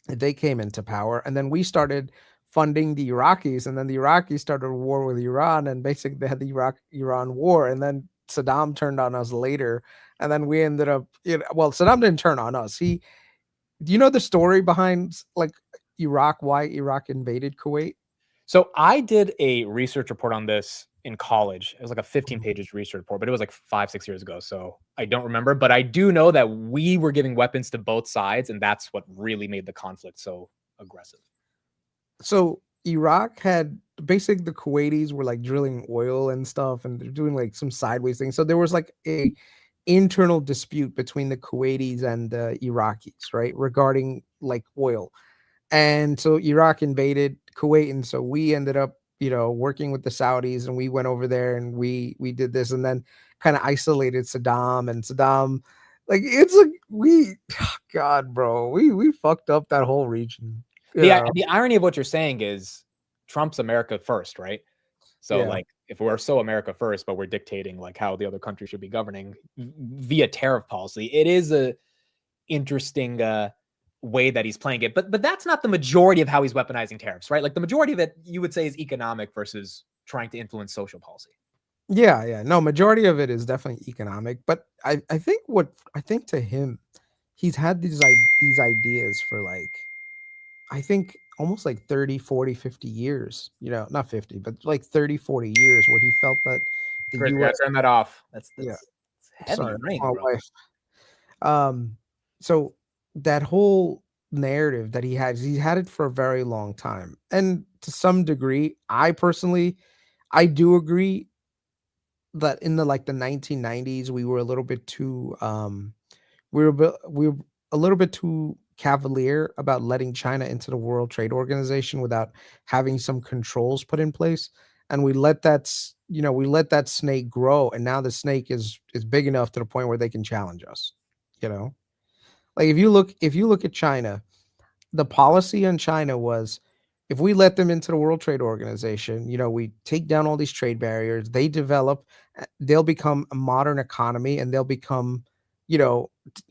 they came into power, and then we started funding the Iraqis, and then the Iraqis started a war with Iran, and basically they had the Iraq-Iran war, and then Saddam turned on us later, and then we ended up, well, Saddam didn't turn on us. Do you know the story behind like Iraq, why Iraq invaded Kuwait? So I did a research report on this in college. It was like a 15-page research report, but it was like 5-6 years ago. So I don't remember, but I do know that we were giving weapons to both sides, and that's what really made the conflict so aggressive. So Iraq had basically, the Kuwaitis were like drilling oil and stuff, and they're doing like some sideways things. So there was like a internal dispute between the Kuwaitis and the Iraqis, right, regarding like oil. And so Iraq invaded Kuwait, and so we ended up, working with the Saudis, and we went over there and we did this, and then kind of isolated Saddam. And Saddam, like, it's like God, bro, we fucked up that whole region. The irony of what you're saying is Trump's America first, right? So like, if we're so America first, but we're dictating like how the other country should be governing via tariff policy, it is a interesting way that he's playing it. But that's not the majority of how he's weaponizing tariffs, right? Like, the majority of it, you would say, is economic versus trying to influence social policy. Yeah. No, majority of it is definitely economic. But I think to him, he's had these ideas for like, I think almost like 30, 40, 50 years, not 50, but like 30, 40 years where he felt that the Chris, you US, gotta turn that off. That's yeah, it's heavy sorry, rain, my bro. wife. So that whole narrative that he had it for a very long time. And to some degree, I do agree that in the 1990s, we were a little bit too, we were a little bit too cavalier about letting China into the World Trade Organization without having some controls put in place. And we let that snake grow, and now the snake is big enough to the point where they can challenge us. You know, like if you look at China, the policy on China was if we let them into the World Trade Organization, we take down all these trade barriers, they develop, they'll become a modern economy and they'll become,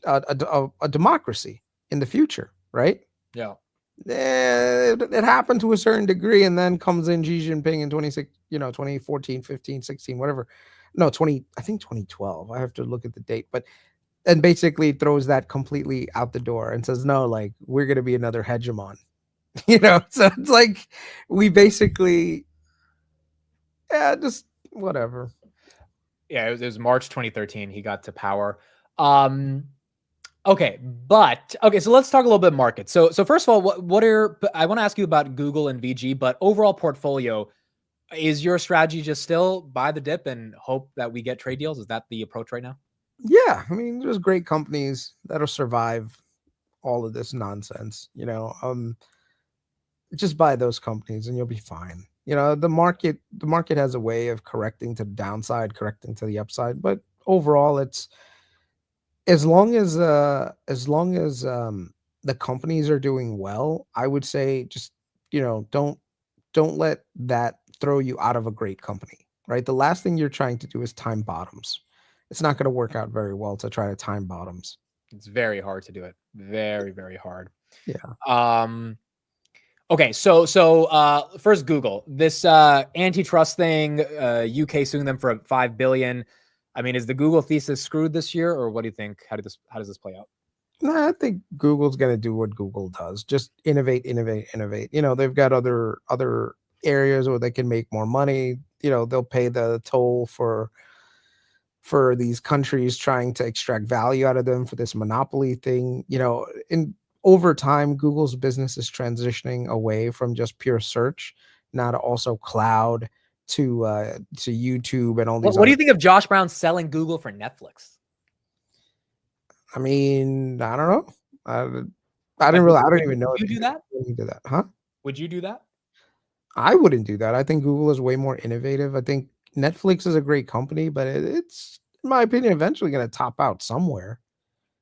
a democracy in the future, right? Yeah. It happened to a certain degree, and then comes in Xi Jinping in 2014, 15, 16, whatever. No, 20, I think 2012. I have to look at the date, but and basically throws that completely out the door and says, no, like we're going to be another hegemon, so it's like we basically, just whatever. Yeah, it was March 2013 he got to power. Okay, so let's talk a little bit market. So first of all, I want to ask you about Google and VG, but overall portfolio, is your strategy just still buy the dip and hope that we get trade deals? Is that the approach right now? Yeah, I mean, there's great companies that'll survive all of this nonsense. Just buy those companies and you'll be fine. The market has a way of correcting to the downside, correcting to the upside, but overall, it's as long as the companies are doing well, I would say just don't let that throw you out of a great company, right? The last thing you're trying to do is time bottoms. It's not going to work out very well to try to time bottoms. It's very hard to do it. Very, very hard. Yeah. Okay, so first Google. This antitrust thing, UK suing them for $5 billion. I mean, is the Google thesis screwed this year, or what do you think? How does this play out? Nah, I think Google's going to do what Google does. Just innovate, innovate, innovate. They've got other areas where they can make more money. They'll pay the toll for these countries trying to extract value out of them for this monopoly thing. In over time, Google's business is transitioning away from just pure search, now to also cloud, to YouTube and all these. What do you think of Josh Brown selling Google for Netflix? I mean, I don't know. I don't even know. Would you do that? Do that, huh? Would you do that? I wouldn't do that. I think Google is way more innovative. I think Netflix is a great company, but it's, in my opinion, eventually going to top out somewhere.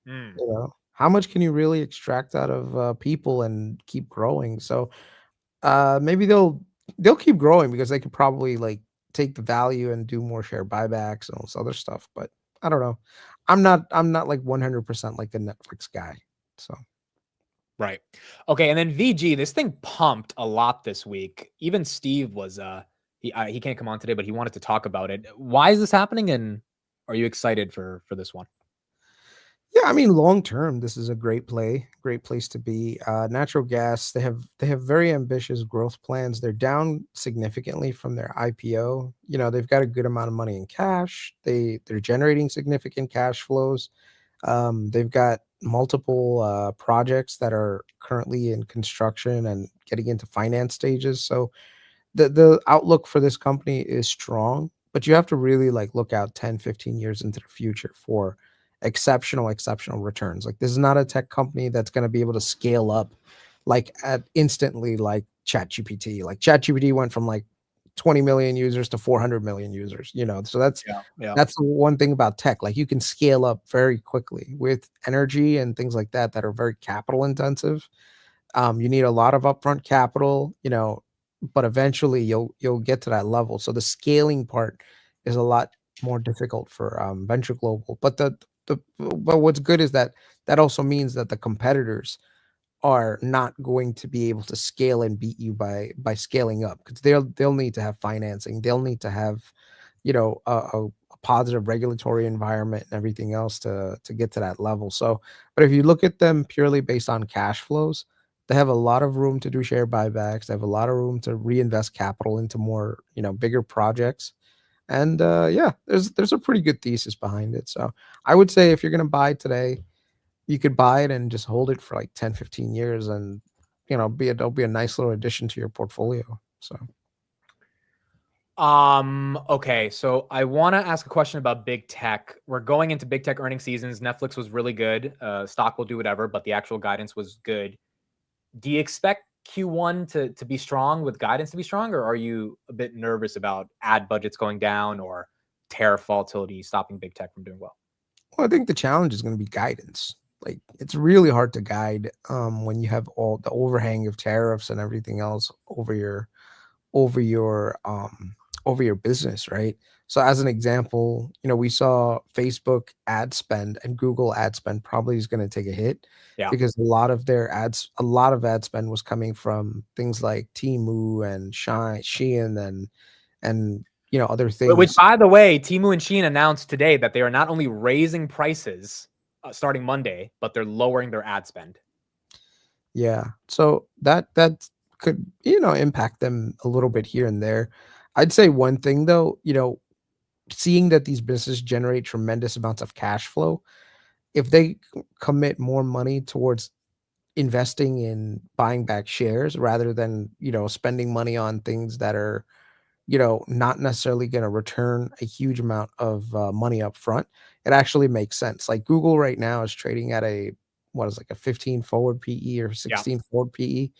How much can you really extract out of people and keep growing? So maybe they'll keep growing because they could probably like take the value and do more share buybacks and all this other stuff. But I don't know. I'm not like 100% like a Netflix guy. So. Right. Okay. And then VG, this thing pumped a lot this week. Even Steve was, he can't come on today, but he wanted to talk about it. Why is this happening? And are you excited for this one? Yeah, I mean, long term, this is a great place to be. Natural gas, they have very ambitious growth plans. They're down significantly from their IPO. They've got a good amount of money in cash. They're generating significant cash flows. They've got multiple projects that are currently in construction and getting into finance stages. So the outlook for this company is strong, but you have to really like look out 10, 15 years into the future for exceptional returns. Like this is not a tech company that's going to be able to scale up like instantly like ChatGPT. Like ChatGPT went from like 20 million users to 400 million users, so that's the one thing about tech. Like you can scale up very quickly with energy and things like that are very capital intensive. You need a lot of upfront capital, but eventually you'll get to that level. So the scaling part is a lot more difficult for Venture Global. But but what's good is that also means that the competitors are not going to be able to scale and beat you by scaling up, because they'll need to have financing. They'll need to have, a positive regulatory environment and everything else to get to that level. So, but if you look at them purely based on cash flows, they have a lot of room to do share buybacks. They have a lot of room to reinvest capital into more, bigger projects. And yeah, there's a pretty good thesis behind it. So I would say if you're gonna buy today, you could buy it and just hold it for like 10, 15 years, and it'll be a nice little addition to your portfolio. So Okay, so I want to ask a question about big tech. We're going into big tech earning seasons. Netflix was really good. Stock will do whatever, but the actual guidance was good. Do you expect Q1 to be strong with guidance to be strong, or are you a bit nervous about ad budgets going down or tariff volatility stopping big tech from doing well? Well, I think the challenge is going to be guidance. Like, it's really hard to guide when you have all the overhang of tariffs and everything else over your over your business, right? So as an example, we saw Facebook ad spend and Google ad spend probably is going to take a hit Yeah. because a lot of ad spend was coming from things like Temu and Shein and other Which, things. by the way, Temu and Shein announced today that they are not only raising prices starting Monday, but they're lowering their ad spend. Yeah. So that could, impact them a little bit here and there. I'd say one thing though, seeing that these businesses generate tremendous amounts of cash flow, if they commit more money towards investing in buying back shares rather than, spending money on things that are, not necessarily going to return a huge amount of money up front, it actually makes sense. Like Google right now is trading at like a 15 forward PE or 16 forward PE,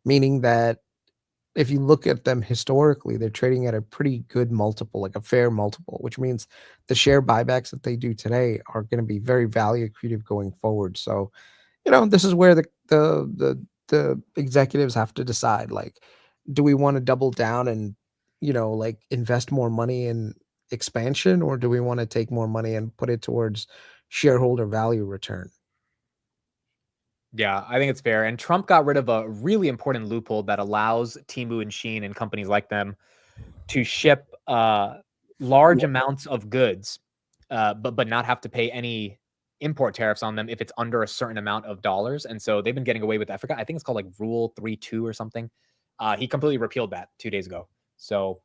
meaning that if you look at them historically, they're trading at a pretty good multiple, like a fair multiple, which means the share buybacks that they do today are going to be very value accretive going forward. So, this is where the executives have to decide, like, do we want to double down and, like invest more money in expansion, or do we want to take more money and put it towards shareholder value return? Yeah, I think it's fair. And Trump got rid of a really important loophole that allows Temu and Shein and companies like them to ship large amounts of goods, but not have to pay any import tariffs on them if it's under a certain amount of dollars. And so they've been getting away with that. I think it's called like Rule 32 or something. He completely repealed that 2 days ago. So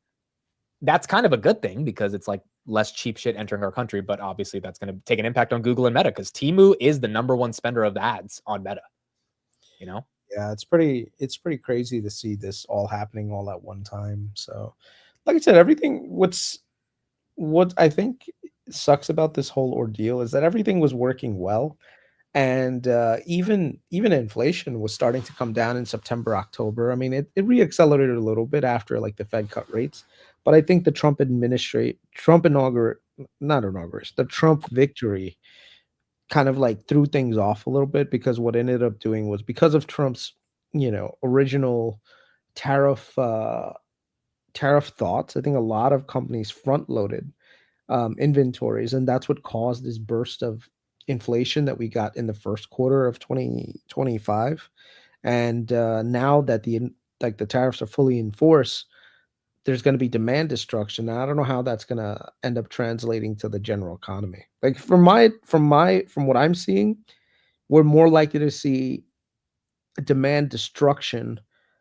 that's kind of a good thing because it's like less cheap shit entering our country. But obviously that's going to take an impact on Google and Meta because Temu is the #1 spender of ads on Meta. Yeah, it's pretty crazy to see this all happening all at one time. So, like I said, what I think sucks about this whole ordeal is that everything was working well, and even inflation was starting to come down in September, October. I mean, it reaccelerated a little bit after like the Fed cut rates, but I think the Trump victory kind of like threw things off a little bit because what ended up doing was because of Trump's, original tariff tariff thoughts. I think a lot of companies front loaded inventories, and that's what caused this burst of inflation that we got in the first quarter of 2025. And now that the tariffs are fully in force, there's going to be demand destruction. And I don't know how that's going to end up translating to the general economy. Like from what I'm seeing, we're more likely to see demand destruction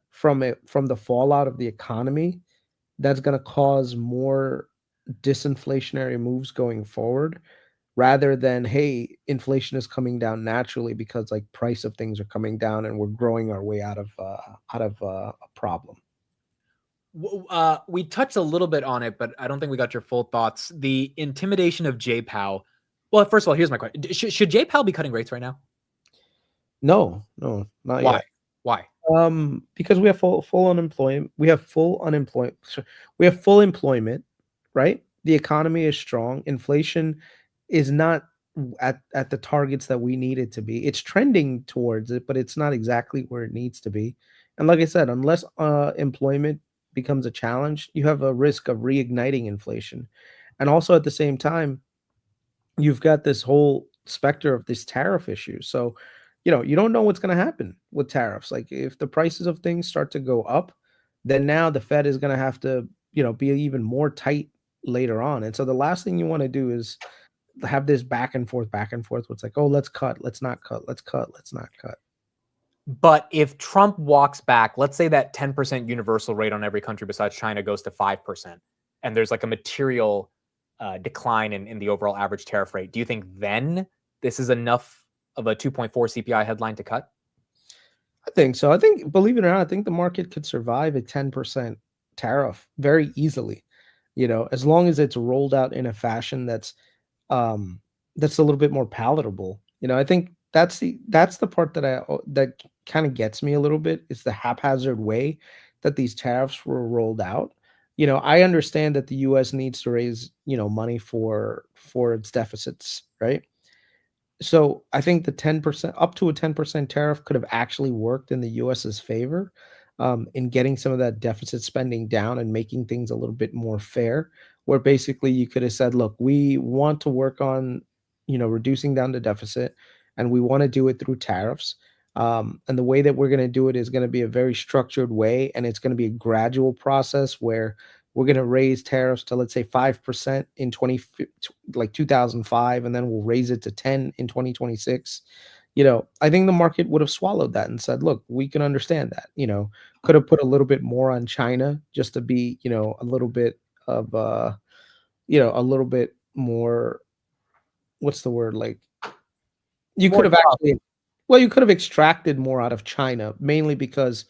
from the fallout of the economy that's going to cause more disinflationary moves going forward rather than, hey, inflation is coming down naturally because like price of things are coming down and we're growing our way out of a problem. We touched a little bit on it, but I don't think we got your full thoughts. The intimidation of Jay Powell. Well, first of all, here's my question. Should Jay Powell be cutting rates right now? No, not Why? yet. Why? Because we have full unemployment. We have full unemployment. We have full employment, right? The economy is strong. Inflation is not at the targets that we need it to be. It's trending towards it, but it's not exactly where it needs to be. And like I said, unless employment becomes a challenge, you have a risk of reigniting inflation. And also at the same time, you've got this whole specter of this tariff issue. So, you don't know what's going to happen with tariffs. Like if the prices of things start to go up, then now the Fed is going to have to, be even more tight later on. And so the last thing you want to do is have this back and forth, where it's like, oh, let's cut, let's not cut, let's cut, let's not cut. But if Trump walks back, let's say that 10% universal rate on every country besides China goes to 5%, and there's like a material decline in the overall average tariff rate, do you think then this is enough of a 2.4 CPI headline to cut? I think so. I think, believe it or not, I think the market could survive a 10% tariff very easily, as long as it's rolled out in a fashion that's a little bit more palatable. I think that's the part that kind of gets me a little bit, is the haphazard way that these tariffs were rolled out. I understand that the US needs to raise, money for its deficits, right? So I think the 10%, up to a 10% tariff, could have actually worked in the US's favor, in getting some of that deficit spending down and making things a little bit more fair, where basically you could have said, look, we want to work on, reducing down the deficit, and we want to do it through tariffs. And the way that we're going to do it is going to be a very structured way, and it's going to be a gradual process where we're going to raise tariffs to, let's say, 5% in 2005, and then we'll raise it to 10 in 2026. I think the market would have swallowed that and said, look, we can understand that, could have put a little bit more on China just to be, a little bit of, a little bit more, what's the word? Like, you could have actually, well, you could have extracted more out of China, mainly because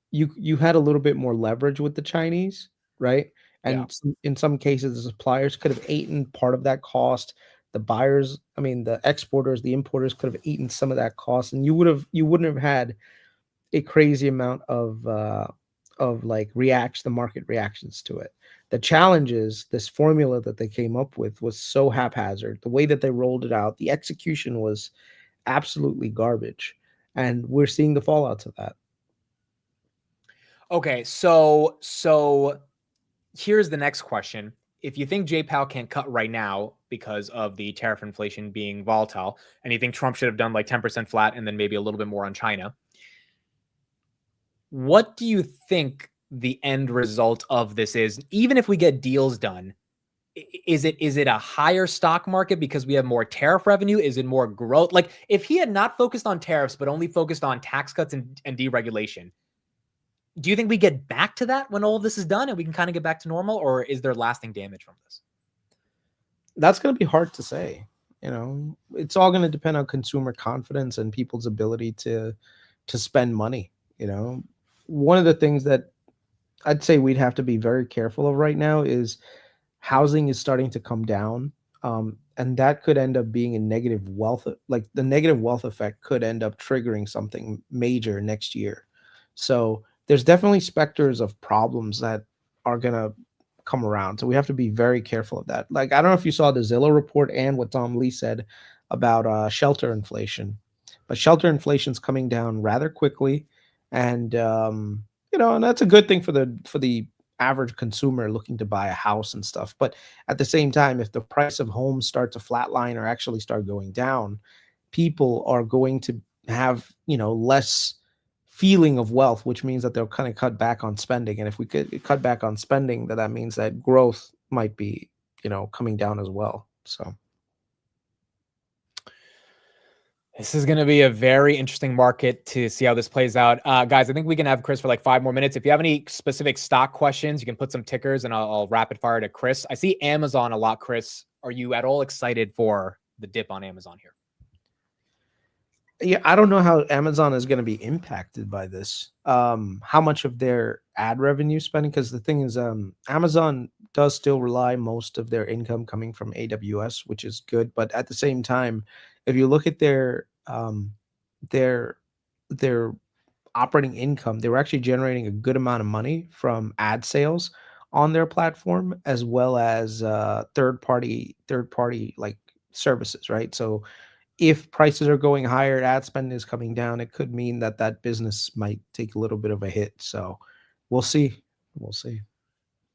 you had a little bit more leverage with the Chinese, right? And in some cases, the suppliers could have eaten part of that cost. The buyers, the exporters, the importers could have eaten some of that cost, and you wouldn't have had a crazy amount of like the market reactions to it. The challenge is this formula that they came up with was so haphazard. The way that they rolled it out, the execution was absolutely garbage, and we're seeing the fallouts of that. Okay, so here's the next question. If you think Jay Powell can't cut right now because of the tariff inflation being volatile, and you think Trump should have done like 10% flat and then maybe a little bit more on China, what do you think the end result of this is? Even if we get deals done, is it a higher stock market because we have more tariff revenue? Is it more growth? Like, if he had not focused on tariffs but only focused on tax cuts and deregulation, do you think we get back to that when all of this is done and we can kind of get back to normal, or is there lasting damage from this? That's going to be hard to say. It's all going to depend on consumer confidence and people's ability to spend money. One of the things that I'd say we'd have to be very careful of right now is housing is starting to come down. And that could end up being a negative wealth, like the negative wealth effect could end up triggering something major next year. So there's definitely specters of problems that are going to come around. So we have to be very careful of that. Like, I don't know if you saw the Zillow report and what Tom Lee said about shelter inflation, but shelter inflation is coming down rather quickly. And, and that's a good thing for the average consumer looking to buy a house and stuff. But at the same time, if the price of homes start to flatline or actually start going down, people are going to have, less feeling of wealth, which means that they'll kind of cut back on spending. And if we could cut back on spending, that means that growth might be, coming down as well. So this is going to be a very interesting market to see how this plays out. Guys, I think we can have Kris for like 5 more minutes. If you have any specific stock questions, you can put some tickers and I'll rapid fire to Kris. I see Amazon a lot, Kris. Are you at all excited for the dip on Amazon here? Yeah, I don't know how Amazon is going to be impacted by this. How much of their ad revenue spending? Because the thing is, Amazon does still rely most of their income coming from AWS, which is good. But at the same time, if you look at their operating income, they were actually generating a good amount of money from ad sales on their platform, as well as third party like services, right? So if prices are going higher, ad spend is coming down, it could mean that business might take a little bit of a hit. So we'll see. We'll see.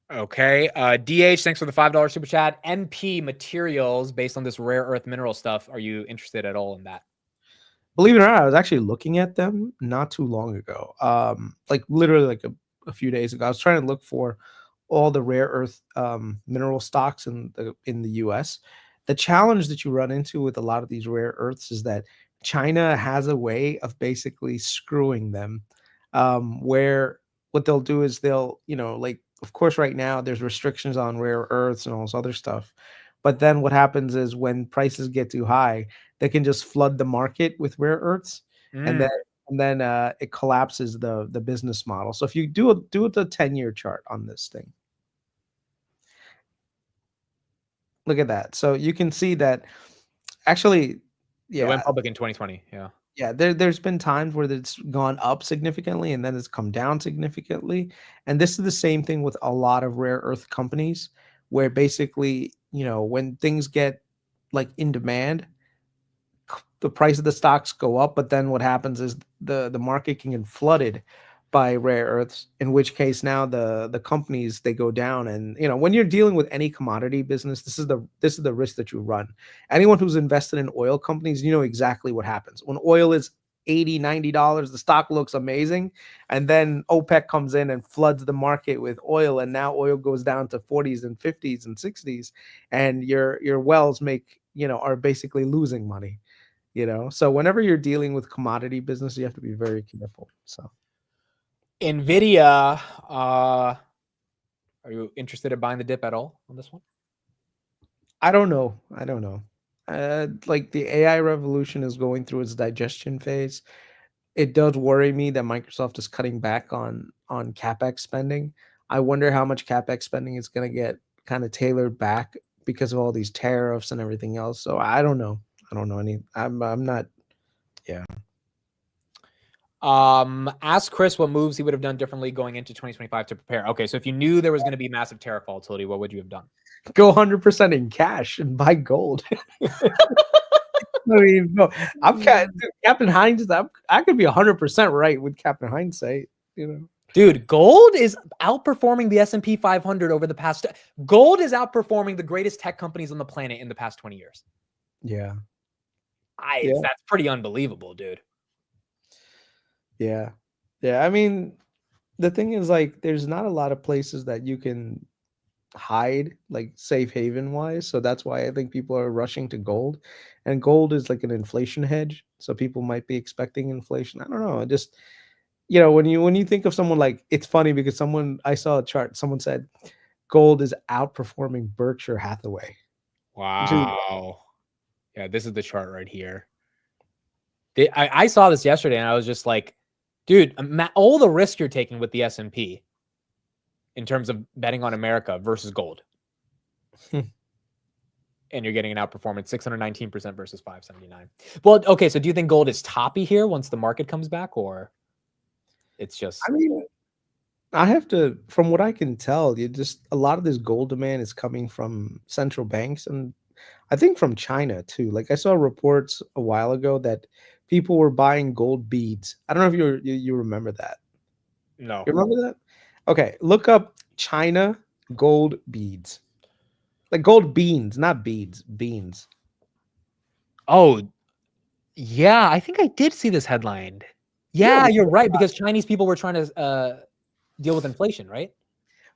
Okay. DH, thanks for the $5 super chat. MP Materials, based on this rare earth mineral stuff, are you interested at all in that? Believe it or not, I was actually looking at them not too long ago. Like literally like a few days ago. I was trying to look for all the rare earth mineral stocks in the US. The challenge that you run into with a lot of these rare earths is that China has a way of basically screwing them, where what they'll do is they'll, like, of course, right now there's restrictions on rare earths and all this other stuff. But then what happens is when prices get too high, they can just flood the market with rare earths, and Mm. then it collapses the business model. So if you do the 10-year chart on this thing, look at that. So you can see that actually, It went yeah, public in 2020. Yeah. yeah, there's been times where it's gone up significantly and then it's come down significantly. And this is the same thing with a lot of rare earth companies, where basically, when things get like in demand, the price of the stocks go up, but then what happens is the market can get flooded by rare earths, in which case now the companies, they go down. And when you're dealing with any commodity business, this is the risk that you run. Anyone who's invested in oil companies, you know exactly what happens when oil is $80-$90. The stock looks amazing, and then OPEC comes in and floods the market with oil, and now oil goes down to 40s and 50s and 60s, and your wells are basically losing money. So whenever you're dealing with commodity business, you have to be very careful. So Nvidia, are you interested in buying the dip at all on this one? I don't know. Like, the AI revolution is going through its digestion phase. It does worry me that Microsoft is cutting back on CapEx spending. I wonder how much CapEx spending is going to get kind of tailored back because of all these tariffs and everything else. So I don't know. I'm not. Yeah. Ask Kris what moves he would have done differently going into 2025 to prepare. Okay, so if you knew there was going to be massive tariff volatility, what would you have done? Go 100% in cash and buy gold. I mean, no, Captain Hindsight. I could be 100% right with Captain Hindsight. Dude, gold is outperforming the S&P 500 over the past. Gold is outperforming the greatest tech companies on the planet in the past 20 years. Yeah. That's pretty unbelievable, dude. Yeah. I mean, the thing is, like, there's not a lot of places that you can hide, like, safe haven wise. So that's why I think people are rushing to gold, and gold is like an inflation hedge. So people might be expecting inflation. I don't know. Just when you think of someone, like, it's funny because I saw a chart. Someone said gold is outperforming Berkshire Hathaway. Wow. Yeah, this is the chart right here. I saw this yesterday and I was just like, dude, all the risk you're taking with the S&P in terms of betting on America versus gold. And you're getting an outperformance, 619% versus 579. Well, okay, so do you think gold is toppy here once the market comes back, or it's just... I mean, from what I can tell, a lot of this gold demand is coming from central banks, and I think from China too. Like, I saw reports a while ago that people were buying gold beads. I don't know if you remember that. No. You remember that? Okay, look up China gold beads. Like gold beans, not beads, beans. Oh, yeah, I think I did see this headline. Yeah, you're right, because Chinese people were trying to deal with inflation, right?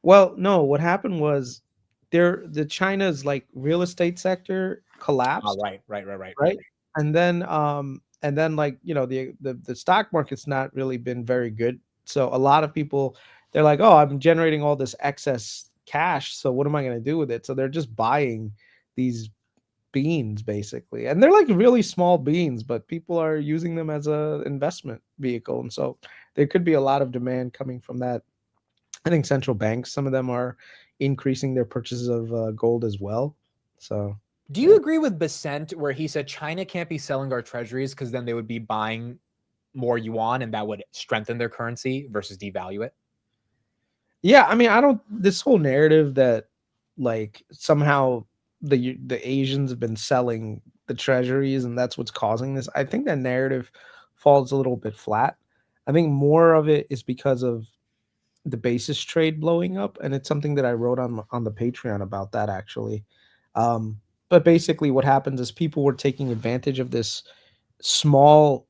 Well, no, what happened was the China's like real estate sector collapsed. Right. Right. And then like, the stock market's not really been very good. So a lot of people, they're like, oh, I'm generating all this excess cash, so what am I going to do with it? So they're just buying these beans basically, and they're like really small beans, but people are using them as a investment vehicle, and so there could be a lot of demand coming from that. I think central banks, some of them are increasing their purchases of gold as well. So do you agree with Besant where he said China can't be selling our treasuries because then they would be buying more yuan and that would strengthen their currency versus devalue it? Yeah, I mean, this whole narrative that like somehow the Asians have been selling the treasuries and that's what's causing this, I think that narrative falls a little bit flat. I think more of it is because of the basis trade blowing up, and it's something that I wrote on the Patreon about that actually. But basically what happens is people were taking advantage of this small,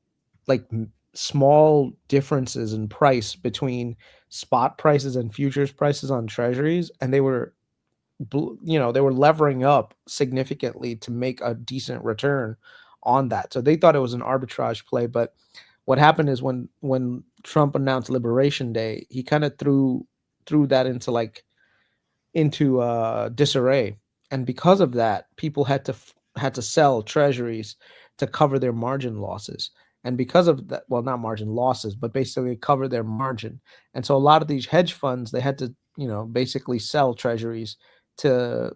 like small differences in price between spot prices and futures prices on treasuries, and they were they were levering up significantly to make a decent return on that. So they thought it was an arbitrage play. But what happened is when Trump announced Liberation Day, he kind of threw that into disarray, and because of that, people had to sell treasuries to cover their margin losses. And because of that, well, not margin losses, but basically cover their margin. And so a lot of these hedge funds, they had to basically sell treasuries to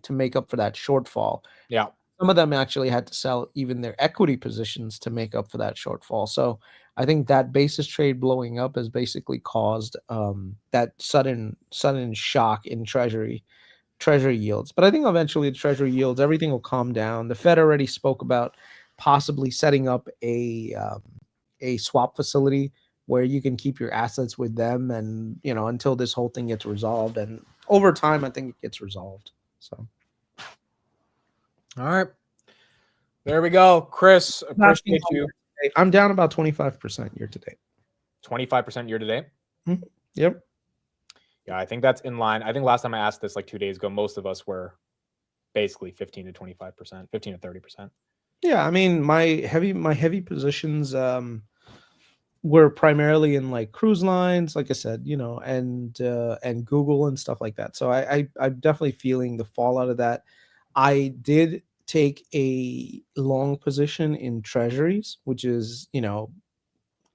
make up for that shortfall. Yeah. Some of them actually had to sell even their equity positions to make up for that shortfall. So I think that basis trade blowing up has basically caused that sudden shock in treasury yields. But I think eventually the treasury yields, everything will calm down. The Fed already spoke about possibly setting up a swap facility where you can keep your assets with them, and until this whole thing gets resolved. And over time, I think it gets resolved. So, all right, there we go, Kris. Appreciate you. I'm down about 25% year to date. 25% year to date. Yep. Yeah, I think that's in line. I think last time I asked this like 2 days ago, most of us were basically 15 to 25%, 15 to 30%. Yeah, I mean, my heavy positions were primarily in like cruise lines, like I said, and Google and stuff like that. So I'm definitely feeling the fallout of that. I did take a long position in treasuries, which is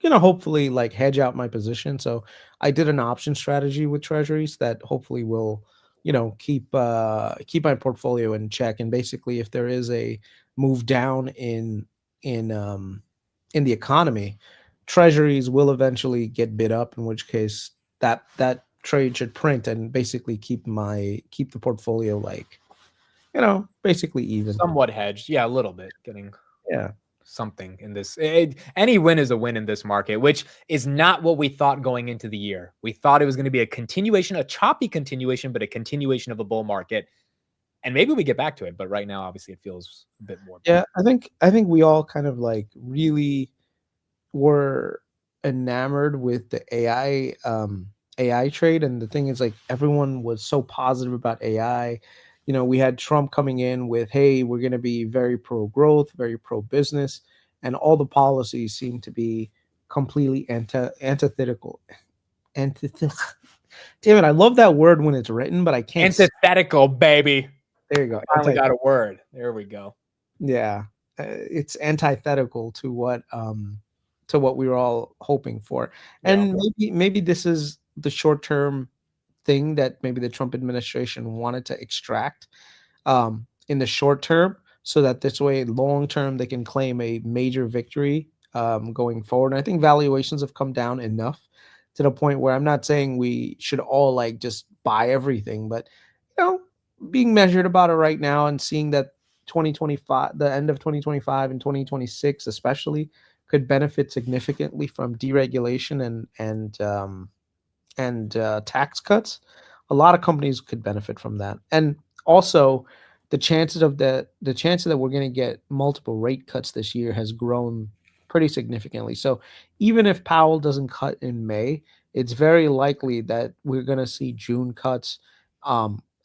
hopefully like hedge out my position. So I did an option strategy with treasuries that hopefully will keep my portfolio in check. And basically, if there is a move down in the economy, treasuries will eventually get bid up, in which case that trade should print and basically keep the portfolio basically even, somewhat hedged. Yeah, a little bit, getting something in this. Any win is a win in this market, which is not what we thought going into the year. We thought it was going to be a continuation, a choppy continuation, but a continuation of a bull market. And maybe we get back to it, but right now, obviously, it feels a bit more. Yeah, I think we all kind of like really were enamored with the AI trade, and the thing is, like, everyone was so positive about AI. We had Trump coming in with, "Hey, we're going to be very pro growth, very pro business," and all the policies seem to be completely antithetical. Damn it, I love that word when it's written, but I can't. Antithetical, baby. There you go. Finally got a word. There we go. Yeah, it's antithetical to what we were all hoping for, and maybe this is the short term thing that maybe the Trump administration wanted to extract in the short term, so that this way, long term, they can claim a major victory going forward. And I think valuations have come down enough to the point where I'm not saying we should all like just buy everything, but being measured about it right now and seeing that 2025, the end of 2025 and 2026 especially, could benefit significantly from deregulation and tax cuts. A lot of companies could benefit from that, and also the chances that we're going to get multiple rate cuts this year has grown pretty significantly. So even if Powell doesn't cut in May, it's very likely that we're going to see June cuts,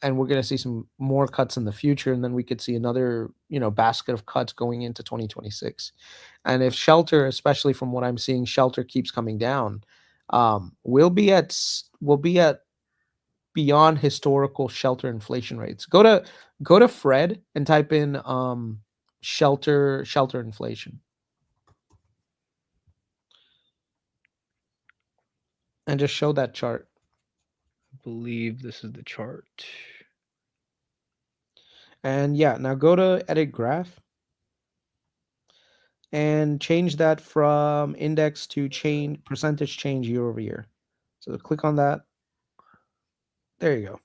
and we're going to see some more cuts in the future, and then we could see another basket of cuts going into 2026. And if shelter, especially from what I'm seeing, shelter keeps coming down, we'll be at beyond historical shelter inflation rates. Go to Fred and type in shelter inflation, and just show that chart. I believe this is the chart. And yeah, now go to edit graph and change that from index to percentage change year over year. So click on that. There you go.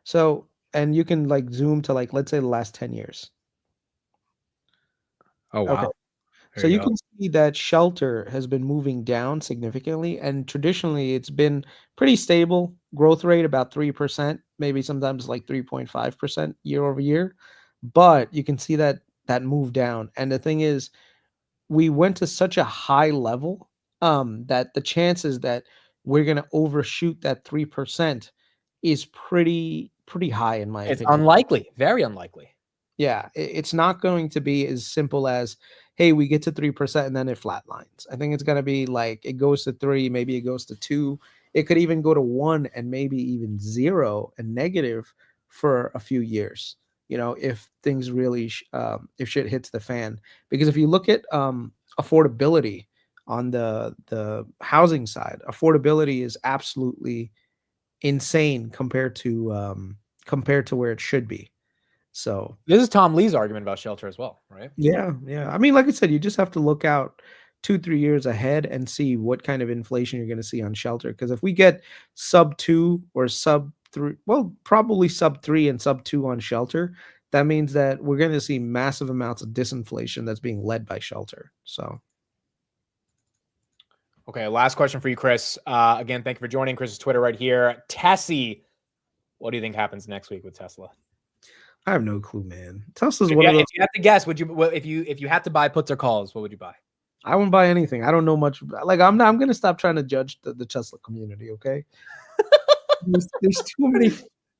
So, and you can like zoom to like, let's say the last 10 years. Oh, wow. Okay. So you can see that shelter has been moving down significantly, and traditionally it's been pretty stable growth rate, about 3%, maybe sometimes like 3.5% year over year. But you can see that move down. And the thing is, we went to such a high level that the chances that we're going to overshoot that 3% is pretty high in my It's opinion. unlikely, very unlikely. Yeah, it's not going to be as simple as, hey, we get to 3% and then it flatlines. I think it's going to be like it goes to 3, maybe it goes to 2. It could even go to 1 and maybe even 0 and negative for a few years, if things really, if shit hits the fan. Because if you look at affordability on the housing side, affordability is absolutely insane compared to where it should be. So this is Tom Lee's argument about shelter as well, right? Yeah. I mean, like I said, you just have to look out 2-3 years ahead and see what kind of inflation you're going to see on shelter. Because if we get sub 2 or sub 3, well, probably sub 3 and sub 2 on shelter, that means that we're going to see massive amounts of disinflation that's being led by shelter. So. Okay, last question for you, Kris. Again, thank you for joining. Kris's Twitter right here. Tessie, what do you think happens next week with Tesla? I have no clue, man. Tesla's If one you, of those. if you have to guess, if you had to buy puts or calls, what would you buy? I wouldn't buy anything. I don't know much. Like I'm gonna stop trying to judge the Tesla community. Okay.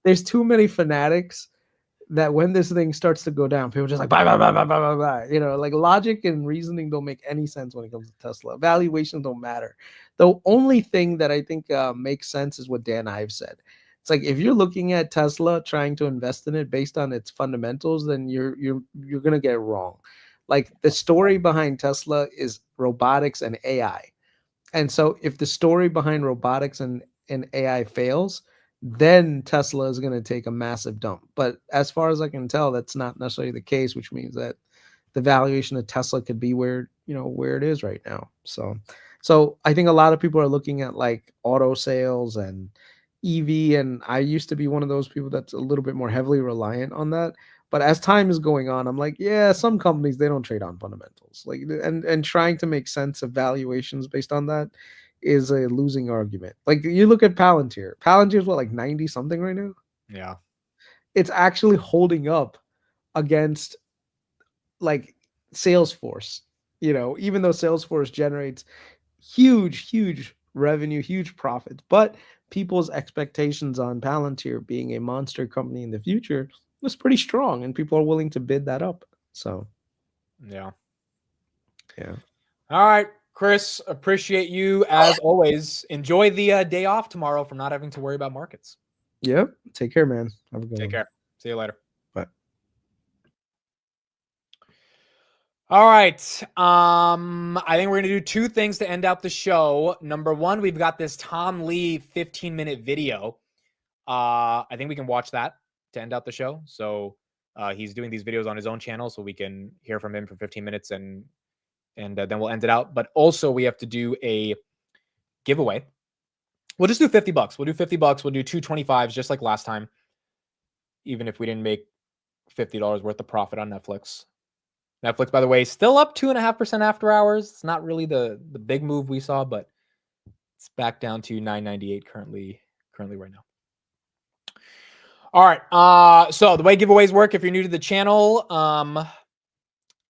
there's too many fanatics that when this thing starts to go down, people are just like buy. Like logic and reasoning don't make any sense when it comes to Tesla. Valuations don't matter. The only thing that I think makes sense is what Dan Ives said. It's like if you're looking at Tesla trying to invest in it based on its fundamentals, then you're gonna get it wrong. Like the story behind Tesla is robotics and AI. And so if the story behind robotics and AI fails, then Tesla is going to take a massive dump. But as far as I can tell, that's not necessarily the case, which means that the valuation of Tesla could be where it is right now. So I think a lot of people are looking at like auto sales and EV, and I used to be one of those people that's a little bit more heavily reliant on that. But as time is going on, I'm like, yeah, some companies, they don't trade on fundamentals. Like, and trying to make sense of valuations based on that is a losing argument. Like you look at Palantir. Palantir is what, like 90 something right now? Yeah. It's actually holding up against like Salesforce, even though Salesforce generates huge revenue, huge profits, but people's expectations on Palantir being a monster company in the future was pretty strong, and people are willing to bid that up. So, yeah. All right, Kris, appreciate you as always. Enjoy the day off tomorrow from not having to worry about markets. Yep. Take care, man. Have a good one. Take care. See you later. Bye. All right. I think we're gonna do 2 things to end out the show. Number 1, we've got this Tom Lee 15-minute video. I think we can watch that to end out the show. So he's doing these videos on his own channel, so we can hear from him for 15 minutes and then we'll end it out. But also we have to do a giveaway. We'll just do $50. We'll do $50. We'll do 2 25s just like last time. Even if we didn't make $50 worth of profit on Netflix. Netflix, by the way, still up 2.5% after hours. It's not really the big move we saw, but it's back down to $9.98 currently right now. All right. So the way giveaways work, if you're new to the channel,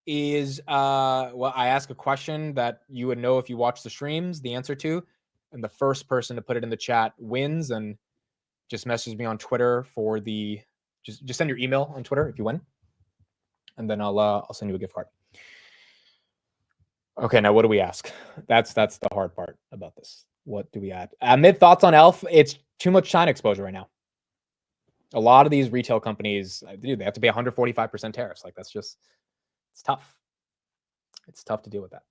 is well, I ask a question that you would know if you watch the streams, the answer to, and the first person to put it in the chat wins. And just message me on Twitter for the just send your email on Twitter if you win, and then I'll send you a gift card. Okay, now what do we ask? That's the hard part about this. What do we add? Mid thoughts on Elf? It's too much China exposure right now. A lot of these retail companies, dude, they have to pay 145% tariffs. Like it's tough. It's tough to deal with that.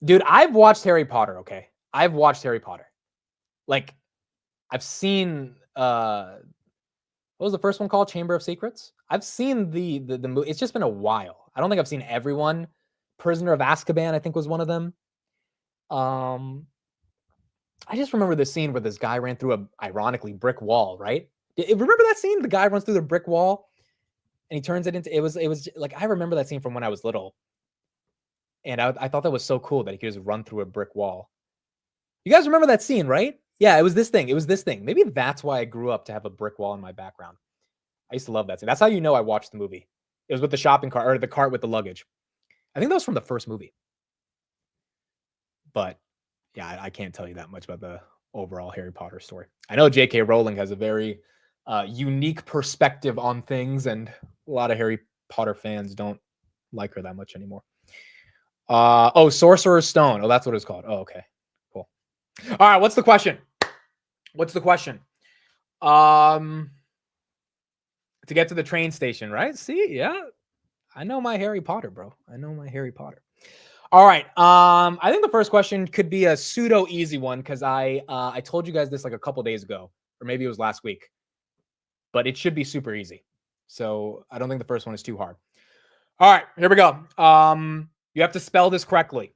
Dude, I've watched Harry Potter, okay? I've watched Harry Potter. Like, I've seen, what was the first one called? Chamber of Secrets? I've seen the movie. It's just been a while. I don't think I've seen everyone. Prisoner of Azkaban, I think, was one of them. I just remember the scene where this guy ran through a, ironically, brick wall, right? Remember that scene? The guy runs through the brick wall and he turns it into, it was like, I remember that scene from when I was little. And I thought that was so cool that he could just run through a brick wall. You guys remember that scene, right? Yeah, it was this thing. It was this thing. Maybe that's why I grew up to have a brick wall in my background. I used to love that scene. That's how you know I watched the movie. It was with the shopping cart, or the cart with the luggage. I think that was from the first movie. But yeah, I can't tell you that much about the overall Harry Potter story. I know J.K. Rowling has a very unique perspective on things, and a lot of Harry Potter fans don't like her that much anymore. Oh, Sorcerer's Stone. Oh, that's what it's called. Oh, okay. Cool. All right, what's the question? What's the question? To get to the train station, right? See, yeah. I know my Harry Potter, bro. I know my Harry Potter. All right. I think the first question could be a pseudo easy one because I told you guys this like a couple days ago, or maybe it was last week, but it should be super easy. So I don't think the first one is too hard. All right, here we go. You have to spell this correctly.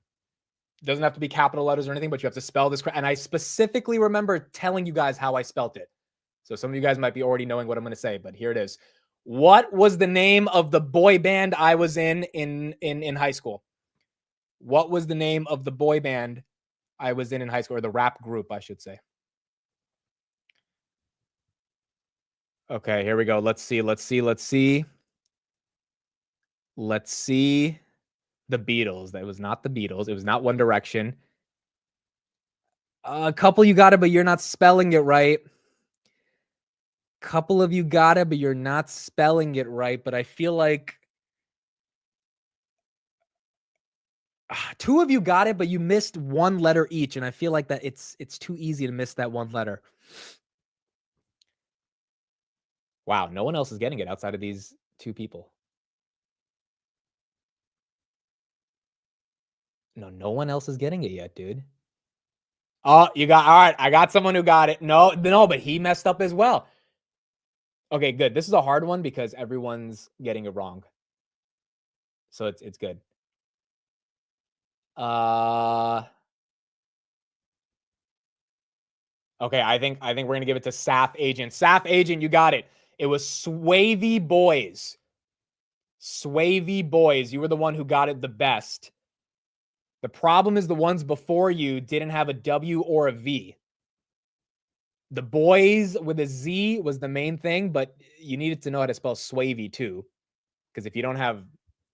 It doesn't have to be capital letters or anything, but you have to spell this correctly. And I specifically remember telling you guys how I spelt it. So some of you guys might be already knowing what I'm going to say, but here it is. What was the name of the boy band I was in high school? What was the name of the boy band I was in high school, or the rap group, I should say? Okay, here we go. Let's see. The Beatles. That was not the Beatles. It was not One Direction. A couple you got it, but you're not spelling it right. Couple of you got it, but you're not spelling it right. But I feel like two of you got it, but you missed one letter each, and I feel like that it's too easy to miss that one letter. Wow, no one else is getting it outside of these two people. No one else is getting it yet, dude. Oh, you got, all right. I got someone who got it. No, but he messed up as well. Okay, good. This is a hard one because everyone's getting it wrong. So it's good. Okay, I think we're gonna give it to Saf Agent. Saf Agent, you got it. It was Swavy Boys. Swavy Boys. You were the one who got it the best. The problem is the ones before you didn't have a W or a V. The boys with a Z was the main thing, but you needed to know how to spell Swavy too. Because if you don't have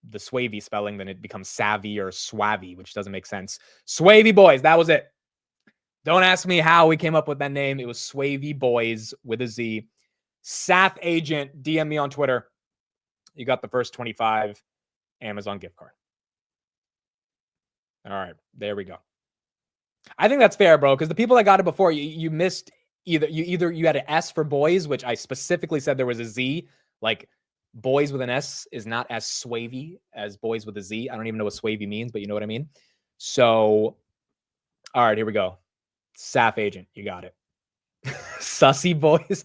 the Swavy spelling, then it becomes Savvy or Swavy, which doesn't make sense. Swavy Boys, that was it. Don't ask me how we came up with that name. It was Swavy Boys with a Z. Saf Agent, DM me on Twitter. You got the first 25 Amazon gift card. All right, there we go. I think that's fair, bro, because the people that got it before, you missed either you had an S for boys, which I specifically said there was a Z. Like boys with an S is not as swavy as boys with a Z. I don't even know what swavy means, but you know what I mean. So, all right, here we go. Saf Agent, you got it. Sussy Boys.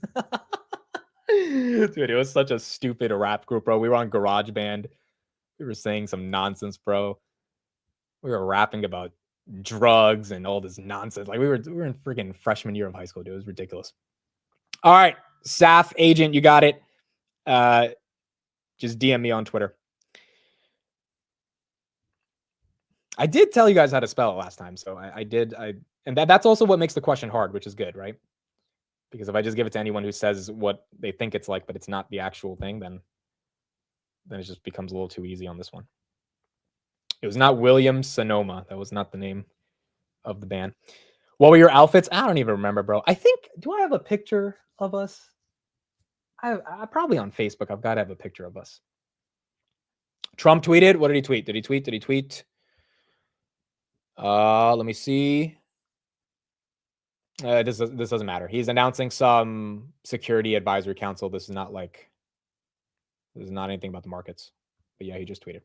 Dude, it was such a stupid rap group, bro. We were on GarageBand. We were saying some nonsense, bro. We were rapping about drugs and all this nonsense. Like we were in freaking freshman year of high school, dude. It was ridiculous. All right, Saf Agent, you got it. Just DM me on Twitter. I did tell you guys how to spell it last time, so I did. And that's also what makes the question hard, which is good, right? Because if I just give it to anyone who says what they think it's like, but it's not the actual thing, then it just becomes a little too easy on this one. It was not William Sonoma. That was not the name of the band. What were your outfits? I don't even remember, bro. I think, do I have a picture of us? I probably on Facebook. I've got to have a picture of us. Trump tweeted. What did he tweet? Did he tweet? Let me see. This doesn't matter. He's announcing some security advisory council. This is not anything about the markets. But yeah, he just tweeted.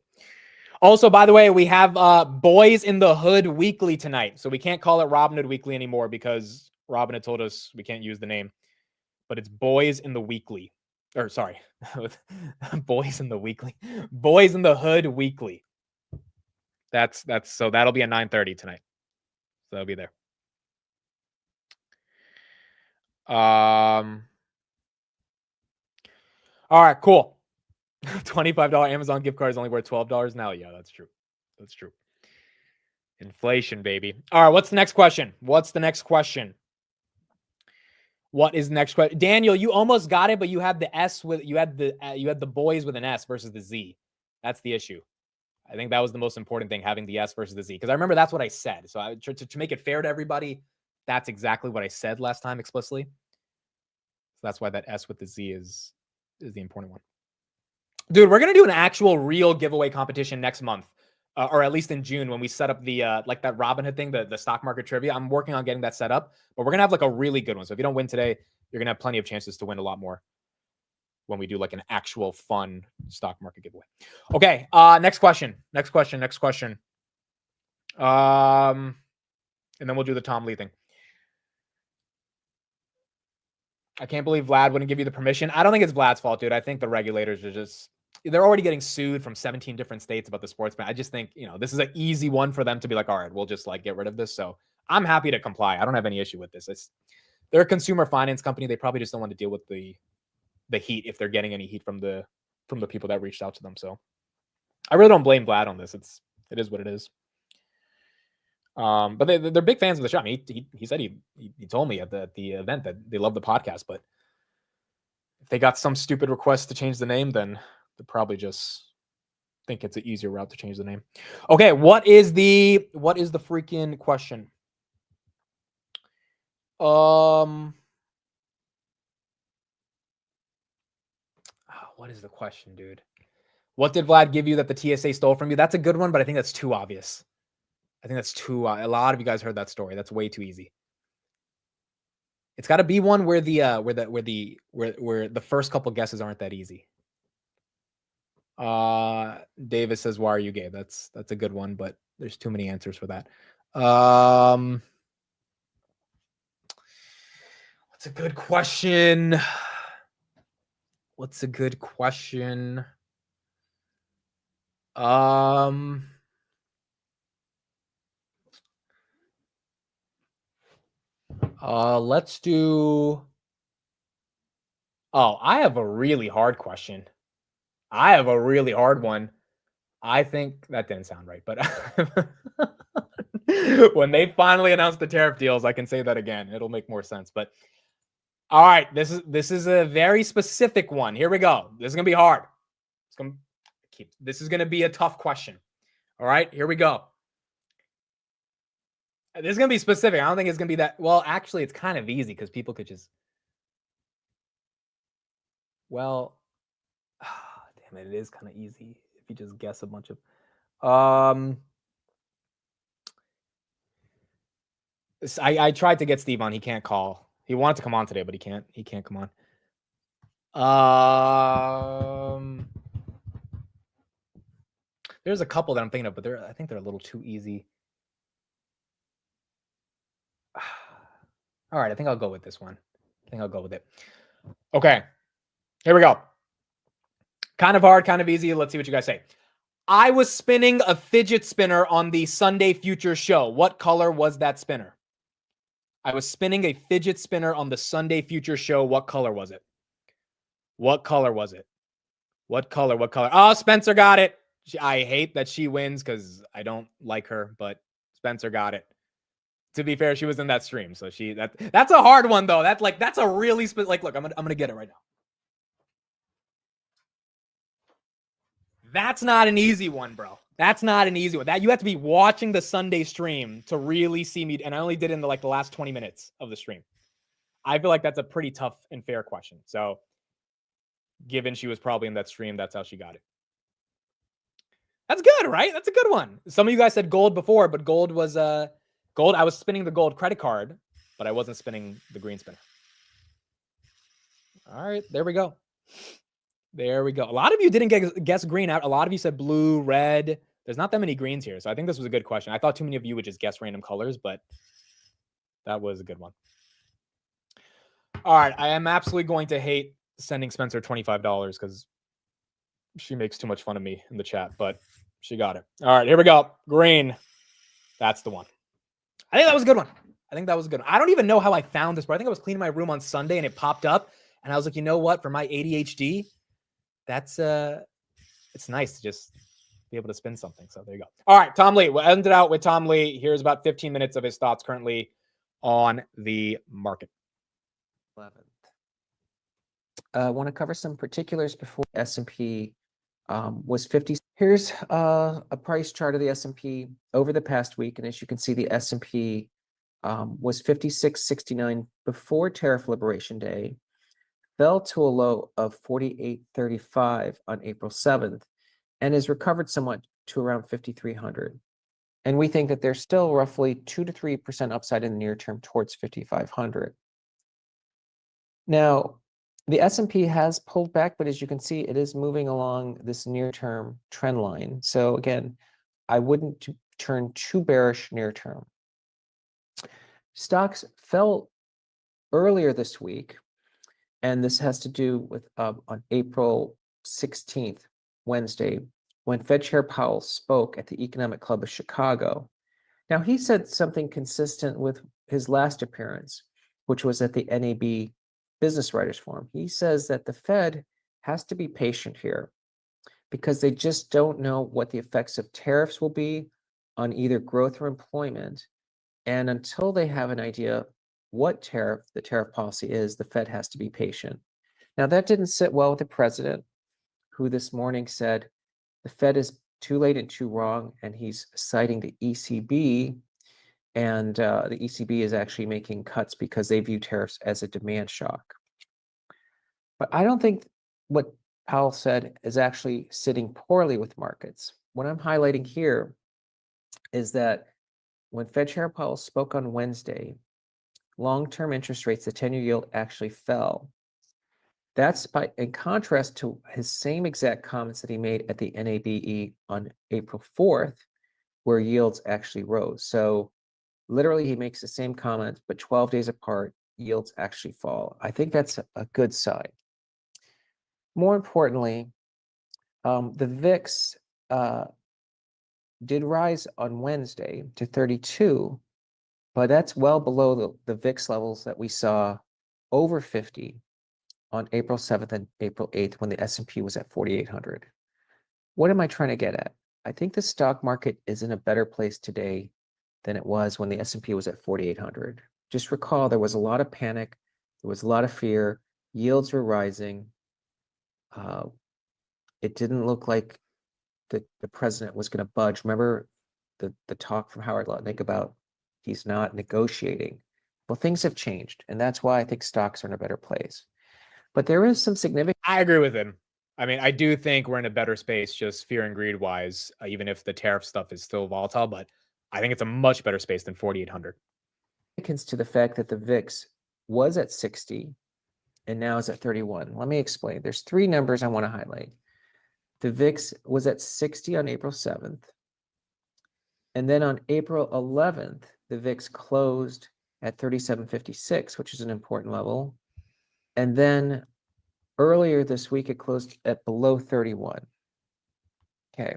Also, by the way, we have Boys in the Hood Weekly tonight. So we can't call it Robin Hood Weekly anymore because Robin had told us we can't use the name. But it's Boys in the Weekly. Or sorry, Boys in the Weekly. Boys in the Hood Weekly. That's so that'll be at 9:30 tonight. So that'll be there. All right, cool. $25 Amazon gift card is only worth $12 now. Yeah, that's true. That's true. Inflation, baby. All right, what's the next question? What is the next question? Daniel, you almost got it, but you had the S with you had the boys with an S versus the Z. That's the issue. I think that was the most important thing, having the S versus the Z, because I remember that's what I said. So to make it fair to everybody, that's exactly what I said last time explicitly. So that's why that S with the Z is the important one. Dude, we're going to do an actual real giveaway competition next month, or at least in June, when we set up the, like that Robinhood thing, the stock market trivia. I'm working on getting that set up, but we're going to have like a really good one. So if you don't win today, you're going to have plenty of chances to win a lot more when we do like an actual fun stock market giveaway. Okay. Next question. And then we'll do the Tom Lee thing. I can't believe Vlad wouldn't give you the permission. I don't think it's Vlad's fault, dude. I think the regulators are just, they're already getting sued from 17 different states about the sports ban. I just think, this is an easy one for them to be like, all right, we'll just like get rid of this. So I'm happy to comply. I don't have any issue with this. They're a consumer finance company. They probably just don't want to deal with the heat, if they're getting any heat from the people that reached out to them. So I really don't blame Vlad on this. It is what it is. But they're big fans of the show. I mean, he said he told me at the event that they love the podcast, but if they got some stupid request to change the name, then they probably just think it's an easier route to change the name. Okay, what is the freaking question? What is the question, dude? What did Vlad give you that the TSA stole from you? That's a good one, but I think that's too obvious. I think that's too. A lot of you guys heard that story. That's way too easy. It's got to be one where the first couple guesses aren't that easy. Davis says, "Why are you gay?" That's a good one, but there's too many answers for that. What's a good question? Let's do. Oh, I have a really hard question. I have a really hard one. I think that didn't sound right, but when they finally announce the tariff deals, I can say that again. It'll make more sense. But all right, this is a very specific one. Here we go. This is gonna be hard. This is gonna be a tough question. All right, here we go. This is gonna be specific. I don't think it's gonna be that. Well, actually, it's kind of easy because people could just. Well, damn it, it is kind of easy if you just guess a bunch of. I tried to get Steve on. He can't call. He wanted to come on today, but he can't. He can't come on. There's a couple that I'm thinking of, but I think they're a little too easy. All right, I think I'll go with this one. I think I'll go with it. Okay, here we go. Kind of hard, kind of easy. Let's see what you guys say. I was spinning a fidget spinner on the Sunday Future show. What color was that spinner? I was spinning a fidget spinner on the Sunday Future show. What color was it? What color was it? What color? What color? Oh, Spencer got it. I hate that she wins because I don't like her, but Spencer got it. To be fair, she was in that stream, so that's a hard one though. That's a really look. I'm gonna get it right now. That's not an easy one, bro. That's not an easy one. That you have to be watching the Sunday stream to really see me, and I only did it in the last 20 minutes of the stream. I feel like that's a pretty tough and fair question. So, given she was probably in that stream, that's how she got it. That's good, right? That's a good one. Some of you guys said gold before, but gold was gold. I was spinning the gold credit card, but I wasn't spinning the green spinner. All right, there we go. There we go. A lot of you didn't guess green out. A lot of you said blue, red. There's not that many greens here, so I think this was a good question. I thought too many of you would just guess random colors, but that was a good one. All right, I am absolutely going to hate sending Spencer $25 because she makes too much fun of me in the chat, but she got it. All right, here we go. Green. That's the one. I think that was a good one. I don't even know how I found this, but I think I was cleaning my room on Sunday and it popped up, and I was like, you know what? For my ADHD, that's it's nice to just be able to spin something. So there you go. All right, Tom Lee. We'll end it out with Tom Lee. Here's about 15 minutes of his thoughts currently on the market. 11th. I want to cover some particulars before S&P was 50. Here's a price chart of the S&P over the past week. And as you can see, the S&P was 56.69 before Tariff Liberation Day, fell to a low of 48.35 on April 7th, and has recovered somewhat to around 5,300. And we think that there's still roughly 2 to 3% upside in the near term towards 5,500. Now, the S&P has pulled back, but as you can see, it is moving along this near-term trend line. So again, I wouldn't turn too bearish near term. Stocks fell earlier this week, and this has to do with on April 16th, Wednesday, when Fed Chair Powell spoke at the Economic Club of Chicago. Now, he said something consistent with his last appearance, which was at the NAB Business Writers Forum. He says that the Fed has to be patient here because they just don't know what the effects of tariffs will be on either growth or employment. And until they have an idea what the tariff policy is, the Fed has to be patient. Now, that didn't sit well with the president, who this morning said the Fed is too late and too wrong, and he's citing the ECB. And the ECB is actually making cuts because they view tariffs as a demand shock. But I don't think what Powell said is actually sitting poorly with markets. What I'm highlighting here is that when Fed Chair Powell spoke on Wednesday, long-term interest rates, the 10-year yield actually fell. That's in contrast to his same exact comments that he made at the NABE on April 4th, where yields actually rose. So literally he makes the same comment, but 12 days apart, yields actually fall. I think that's a good sign. More importantly, the VIX did rise on Wednesday to 32, but that's well below the VIX levels that we saw over 50 on April 7th and April 8th when the S&P was at 4,800. What am I trying to get at? I think the stock market is in a better place today than it was when the S&P was at 4,800. Just recall there was a lot of panic, there was a lot of fear, yields were rising. It didn't look like the president was going to budge. Remember the talk from Howard Lutnick about he's not negotiating. Well, things have changed, and that's why I think stocks are in a better place. But there is some significant. I agree with him. I mean, I do think we're in a better space, just fear and greed wise, even if the tariff stuff is still volatile. But I think it's a much better space than 4,800. To the fact that the VIX was at 60 and now is at 31. Let me explain. There's three numbers I want to highlight. The VIX was at 60 on April 7th. And then on April 11th, the VIX closed at 37.56, which is an important level. And then earlier this week, it closed at below 31. Okay.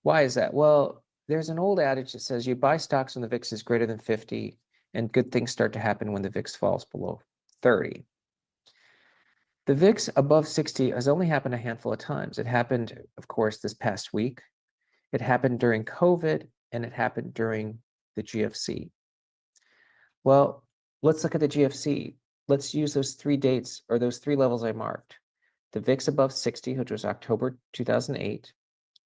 Why is that? Well, there's an old adage that says you buy stocks when the VIX is greater than 50, and good things start to happen when the VIX falls below 30. The VIX above 60 has only happened a handful of times. It happened, of course, this past week. It happened during COVID, and it happened during the GFC. Well, let's look at the GFC. Let's use those three dates or those three levels I marked. The VIX above 60, which was October 2008.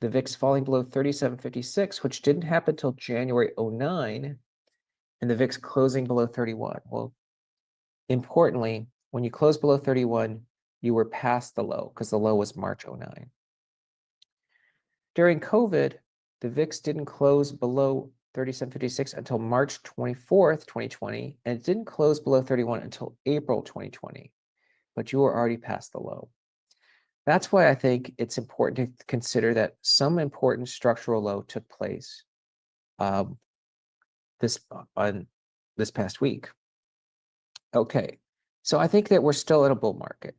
The VIX falling below 37.56, which didn't happen until January 09. And the VIX closing below 31. Well, importantly, when you close below 31, you were past the low because the low was March 09. During COVID, the VIX didn't close below 37.56 until March 24th, 2020, and it didn't close below 31 until April 2020, but you were already past the low. That's why I think it's important to consider that some important structural low took place this past week. Okay, so I think that we're still in a bull market.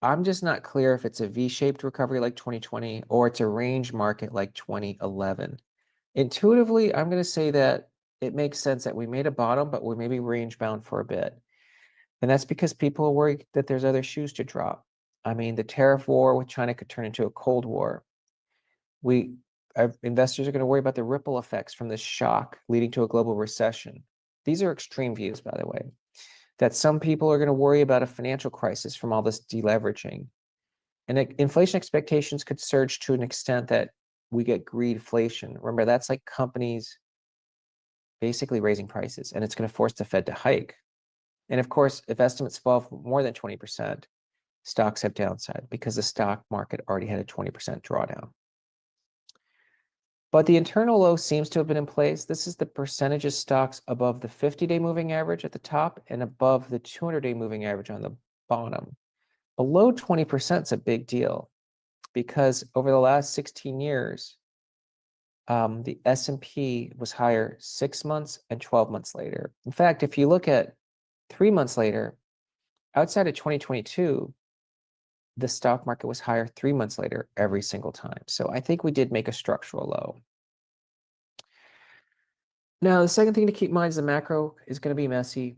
I'm just not clear if it's a V-shaped recovery like 2020 or it's a range market like 2011. Intuitively, I'm going to say that it makes sense that we made a bottom, but we're maybe range bound for a bit. And that's because people are worried that there's other shoes to drop. I mean, the tariff war with China could turn into a Cold War. Investors are going to worry about the ripple effects from this shock leading to a global recession. These are extreme views, by the way. That some people are going to worry about a financial crisis from all this deleveraging. And inflation expectations could surge to an extent that we get greedflation. Remember, that's like companies basically raising prices, and it's going to force the Fed to hike. And of course, if estimates fall more than 20%, stocks have downside because the stock market already had a 20% drawdown. But the internal low seems to have been in place. This is the percentage of stocks above the 50-day moving average at the top and above the 200-day moving average on the bottom. Below 20% is a big deal because over the last 16 years, the S&P was higher 6 months and 12 months later. In fact, if you look at 3 months later, outside of 2022, the stock market was higher 3 months later every single time. So I think we did make a structural low. Now, the second thing to keep in mind is the macro is going to be messy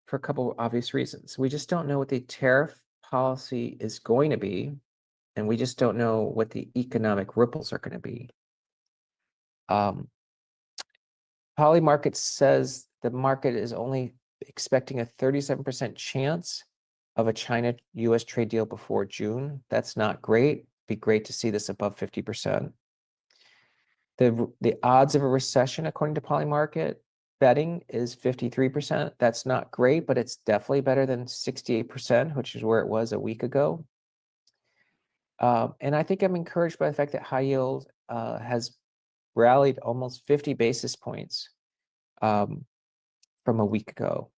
for a couple of obvious reasons. We just don't know what the tariff policy is going to be, and we just don't know what the economic ripples are going to be. Polymarket says the market is only expecting a 37% chance of a China-US trade deal before June. That's not great. It'd be great to see this above 50%. The odds of a recession, according to Polymarket, betting is 53%. That's not great, but it's definitely better than 68%, which is where it was a week ago. And I think I'm encouraged by the fact that high yield has rallied almost 50 basis points from a week ago.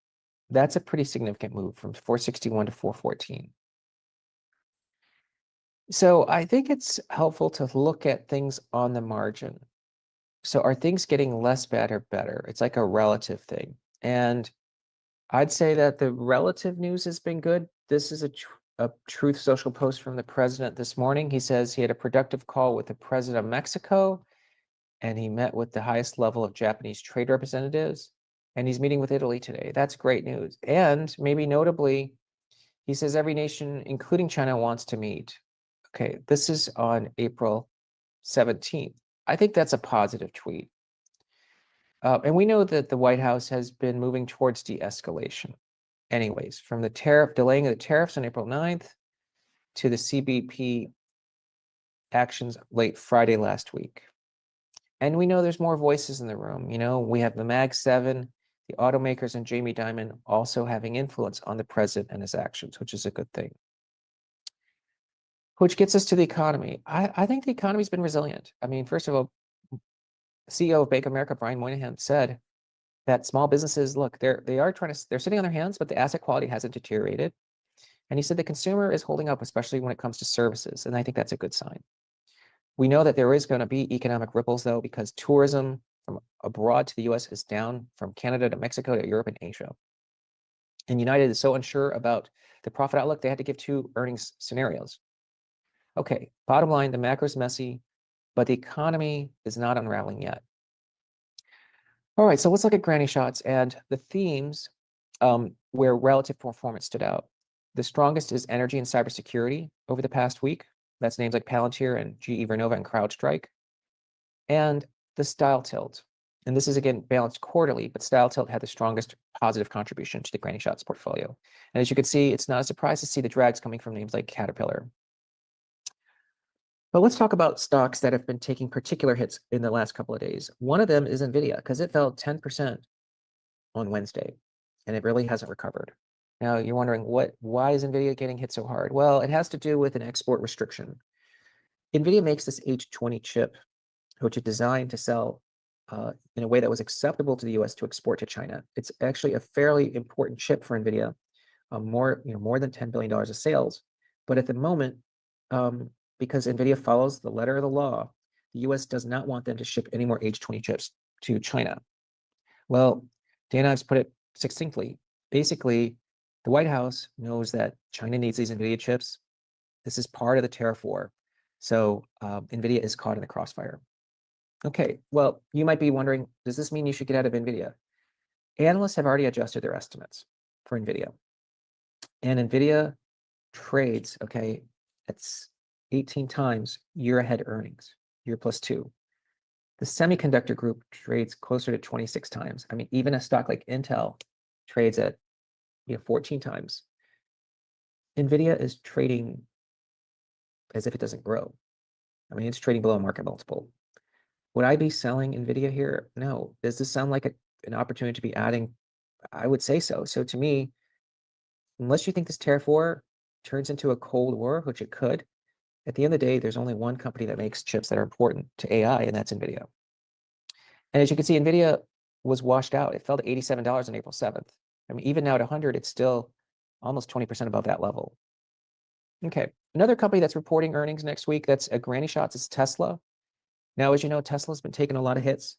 That's a pretty significant move from 461 to 414. So I think it's helpful to look at things on the margin. So are things getting less bad or better? It's like a relative thing. And I'd say that the relative news has been good. This is a Truth Social post from the president this morning. He says he had a productive call with the president of Mexico, and he met with the highest level of Japanese trade representatives, and he's meeting with Italy today. That's great news. And maybe notably, he says every nation, including China, wants to meet. Okay, this is on April 17th. I think that's a positive tweet. And we know that the White House has been moving towards de-escalation. Anyways, from the delaying of the tariffs on April 9th to the CBP actions late Friday last week. And we know there's more voices in the room. You know, we have the Mag 7, the automakers, and Jamie Dimon also having influence on the president and his actions, which is a good thing. Which gets us to the economy. I think the economy's been resilient. I mean, first of all, CEO of Bank of America, Brian Moynihan, said that small businesses, look, they're sitting on their hands, but the asset quality hasn't deteriorated. And he said the consumer is holding up, especially when it comes to services. And I think that's a good sign. We know that there is going to be economic ripples, though, because tourism from abroad to the US is down from Canada to Mexico to Europe and Asia. And United is so unsure about the profit outlook, they had to give 2 earnings scenarios. Okay, bottom line, the macro is messy, but the economy is not unraveling yet. All right, so let's look at granny shots and the themes where relative performance stood out. The strongest is energy and cybersecurity over the past week. That's names like Palantir and GE Vernova and CrowdStrike. And the style tilt. And this is, again, balanced quarterly, but style tilt had the strongest positive contribution to the granny shots portfolio. And as you can see, it's not a surprise to see the drags coming from names like Caterpillar. But let's talk about stocks that have been taking particular hits in the last couple of days. One of them is NVIDIA, because it fell 10% on Wednesday, and it really hasn't recovered. Now, you're wondering, why is NVIDIA getting hit so hard? Well, it has to do with an export restriction. NVIDIA makes this H20 chip, which is designed to sell in a way that was acceptable to the US to export to China. It's actually a fairly important chip for NVIDIA, more than $10 billion of sales. But at the moment, because NVIDIA follows the letter of the law, the US does not want them to ship any more H20 chips to China. Well, Dan Ives put it succinctly. Basically, the White House knows that China needs these NVIDIA chips. This is part of the tariff war. So NVIDIA is caught in the crossfire. Okay, well, you might be wondering, does this mean you should get out of NVIDIA? Analysts have already adjusted their estimates for NVIDIA. And NVIDIA trades, okay, it's 18 times year ahead earnings, year plus 2. The semiconductor group trades closer to 26 times. I mean, even a stock like Intel trades at 14 times. NVIDIA is trading as if it doesn't grow. I mean, it's trading below a market multiple. Would I be selling NVIDIA here? No. Does this sound like an opportunity to be adding? I would say so. So to me, unless you think this tariff war turns into a Cold War, which it could, at the end of the day, there's only one company that makes chips that are important to AI, and that's NVIDIA. And as you can see, NVIDIA was washed out. It fell to $87 on April 7th. I mean, even now at 100, it's still almost 20% above that level. Okay, another company that's reporting earnings next week that's a granny shots is Tesla. Now, as you know, Tesla's been taking a lot of hits,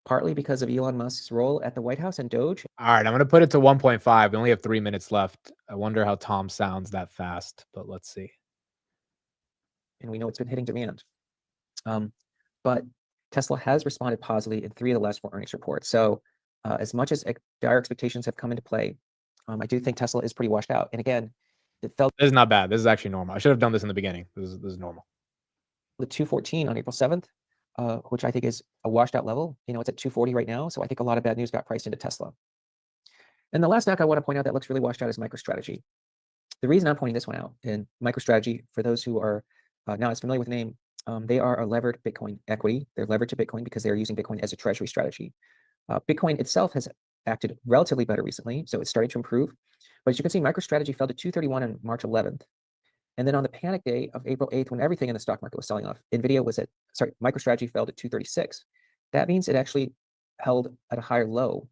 partly because of Elon Musk's role at the White House and Doge. All right, I'm going to put it to 1.5. We only have 3 minutes left. I wonder how Tom sounds that fast, but let's see. And we know it's been hitting demand. But Tesla has responded positively in 3 of the last 4 earnings reports. So as much as dire expectations have come into play, I do think Tesla is pretty washed out. And again, it fell. This is not bad. This is actually normal. I should have done this in the beginning. This is normal. The 214 on April 7th, which I think is a washed out level. You know, it's at 240 right now. So I think a lot of bad news got priced into Tesla. And the last stock I want to point out that looks really washed out is MicroStrategy. The reason I'm pointing this one out, and MicroStrategy, for those who are not as familiar with the name, they are a levered Bitcoin equity. They're levered to Bitcoin because they're using Bitcoin as a treasury strategy. Bitcoin itself has acted relatively better recently, so it's starting to improve. But as you can see, MicroStrategy fell to 231 on March 11th. And then on the panic day of April 8th, when everything in the stock market was selling off, MicroStrategy fell to 236. That means it actually held at a higher low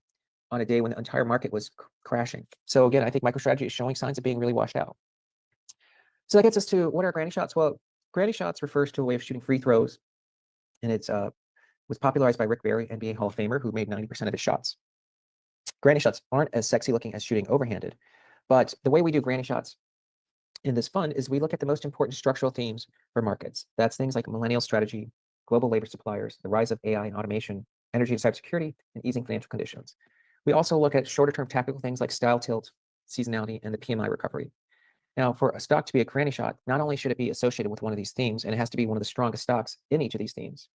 on a day when the entire market was crashing. So again, I think MicroStrategy is showing signs of being really washed out. So that gets us to, what are granny shots? Well, granny shots refers to a way of shooting free throws, and it's was popularized by Rick Barry, NBA Hall of Famer, who made 90% of his shots. Granny shots aren't as sexy looking as shooting overhanded, but the way we do granny shots in this fund is we look at the most important structural themes for markets. That's things like millennial strategy, global labor suppliers, the rise of AI and automation, energy and cybersecurity, and easing financial conditions. We also look at shorter term tactical things like style tilt, seasonality, and the PMI recovery. Now, for a stock to be a granny shot, not only should it be associated with one of these themes, and it has to be one of the strongest stocks in each of these themes,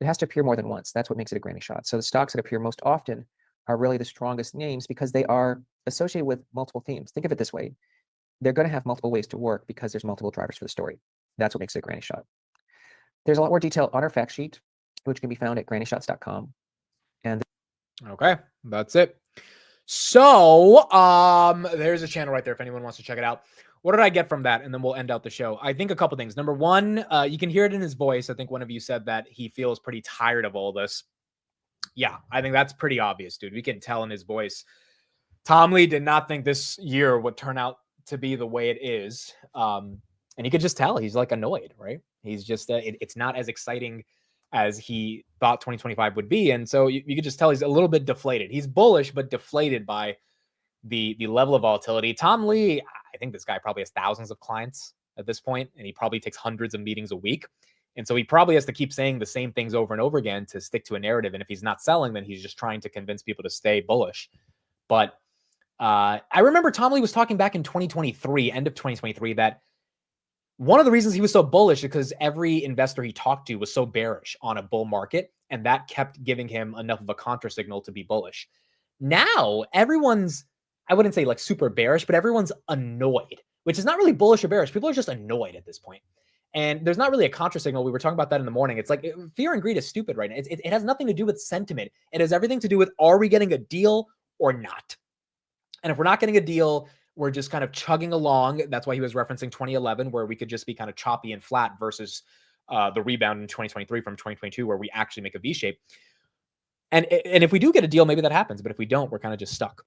it has to appear more than once. That's what makes it a granny shot. So the stocks that appear most often are really the strongest names because they are associated with multiple themes. Think of it this way. They're going to have multiple ways to work because there's multiple drivers for the story. That's what makes it a granny shot. There's a lot more detail on our fact sheet, which can be found at grannyshots.com. And okay, that's it. So there's a channel right there if anyone wants to check it out. What did I get from that? And then we'll end out the show. I think a couple things. Number one, you can hear it in his voice. I think one of you said that he feels pretty tired of all this. Yeah, I think that's pretty obvious, dude. We can tell in his voice. Tom Lee did not think this year would turn out to be the way it is. And you could just tell he's like annoyed, right? He's just, it's not as exciting as he thought 2025 would be. And so you could just tell he's a little bit deflated. He's bullish, but deflated by the level of volatility. Tom Lee, I think this guy probably has thousands of clients at this point, and he probably takes hundreds of meetings a week. And so he probably has to keep saying the same things over and over again to stick to a narrative. And if he's not selling, then he's just trying to convince people to stay bullish. But I remember Tom Lee was talking back in 2023, end of 2023, that one of the reasons he was so bullish is because every investor he talked to was so bearish on a bull market, and that kept giving him enough of a contra signal to be bullish. Now everyone's, I wouldn't say like super bearish, but everyone's annoyed, which is not really bullish or bearish. People are just annoyed at this point. And there's not really a contra signal. We were talking about that in the morning. It's like fear and greed is stupid right now. It has nothing to do with sentiment. It has everything to do with, are we getting a deal or not? And if we're not getting a deal, we're just kind of chugging along. That's why he was referencing 2011, where we could just be kind of choppy and flat versus the rebound in 2023 from 2022, where we actually make a V shape. And if we do get a deal, maybe that happens. But if we don't, we're kind of just stuck.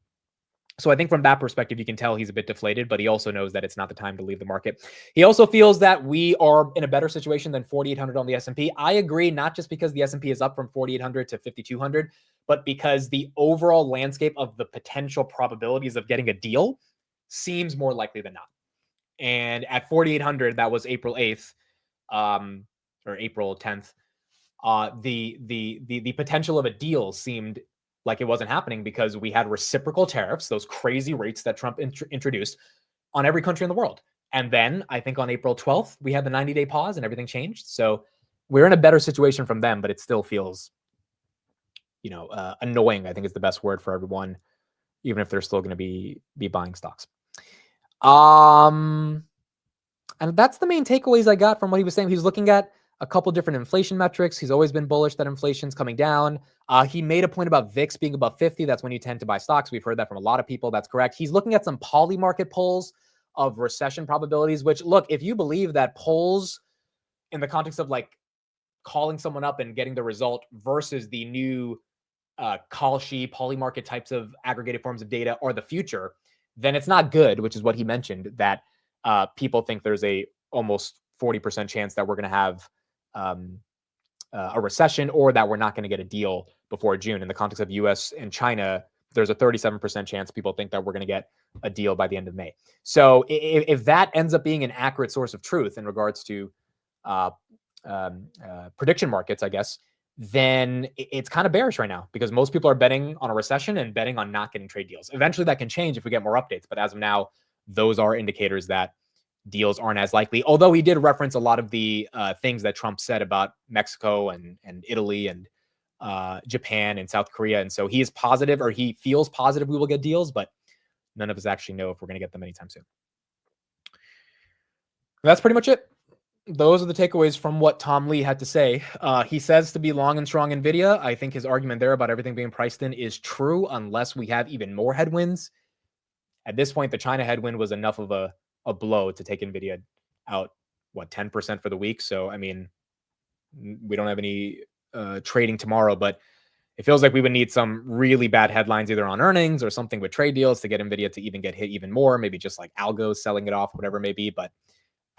So I think from that perspective, you can tell he's a bit deflated, but he also knows that it's not the time to leave the market. He also feels that we are in a better situation than 4,800 on the S&P. I agree, not just because the S&P is up from 4,800 to 5,200, but because the overall landscape of the potential probabilities of getting a deal seems more likely than not. And at 4,800, that was April 8th, or April 10th. The potential of a deal seemed like it wasn't happening because we had reciprocal tariffs, those crazy rates that Trump introduced on every country in the world. And then I think on April 12th, we had the 90-day pause and everything changed. So we're in a better situation from them, but it still feels, annoying, I think is the best word for everyone, even if they're still going to be buying stocks. I And that's the main takeaways I got from what he was saying. He was looking at a couple different inflation metrics. He's always been bullish that inflation's coming down. He made a point about VIX being above 50. That's when you tend to buy stocks. We've heard that from a lot of people. That's correct. He's looking at some poly market polls of recession probabilities, which, look, if you believe that polls in the context of like calling someone up and getting the result versus the new Kalshi poly market types of aggregated forms of data are the future, then it's not good, which is what he mentioned, that people think there's a almost 40% chance that we're going to have a recession or that we're not going to get a deal before June. In the context of US and China, there's a 37% chance people think that we're going to get a deal by the end of May. So if that ends up being an accurate source of truth in regards to prediction markets, I guess, then it's kind of bearish right now because most people are betting on a recession and betting on not getting trade deals. Eventually that can change if we get more updates. But as of now, those are indicators that deals aren't as likely. Although he did reference a lot of the things that Trump said about Mexico and Italy and Japan and South Korea. And so he is positive, or he feels positive we will get deals, but none of us actually know if we're going to get them anytime soon. That's pretty much it. Those are the takeaways from what Tom Lee had to say. He says to be long and strong NVIDIA. I think his argument there about everything being priced in is true unless we have even more headwinds. At this point, the China headwind was enough of a blow to take NVIDIA out, 10% for the week. So, I mean, we don't have any trading tomorrow, but it feels like we would need some really bad headlines either on earnings or something with trade deals to get NVIDIA to even get hit even more, maybe just like algos selling it off, whatever it may be. But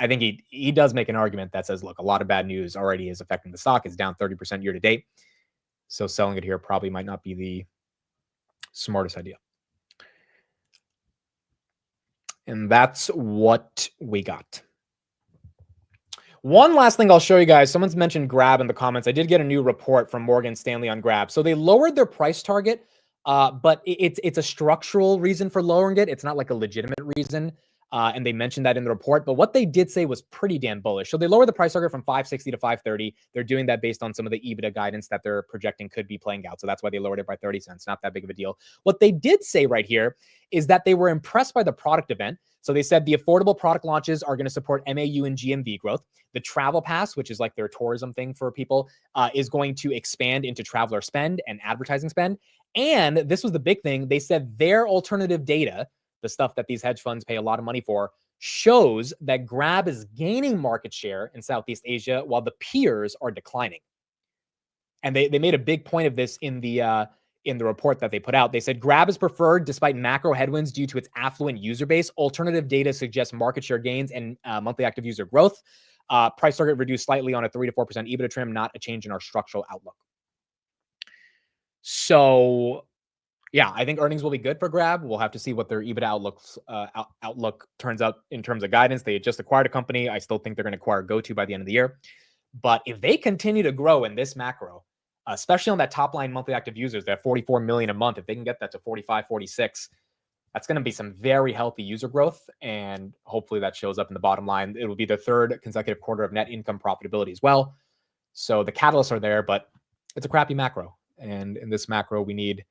I think he does make an argument that says, look, a lot of bad news already is affecting the stock. It's down 30% year to date. So selling it here probably might not be the smartest idea. And that's what we got. One last thing I'll show you guys. Someone's mentioned Grab in the comments. I did get a new report from Morgan Stanley on Grab. So they lowered their price target, but it's a structural reason for lowering it. It's not like a legitimate reason. And they mentioned that in the report. But what they did say was pretty damn bullish. So they lowered the price target from 560 to 530. They're doing that based on some of the EBITDA guidance that they're projecting could be playing out. So that's why they lowered it by 30 cents. Not that big of a deal. What they did say right here is that they were impressed by the product event. So they said the affordable product launches are going to support MAU and GMV growth. The travel pass, which is like their tourism thing for people, is going to expand into traveler spend and advertising spend. And this was the big thing. They said their alternative data, the stuff that these hedge funds pay a lot of money for, shows that Grab is gaining market share in Southeast Asia while the peers are declining. And they made a big point of this in the report that they put out. They said Grab is preferred despite macro headwinds due to its affluent user base. Alternative data suggests market share gains and monthly active user growth. Price target reduced slightly on a 3 to 4% EBITDA trim, not a change in our structural outlook. So yeah, I think earnings will be good for Grab. We'll have to see what their EBITDA outlook turns out in terms of guidance. They had just acquired a company. I still think they're going to acquire GoTo by the end of the year. But if they continue to grow in this macro, especially on that top line monthly active users, that 44 million a month, if they can get that to 45, 46, that's going to be some very healthy user growth. And hopefully that shows up in the bottom line. It will be the third consecutive quarter of net income profitability as well. So the catalysts are there, but it's a crappy macro. And in this macro, we need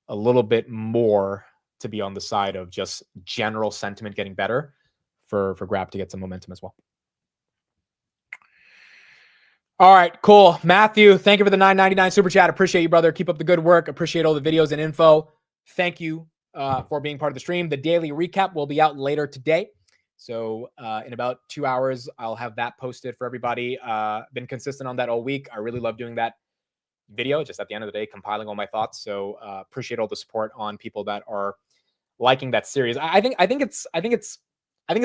a little bit more to be on the side of just general sentiment getting better for Grab to get some momentum as well. All right, cool. Matthew, thank you for the $9.99 super chat. Appreciate you, brother. Keep up the good work. Appreciate all the videos and info. Thank you for being part of the stream. The daily recap will be out later today. So in about 2 hours, I'll have that posted for everybody. Been consistent on that all week. I really love doing that video, just at the end of the day, compiling all my thoughts. So appreciate all the support on people that are liking that series. I think it's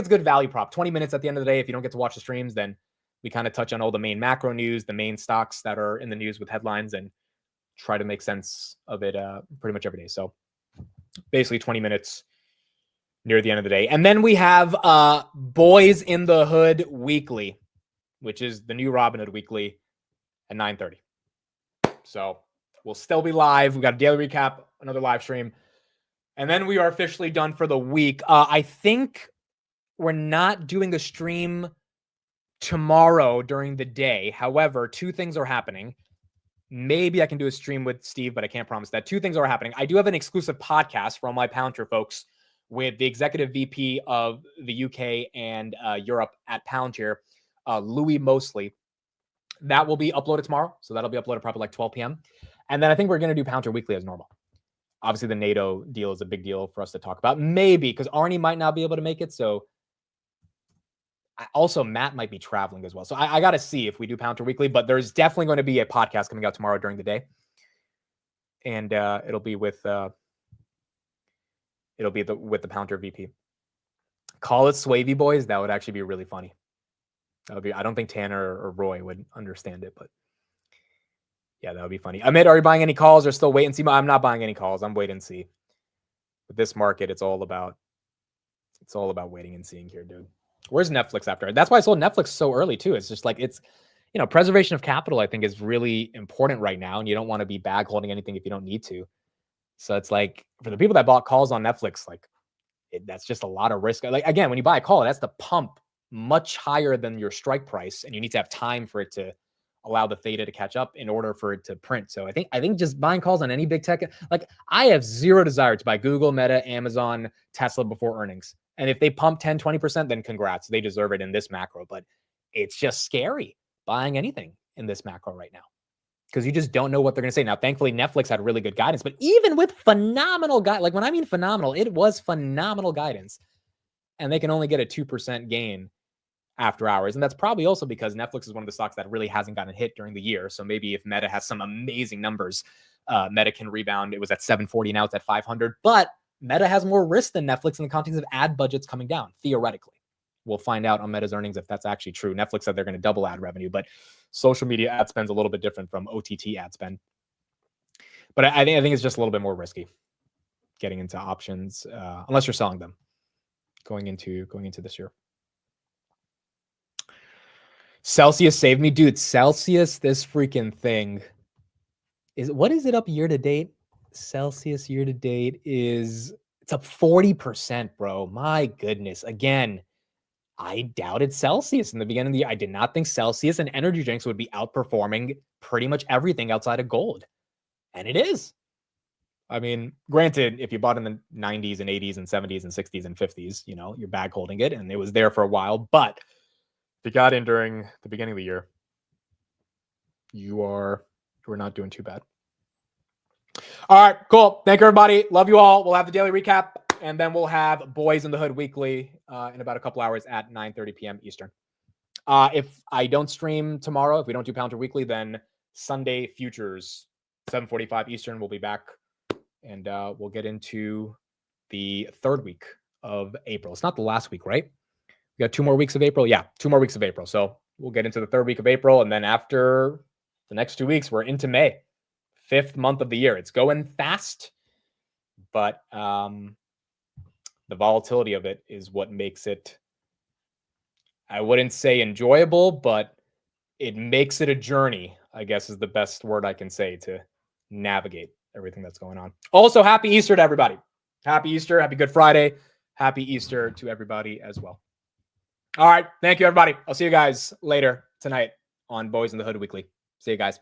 good value prop. 20 minutes at the end of the day. If you don't get to watch the streams, then we kind of touch on all the main macro news, the main stocks that are in the news with headlines, and try to make sense of it pretty much every day. So basically 20 minutes near the end of the day. And then we have Boys in the Hood Weekly, which is the new Robinhood Weekly at 9:30. So we'll still be live. We got a daily recap, another live stream, and then we are officially done for the week. I think we're not doing a stream tomorrow during the day. However, two things are happening. Maybe I can do a stream with Steve, but I can't promise that. Two things are happening. I do have an exclusive podcast for all my Palantir folks with the executive VP of the UK and Europe at Palantir, Louis Mosley. That will be uploaded tomorrow. So that'll be uploaded probably like 12 p.m. And then I think we're going to do Palantir Weekly as normal. Obviously, the NATO deal is a big deal for us to talk about. Maybe, because Arnie might not be able to make it. So also Matt might be traveling as well. So I got to see if we do Palantir Weekly. But there's definitely going to be a podcast coming out tomorrow during the day. And it'll be with the Palantir VP. Call it Swavy Boys. That would actually be really funny. That would be. I don't think Tanner or Roy would understand it, but yeah, that would be funny. Amit, are you buying any calls or still wait and see? I'm not buying any calls. I'm wait and see. With this market, it's all about waiting and seeing here, dude. Where's Netflix after? That's why I sold Netflix so early too. It's just like preservation of capital, I think, is really important right now, and you don't want to be bag holding anything if you don't need to. So it's like for the people that bought calls on Netflix, that's just a lot of risk. Like again, when you buy a call, that's the pump much higher than your strike price, and you need to have time for it to allow the theta to catch up in order for it to print. So I think just buying calls on any big tech, like I have zero desire to buy Google, Meta, Amazon, Tesla before earnings. And if they pump 10, 20%, then congrats, they deserve it in this macro. But it's just scary buying anything in this macro right now because you just don't know what they're going to say. Now, thankfully, Netflix had really good guidance, but even with phenomenal like when I mean phenomenal, it was phenomenal guidance, and they can only get a 2% gain after hours. And that's probably also because Netflix is one of the stocks that really hasn't gotten hit during the year. So maybe if Meta has some amazing numbers, Meta can rebound. It was at 740, now it's at 500, but Meta has more risk than Netflix in the context of ad budgets coming down, theoretically. We'll find out on Meta's earnings if that's actually true. Netflix said they're going to double ad revenue, but social media ad spend's a little bit different from OTT ad spend. But I think it's just a little bit more risky getting into options, unless you're selling them going into this year. Celsius saved me, dude. Celsius, this freaking thing what is it up year to date? Celsius year to date it's up 40%, bro. My goodness. Again, I doubted Celsius in the beginning of the year. I did not think Celsius and energy drinks would be outperforming pretty much everything outside of gold. And it is. I mean, granted, if you bought in the 90s and 80s and 70s and 60s and 50s, you're bag holding it and it was there for a while. But if you got in during the beginning of the year, we're not doing too bad. All right, cool. Thank you, everybody. Love you all. We'll have the daily recap, and then we'll have Boys in the Hood weekly in about a couple hours at 9:30 p.m. Eastern. If I don't stream tomorrow, if we don't do Palantir Weekly, then Sunday futures, 7:45 Eastern, we'll be back, and we'll get into the third week of April. It's not the last week, right? We got 2 more weeks of April. Yeah, 2 more weeks of April. So we'll get into the third week of April. And then after the next 2 weeks, we're into May, 5th month of the year. It's going fast, but the volatility of it is what makes it, I wouldn't say enjoyable, but it makes it a journey, I guess is the best word I can say to navigate everything that's going on. Also, happy Easter to everybody. Happy Easter. Happy Good Friday. Happy Easter to everybody as well. All right. Thank you, everybody. I'll see you guys later tonight on Boys in the Hood Weekly. See you guys.